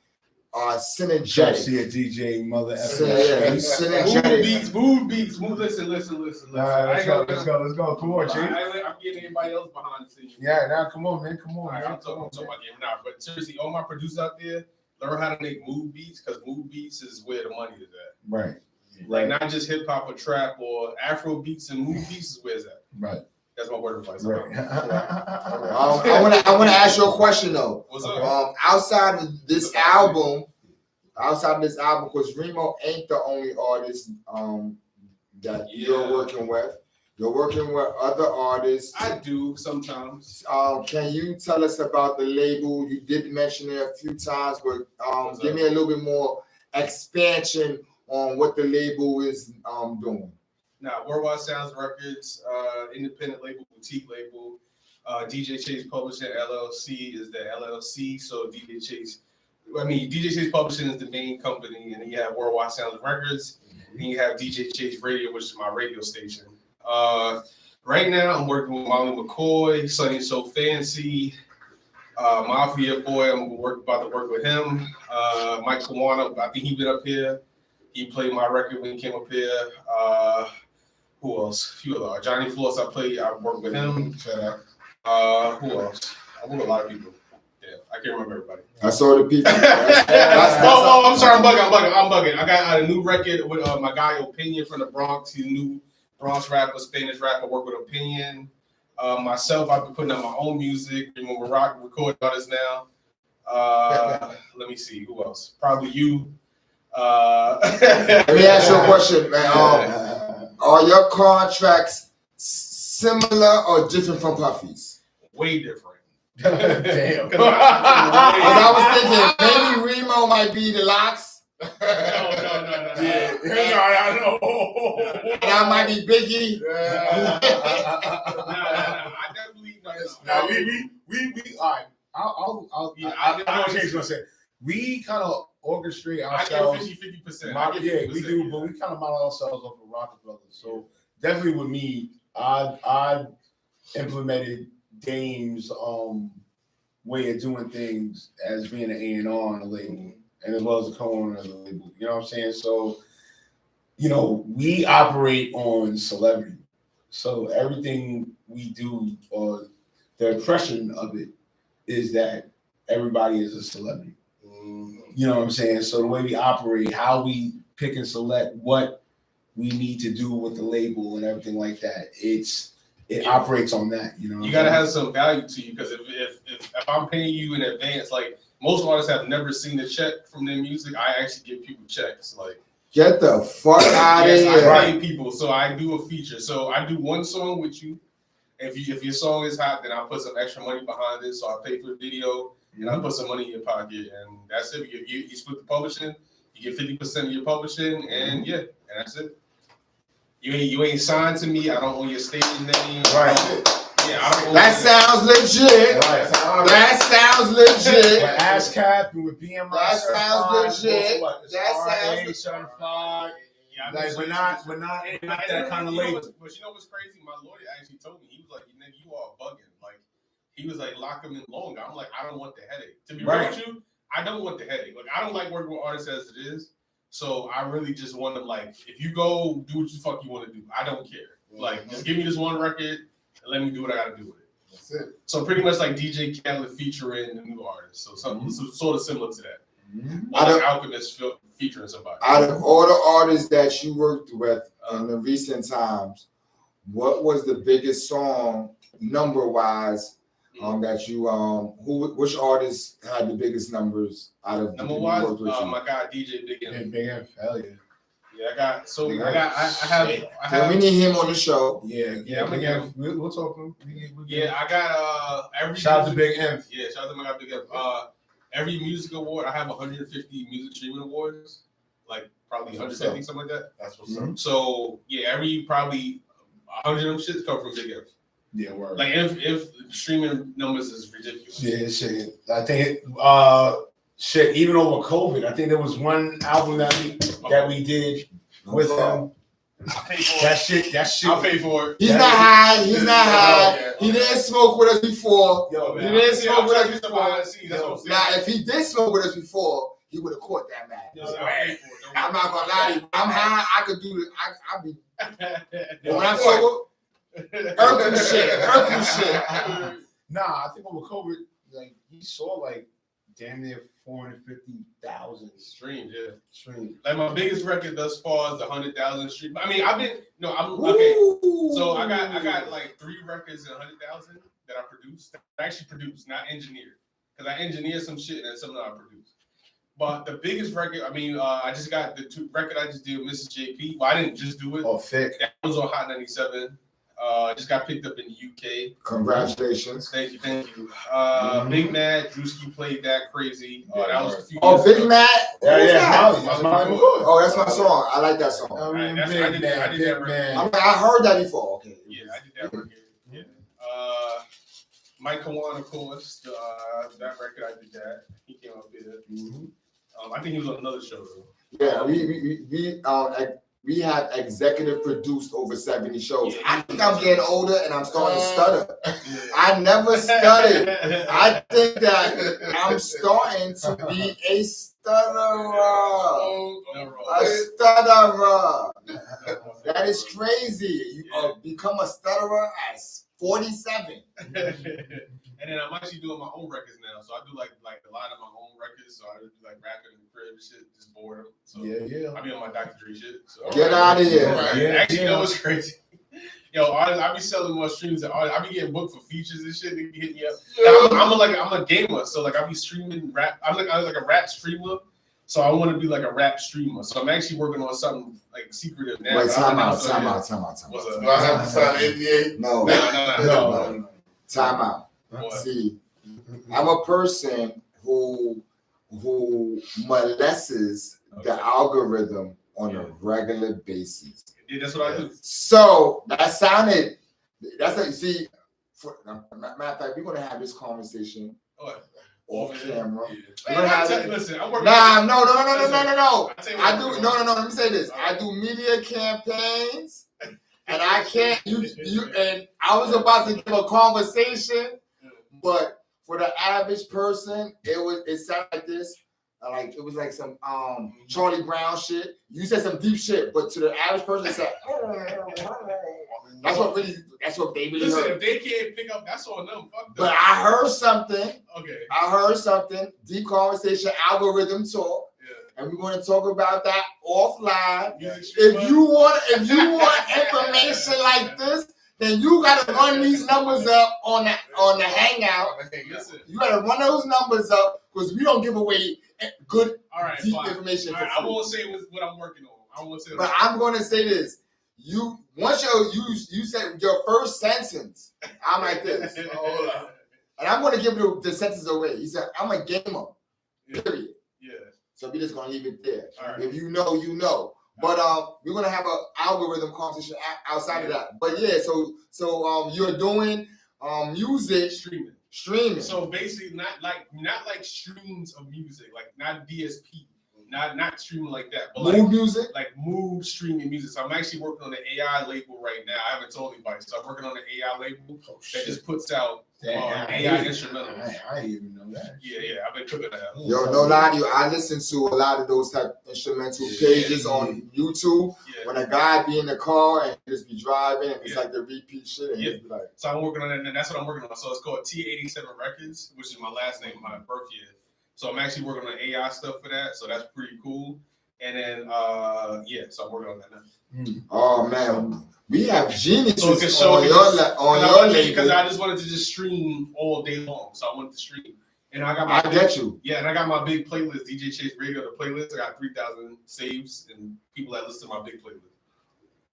are synergetic. See a DJ mother synergetic. Mood beats. Listen. All right, let's go. Come on, Chief. I'm getting anybody else behind the scenes. Yeah, now come on, man. Come on. Right, I'm talking about game now. But seriously, all my producers out there, learn how to make mood beats because mood beats is where the money is at. Right. Like not just hip hop or trap or Afro beats and mood beats is where it's at. Right. That's my word of advice. Right. I want to ask you a question though. What's up? Outside of this album, because Remo ain't the only artist that you're working with. You're working with other artists. I do sometimes. Can you tell us about the label? You did mention it a few times, but give me a little bit more expansion on what the label is doing. Now, Worldwide Sounds Records, independent label, boutique label. DJ Chase Publishing LLC is the LLC. So DJ Chase Publishing is the main company, and then you have Worldwide Sounds Records, and you have DJ Chase Radio, which is my radio station. Right now, I'm working with Molly McCoy, Sonny So Fancy, Mafia Boy. I'm about to work with him. Mike Kawana, I think he been up here. He played my record when he came up here. Who else? A few other. Johnny Floss, I worked with him. Who else? I work with a lot of people. Yeah. I can't remember everybody. I saw the people. I'm sorry, I'm bugging. I got a new record with my guy Opinion from the Bronx. He's a new Bronx rapper, Spanish rapper. Work with Opinion. Myself, I've been putting out my own music. We're recording artists now. Let me see who else. Probably you. Let me ask you a question, man. Are your contracts similar or different from Puffy's? Way different. Damn. Because I was thinking maybe Remo might be the locks. No. Yeah. I know. And I might be Biggie. I definitely Now we all right. I'll I know what Shane's gonna say. We kind of orchestrate ourselves. I get 50%. Yeah, we do, but we kind of model ourselves off of Rockefeller. So definitely with me, I implemented Dame's way of doing things as being an A&R on the label, and as well as a co-owner of the label. You know what I'm saying? So, we operate on celebrity. So everything we do, or the impression of it, is that everybody is a celebrity. You know what I'm saying? So the way we operate, how we pick and select what we need to do with the label and everything like that, it operates on that. You gotta have some value to you, because if I'm paying you in advance, like most artists have never seen a check from their music, I actually give people checks. Like, get the fuck out of here. I pay people, so I do a feature. So I do one song with you. If your song is hot, then I'll put some extra money behind it. So I pay for the video, and I put some money in your pocket, and that's it. You split the publishing, you get 50% of your publishing, and that's it. You ain't signed to me. I don't own your stage name. Right. That sounds legit. Right. That sounds legit. With ASCAP and with BMI That sounds legit. That sounds certified. Yeah, Like we're not that kind of label. But you know what's crazy? My lawyer actually told me, he was like, "Nigga, you are bugging." Like, he was like, "Lock him in longer." I'm like, I don't want the headache. To be real with you, I don't want the headache. Like, I don't like working with artists as it is. So I really just want them, like, if you go do what the fuck you want to do, I don't care. Like, just give me this one record and let me do what I got to do with it. That's it. So pretty much like DJ Khaled featuring the new artist. So something sort of similar to that. Out Or of- like Alchemist featuring somebody. Out of all the artists that you worked with in the recent times, what was the biggest song number-wise that you which artist had the biggest numbers out of the Number people one, who worked with you? my guy DJ Big M. Big M, hell yeah. Yeah, I have. we need him on the show. Yeah, I'm gonna get him. We'll talk to him. Yeah, I got every. Shout out to Big M. Yeah, shout out to my guy Big M. Every music award, I have 150 music streaming awards, like probably 150, something like that. That's what's up. So yeah, every probably 100 of them shits come from Big M. Yeah, word. Like if streaming numbers is ridiculous. Yeah, shit. I think shit. Even over COVID, I think there was one album that we did with him. I pay for That it. shit. I'll pay for it. He's not high. He's not high. He didn't smoke with us before. Yo, He man. didn't smoke with us That's before. what I'm saying. Now, if he did smoke with us before, he would have caught that man. I'll pay for it. I'm not gonna lie to you. I'm high. I could do it. I'll be. Don't When I'm sober, earthly shit. Nah, I think over COVID, like he saw like damn near 450,000 Streams, yeah. streams. Like my biggest record thus far is the 100,000 stream. I mean, I'm okay. So I got like 3 records in 100,000 that I produced. I actually produced, not engineered, because I engineered some shit and some that I produced. But the biggest record, I just got the 2 record I just did with Mrs. JP. Well, I didn't just do it. Oh, thick. That was on Hot 97. Just got picked up in the UK. Congratulations. Thank you. Big Mad, Drewski played that crazy. That was a few Oh, years Big ago. Matt. Yeah, That's Molly. Oh, that's my song. I like that song. I mean, Right, I did that record. I heard that before. Okay. Yeah, I did that record. Yeah. Mike Kawan, of course. That record, I did that. He came up with it. I think he was on another show though. Yeah, we have executive produced over 70 shows. I think I'm getting older and I'm starting to stutter. I never stuttered. I think that I'm starting to be a stutterer. A stutterer. That is crazy. You become a stutterer at 47. And then I'm actually doing my own records now, so I do like a lot of my own records. So I do like rapping in the crib and shit, just boredom. So Yeah. I be on my Dr. Dre shit. So Get out of here. Actually, you know what's crazy? Yo, artists, I be selling more streams than artists. I be getting booked for features and shit. They be hitting me up. I'm a gamer, so like I be streaming rap. I'm like a rap streamer. So I want to be like a rap streamer. So I'm actually working on something like secretive now. Wait, time out. What's up? Do I have to sign an NDA? No. No. Time out. What? See, I'm a person who molests the algorithm on a regular basis. Yeah, that's what I do. So that sounded. That's like, see. Matter of fact, we're gonna have this conversation off camera. Listen, I'm working. No. I do. No. Let me say this. I do media campaigns, and I can't. And I was about to give a conversation, but for the average person, it sounded like this. Like it was like some Charlie Brown shit. You said some deep shit, but to the average person, it said. That's what they really Listen, heard. if they can't pick up, that's on them. Fuck them. But I heard something. Okay. Deep conversation, algorithm talk. Yeah. And we're going to talk about that offline. Music If you want information like this, then you gotta run these numbers up on the hangout. Listen. You gotta run those numbers up because we don't give away good deep information. I won't say what I'm working on. I won't say. But I'm gonna say this. You said your first sentence. I'm like this. Hold on. And I'm gonna give the sentence away. He said, I'm a gamer. Period. Yeah. So we're just gonna leave it there. All right. If you know, you know. But we're gonna have an algorithm conversation outside of that. But yeah, so you're doing music streaming. So basically, not like streams of music, like not DSP, not streaming like that, but mood music, like mood streaming music. So I'm actually working on the AI label right now. I haven't told anybody, so I'm working on the AI label that just puts out AI instrumentals. I didn't even know that. Yeah, I've been cooking that. Yo, no lie to you, I listen to a lot of those type of instrumental pages on YouTube. Yeah. When a guy be in the car and just be driving, and it's like the repeat shit. And it's like, so I'm working on that, and that's what I'm working on. So it's called T87 Records, which is my last name, my birth year. So I'm actually working on AI stuff for that. So that's pretty cool. And then so I'm working on that now. Oh man, we have geniuses so on your label. Because I just wanted to just stream all day long. So I wanted to stream. And I got my Yeah, and I got my big playlist, DJ Chase Radio, the playlist. I got 3,000 saves and people that listen to my big playlist.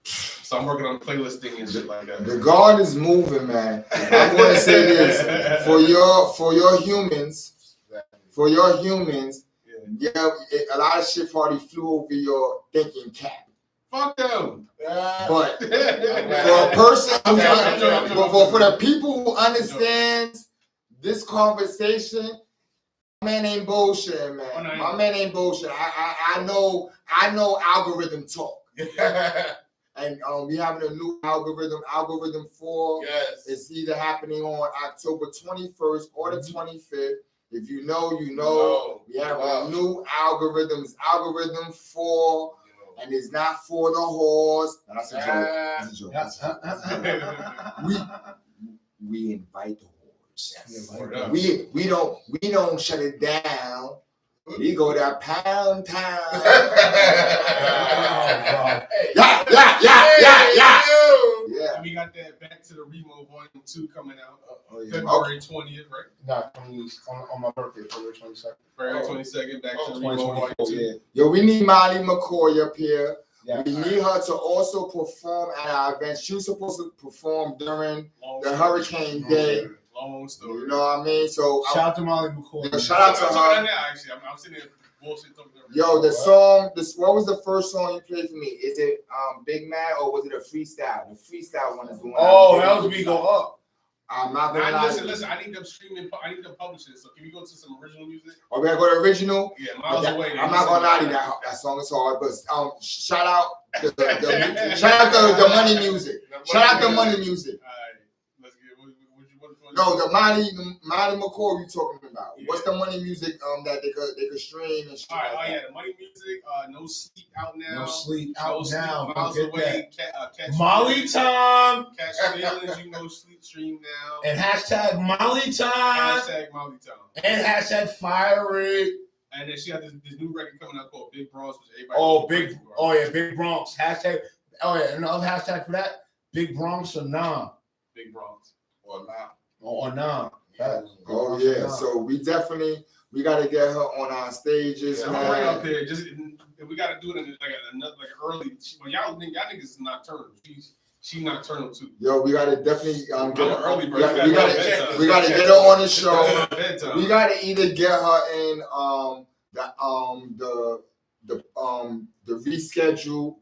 So I'm working on playlist thing and shit like that. The God is moving, man. I'm going to say this for your humans. For your humans, a lot of shit already flew over your thinking cap. Fuck them. But for a person, for the people who understands this conversation, my man ain't bullshit, man. My man ain't bullshit. I know algorithm talk. And we having a new algorithm 4. Yes. It's either happening on October 21st or the 25th. If you know, you know. We have a new algorithm 4, and it's not for the horse. That's a joke. That's a joke. We invite the horse. We don't shut it down. We go to pound town. Yeah. And we got that Back to the Remo Volume 2 coming out February 20th, right? No, on my birthday, February 22nd. February 22nd, Back to the Remo Volume 2. Yo, we need Molly McCoy up here. Yeah. We need her to also perform at our event. She was supposed to perform during the hurricane day. Long story. You know what I mean? So shout out to Molly McCoy. Shout out to her. Actually, I'm sitting there bullshit talking to her. Yo, the song. What was the first song you played for me? Is it Big Mad or was it a freestyle? The freestyle one is the one. Oh, Hell's We Go Up. I'm not gonna lie. Listen. I need them streaming. I need them publishing. So can we go to some original music? Oh, we gotta go to original. Yeah, miles away. I'm not gonna lie to you. That song is hard, but shout out the money music. Shout out the money music. All right, let's get. What No, the Monty McCoy you talking about. Yeah. What's the money music that they could stream and shit? All right, yeah, the money music. No Sleep out now. No Sleep out now. Miles away. Molly time. Catch feelings. You know Sleep stream now. And hashtag Molly time. Hashtag Molly time. And hashtag Fire It. And then she had this new record coming out called Big Bronx, which everybody. Big Bronx. Hashtag. Oh yeah, another hashtag for that. Big Bronx or nah. Big Bronx or nah. Or nah. Oh yeah, so we got to get her on our stages. Yeah, I'm right up here. We got to do it in like early. When y'all niggas is nocturnal. She nocturnal too. Yo, we got to definitely get her early. We got to get her on the show. We got to either get her in the rescheduled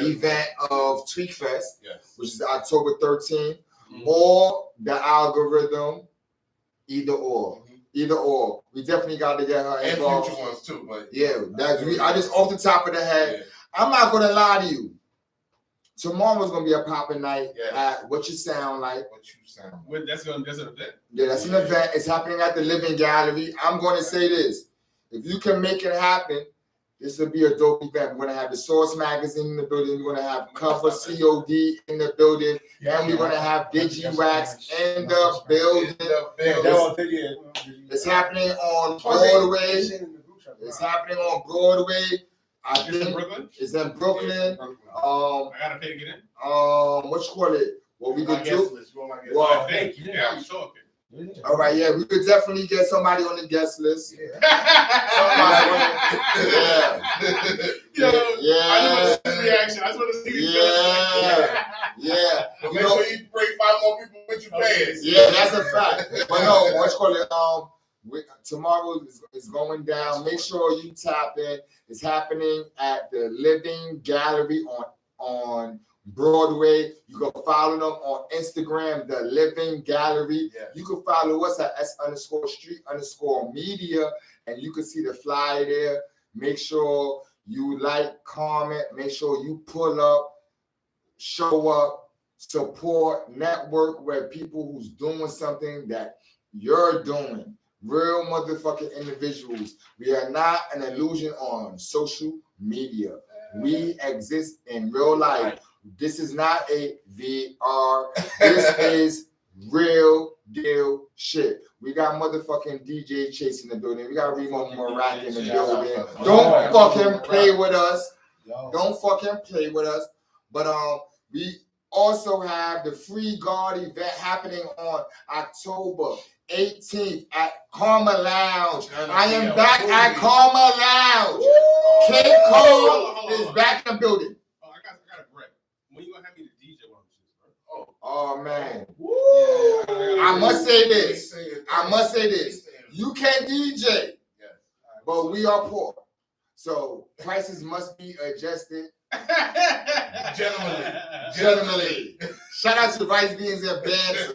event of Tweak Fest, yes, which is October 13th, or the algorithm. Either or. We definitely got to get her involved. And future ones too, but I just off the top of the head. Yeah. I'm not gonna lie to you. Tomorrow's gonna be a popping night at What You Sound Like. That's an event. Yeah, that's an event. It's happening at the Living Gallery. I'm gonna say this: if you can make it happen, this will be a dope event. We're gonna have the Source magazine in the building. We're gonna have Cover COD in the building, and we're gonna have DigiWax in the building. It's happening on Broadway. It's happening on Broadway. I think in Brooklyn. It's in Brooklyn. I gotta pay to get in. What you call it? What we could do? Well, thank you. Yeah, I'm talking. All right, yeah, we could definitely get somebody on the guest list. Yeah. Yeah. I know his reaction. I just want to see his reaction. Yeah. But make sure you bring 5 more people with your bands. Yeah, that's a fact. But no, what you call it? Tomorrow is going down. Make sure you tap in. It's happening at the Living Gallery on Broadway. You can follow them on Instagram, the Living Gallery. Yes. You can follow us at S_STREET_media, and you can see the flyer there. Make sure you like, comment, make sure you pull up, show up, support, network with people who's doing something that you're doing. Real motherfucking individuals. We are not an illusion on social media. We exist in real life. This is not a VR. This is real deal shit. We got motherfucking DJ Chase in the building. We got Remo Morak in the building. Don't fucking play with us. Don't fucking play with us. But we also have the Free Guard event happening on October 18th at Karma Lounge. I am back at Karma Lounge. King Cole is back in the building. Oh, I got a break. When you gonna have me to DJ one of these, bro? Oh man. Yeah, I must say this. You can DJ, but we are poor. So prices must be adjusted. Gentlemanly. Shout out to the Rice Beans and Bands.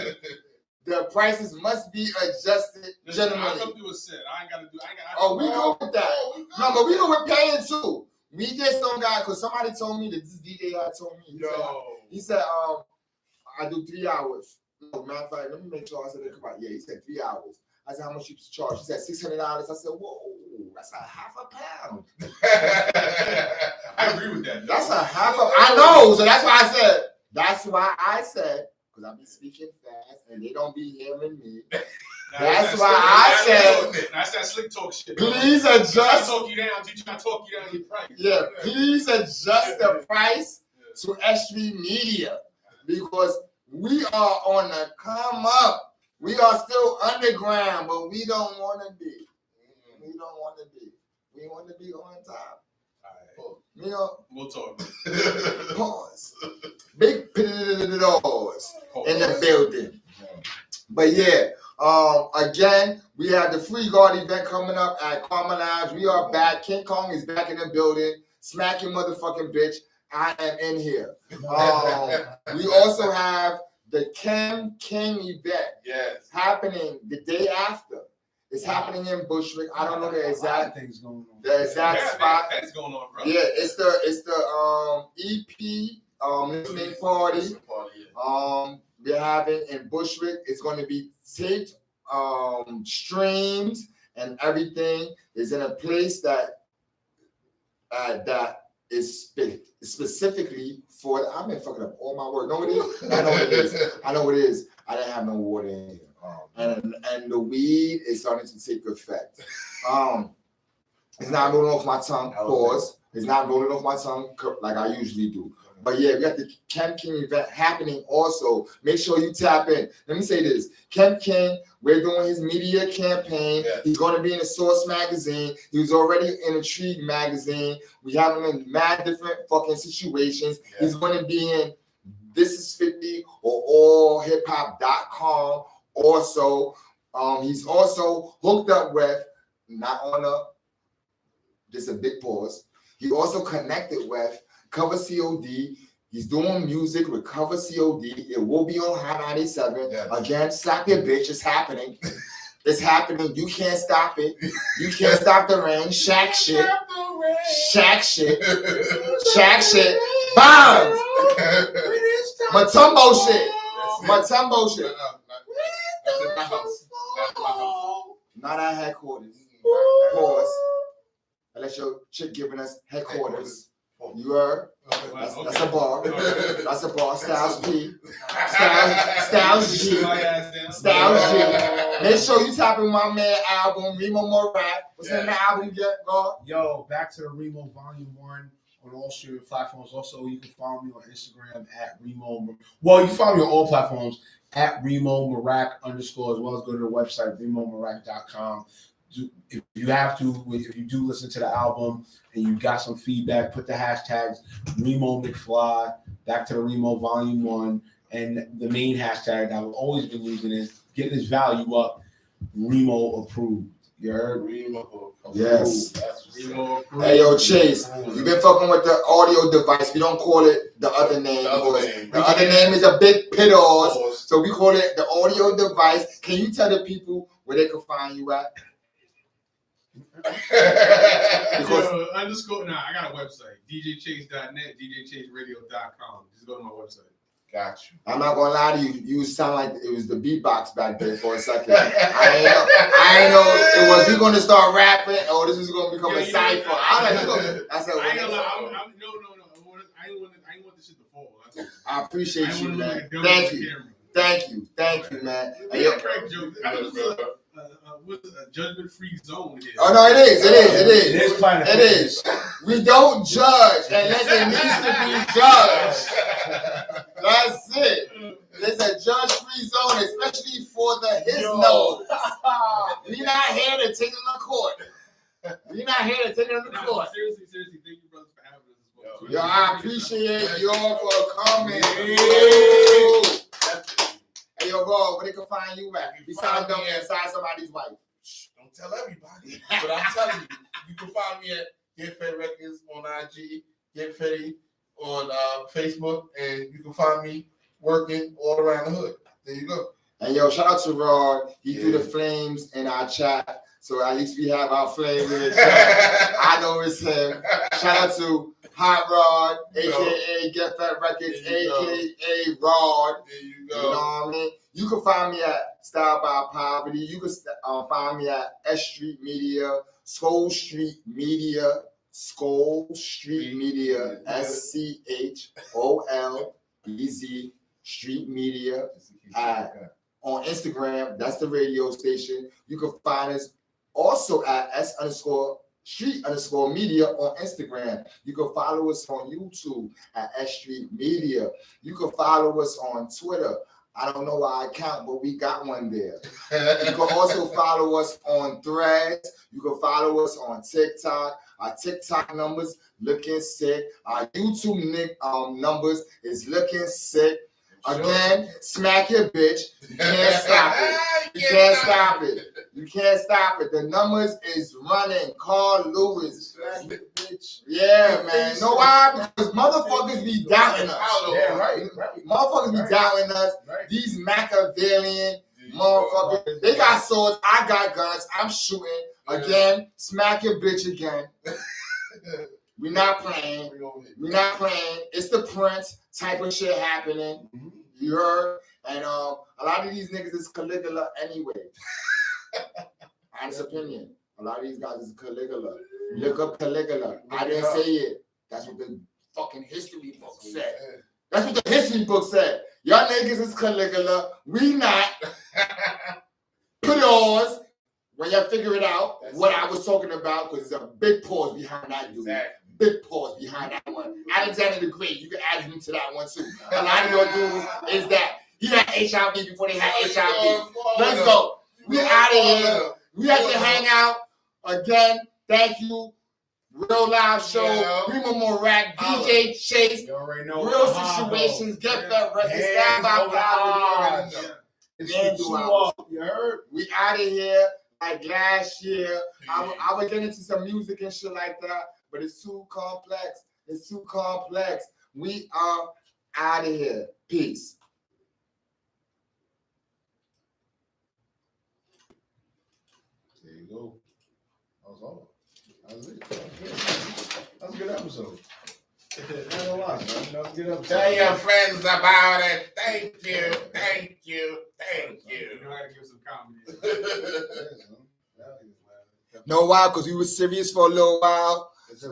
The prices must be adjusted gentlemanly. I come through a set. I ain't gotta do. We go with that. No, but we go with paying too. We just don't got, because somebody told me that this DJ guy told me. He said, I do 3 hours. No, matter of fact, let me make sure I said it correct. Yeah, he said 3 hours. I said, how much you charge? He said $600. I said, whoa, that's a half a pound. I agree with that. That's a half a. I know, so that's why I said. Because I be speaking fast and they don't be hearing me. That's why I said. That's that slick talk shit. Please adjust. I talk you down. Teach you how to talk you down your price. Yeah, please adjust the price to S.STREET Media, because we are on the come up. We are still underground, but we don't want to be. We don't want to be. We want to be on top. You know, we'll talk. Pause. Big pause in the building. But yeah, again, we have the Free Guard event coming up at Karma Lounge. We are back. King Kong is back in the building. Smack your motherfucking bitch. I am in here. We also have the Kim King event happening the day after. It's happening in Bushwick. I don't know the exact things going on. The exact spot. That's going on, bro. Yeah, it's the EP listening party. we're having in Bushwick. It's going to be taped, streams, and everything is in a place that is specifically for. I've been fucking up all my work. No, it is. I know what it is. I know what it is. I didn't have no water in here, and the weed is starting to take effect. It's not rolling off my tongue. Pause. It's not rolling off my tongue like I usually do. But yeah, we got the Kem King event happening also. Make sure you tap in. Let me say this. Kem King, we're doing his media campaign. Yeah. He's going to be in the Source magazine. He was already in a Intrigue magazine. We have him in mad different fucking situations. Yeah. He's going to be in This Is 50 or allhiphop.com. Also, he's also hooked up with, not on a, just a big pause. He also connected with Cover COD. He's doing music with Cover COD. It will be on High 97. Yes. Again, slap your bitch. It's happening. It's happening. You can't stop it. You can't stop the rain. Shaq shit. Shaq shit. Shaq shit. Bombs. Matumbo shit. Matumbo shit. Not our headquarters. Pause. Unless your chick giving us headquarters. You heard? That's a bar. That's a bar. Styles P. Styles G. Styles G. Make sure you tap in my man album, Remo Morak. What's in the album yet, God? Yo, back to the Remo Volume 1 on all streaming platforms. Also, you can follow me on Instagram at Remo. Well, you can follow me on all platforms at Remo Morak _ as well as go to the website, remomorak.com. If you have to, if you do listen to the album and you got some feedback, put the hashtags Remo McFly, back to the Remo Volume 1, and the main hashtag that I've always been using is getting his value up, Remo approved. You heard? Remo approved. Yes. Remo approved. Hey, yo, Chase, you've been fucking with the audio device. We don't call it the other name. The other name is a big piddles, so we call it the audio device. Can you tell the people where they can find you at? I got a website, djchase.net, djchaseradio.com. Just go to my website. Got you. I'm not gonna lie to you. You sound like it was the beatbox back there for a second. I ain't know it was we gonna start rapping or this was gonna become a cipher. I ain't gonna lie. I ain't want this shit to fall. I appreciate you, man. Thank you, man. Hey, yo. With a judgment-free zone here. Oh no, it is. We don't judge unless it needs to be judged. That's it. There's a judge-free zone, especially for the his nose. We're not here to take them to court. Seriously, thank you, brothers, for having us as well. Yo, I appreciate y'all for coming. Hey, yo, bro, where they can find you at? Besides them inside somebody's wife. Don't tell everybody. But I'm telling you, you can find me at Get Fed Records on IG, Get Fetty on Facebook, and you can find me working all around the hood. There you go. And yo, shout out to Rod. He threw the flames in our chat. So at least we have our flame in the chat. I know it's him. Shout out to Hot Rod, a.k.a. Get Fed Records, a.k.a. Rod. There you You go. know what I mean? You can find me at Style by Poverty. You can find me at S.STREET Media, Skull Street Media, SCHOLBZ Street Media. On Instagram, that's the radio station. You can find us also at S_Street_Media on Instagram. You can follow us on YouTube at S.STREET Media. You can follow us on Twitter. I don't know our account, but we got one there. You can also follow us on Threads. You can follow us on TikTok. Our TikTok numbers looking sick. Our YouTube numbers is looking sick. Again, smack your bitch. You can't stop it. You can't stop it. The numbers is running. Carl Lewis. Yeah, man. You know why? Because motherfuckers be doubting us. Yeah, right. Motherfuckers be doubting us. Right. These Machiavellian motherfuckers. They got swords. I got guns. I'm shooting. Again, smack your bitch again. We're not playing. It's the Prince type of shit happening. You heard? And a lot of these niggas is Caligula anyway. Honest opinion. A lot of these guys is Caligula. Look up Caligula. I didn't say it. That's what the fucking history book said. That's what the history book said. Y'all niggas is Caligula. We not. Put yours when y'all figure it out. That's what I was talking about, because there's a big pause behind that dude. Exactly. Big pause behind that one. Alexander the Great, you can add him to that one too. A lot of your dudes is that he had HIV before they had HIV. Let's go. We out of here. We have to hang out again. Thank you. Real live show. Remo Morak, DJ Chase. You already know. Real situations. Get that record. Stand by power. It's you heard? We out of here like last year. I would get into some music and shit like that, but it's too complex. It's too complex. We are out of here. Peace. There you go. That was all. That was it. That was a good episode. Not a lot, man. That was a good episode. Tell your friends about it. Thank you. Thank you. Thank you. You know how to give some comedy. Know why? Because we were serious for a little while. So